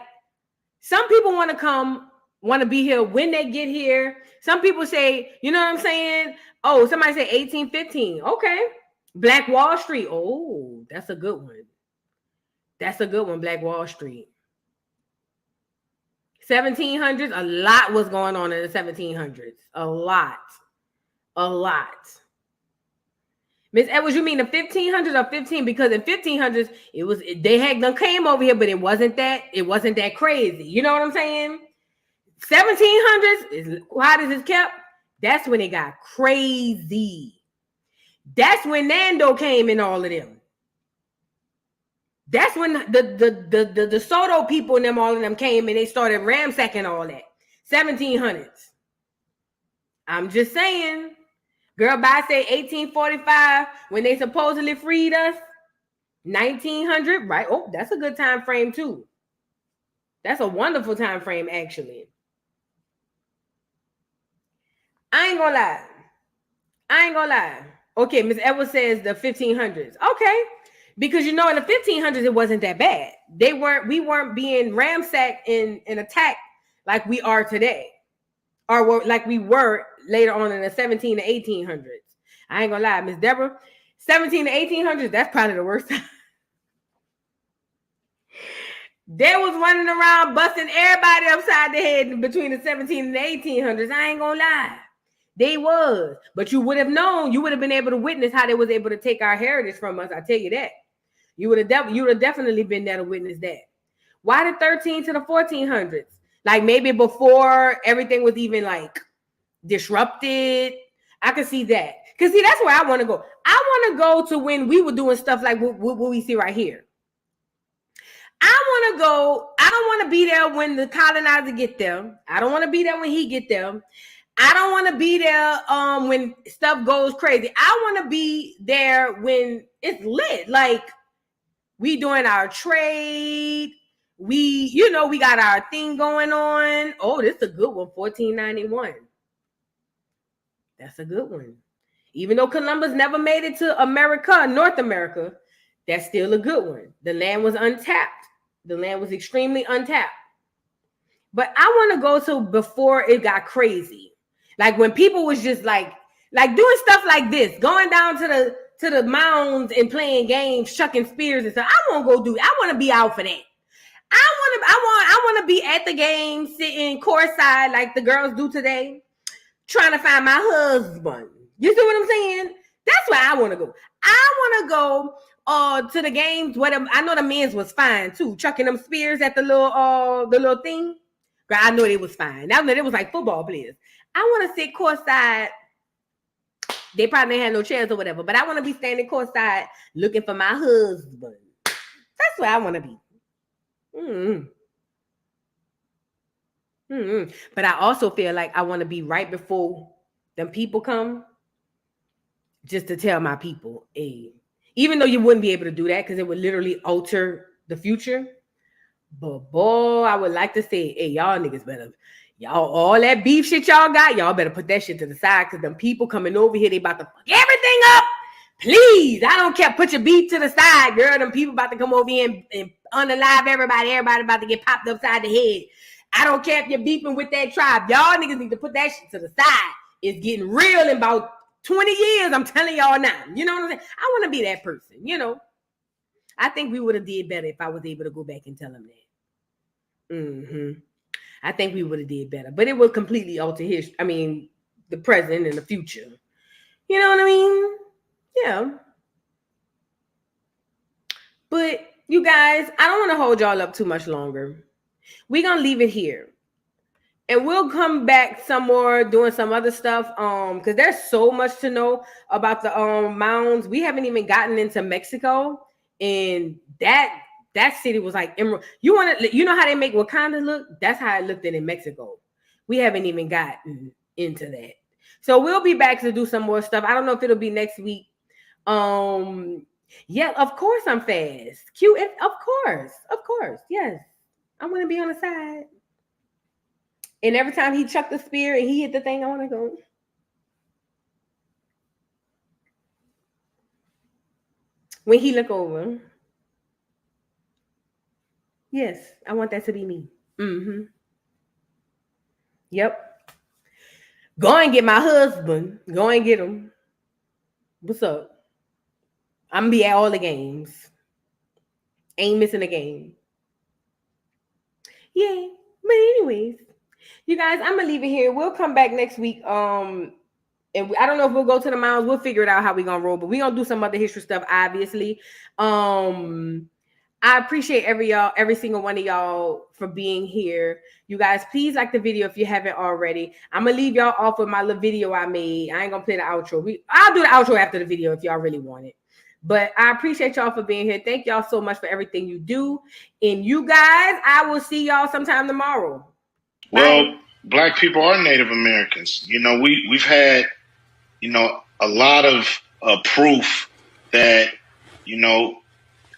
some people want to be here when they get here. Some people say, you know what I'm saying? Oh, somebody say 1815. Okay. Black Wall Street. Oh, that's a good one. That's a good one, Black Wall Street. 1700s, a lot was going on in the 1700s. A lot. Miss Edwards, you mean the 1500s or 15? Because in 1500s, they had them came over here, but it wasn't that crazy. You know what I'm saying? 1700s is how does it kept? That's when it got crazy. That's when Nando came and all of them. That's when the Soto people and them, all of them came and they started ransacking all that. 1700s. I'm just saying. Girl, by say 1845 when they supposedly freed us. 1900, right? Oh, that's a good time frame too. That's a wonderful time frame, actually. I ain't gonna lie. Okay, Miss Edwards says the 1500s. Okay, because in the 1500s it wasn't that bad. We weren't being ransacked and attacked like we are today, or like we were later on in the 17 to 1800s. I ain't gonna lie, Miss Deborah, 17 to 1800s. That's probably the worst time. They was running around busting everybody upside the head between the 17 and the 1800s. I ain't gonna lie. They was. But you would have known, you would have been able to witness how they was able to take our heritage from us. I tell you that. You would have definitely been there to witness that. Why the 13 to the 1400s? Like maybe before everything was even like disrupted. I can see that. Because see, that's where I want to go. I want to go to when we were doing stuff like what we see right here. I want to go. I don't want to be there when the colonizer get there. I don't want to be there when he get there. I don't want to be there when stuff goes crazy. I want to be there when it's lit. Like we doing our trade. We got our thing going on. Oh, this is a good one. 1491. That's a good one. Even though Columbus never made it to America, North America, that's still a good one. The land was untapped. The land was extremely untapped. But I want to go to before it got crazy. Like when people was just like doing stuff like this, going down to the mounds and playing games, chucking spears and stuff. I want to go do it. I want to be out for that. I want to be at the game, sitting courtside like the girls do today, trying to find my husband. You see what I'm saying? That's where I want to go. I want to go to the games. I know the men's was fine too, chucking them spears at the little thing. Girl, I know they was fine. I know they was like football players. I want to sit courtside. They probably had no chairs or whatever, but I want to be standing courtside looking for my husband. That's where I want to be. But I also feel like I want to be right before them people come, just to tell my people, hey, even though you wouldn't be able to do that because it would literally alter the future. But boy, I would like to say, hey, y'all niggas better, all that beef shit y'all got, y'all better put that shit to the side because them people coming over here, they about to fuck everything up. Please, I don't care. Put your beef to the side, girl. Them people about to come over here and unalive everybody. Everybody about to get popped upside the head. I don't care if you're beefing with that tribe. Y'all niggas need to put that shit to the side. It's getting real in about 20 years. I'm telling y'all now. You know what I'm saying? I want to be that person, you know. I think we would have did better if I was able to go back and tell them that. I think we would have did better. But it would completely alter the present and the future. You know what I mean? Yeah. But you guys, I don't want to hold y'all up too much longer. We're going to leave it here. And we'll come back some more doing some other stuff. Because there's so much to know about the mounds. We haven't even gotten into Mexico. And that city was like emerald. You know how they make Wakanda look? That's how it looked in Mexico. We haven't even gotten into that. So we'll be back to do some more stuff. I don't know if it'll be next week. Yeah, of course I'm fast. Of course, yes. I want to be on the side. And every time he chucked the spear and he hit the thing, I want to go. When he look over. Yes, I want that to be me. Yep. Go and get my husband. Go and get him. What's up? I'm going to be at all the games. Ain't missing a game. Yeah. But anyways, you guys, I'm going to leave it here. We'll come back next week. And I don't know if we'll go to the mounds. We'll figure it out how we're going to roll. But we're going to do some other history stuff, obviously. I appreciate every single one of y'all for being here. You guys, please like the video if you haven't already. I'm going to leave y'all off with my little video I made. I ain't going to play the outro. I'll do the outro after the video if y'all really want it. But I appreciate y'all for being here. Thank y'all so much for everything you do. And you guys, I will see y'all sometime tomorrow. Well, Black people are Native Americans. You know, we've had, a lot of proof that,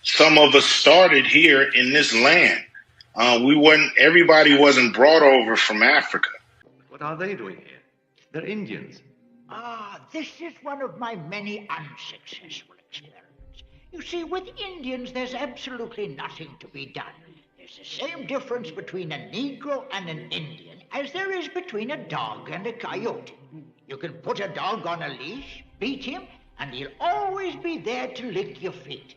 some of us started here in this land. Everybody wasn't brought over from Africa. What are they doing here? They're Indians. This is one of my many unsuccessful experiments. You see, with Indians, there's absolutely nothing to be done. There's the same difference between a Negro and an Indian as there is between a dog and a coyote. You can put a dog on a leash, beat him, and he'll always be there to lick your feet.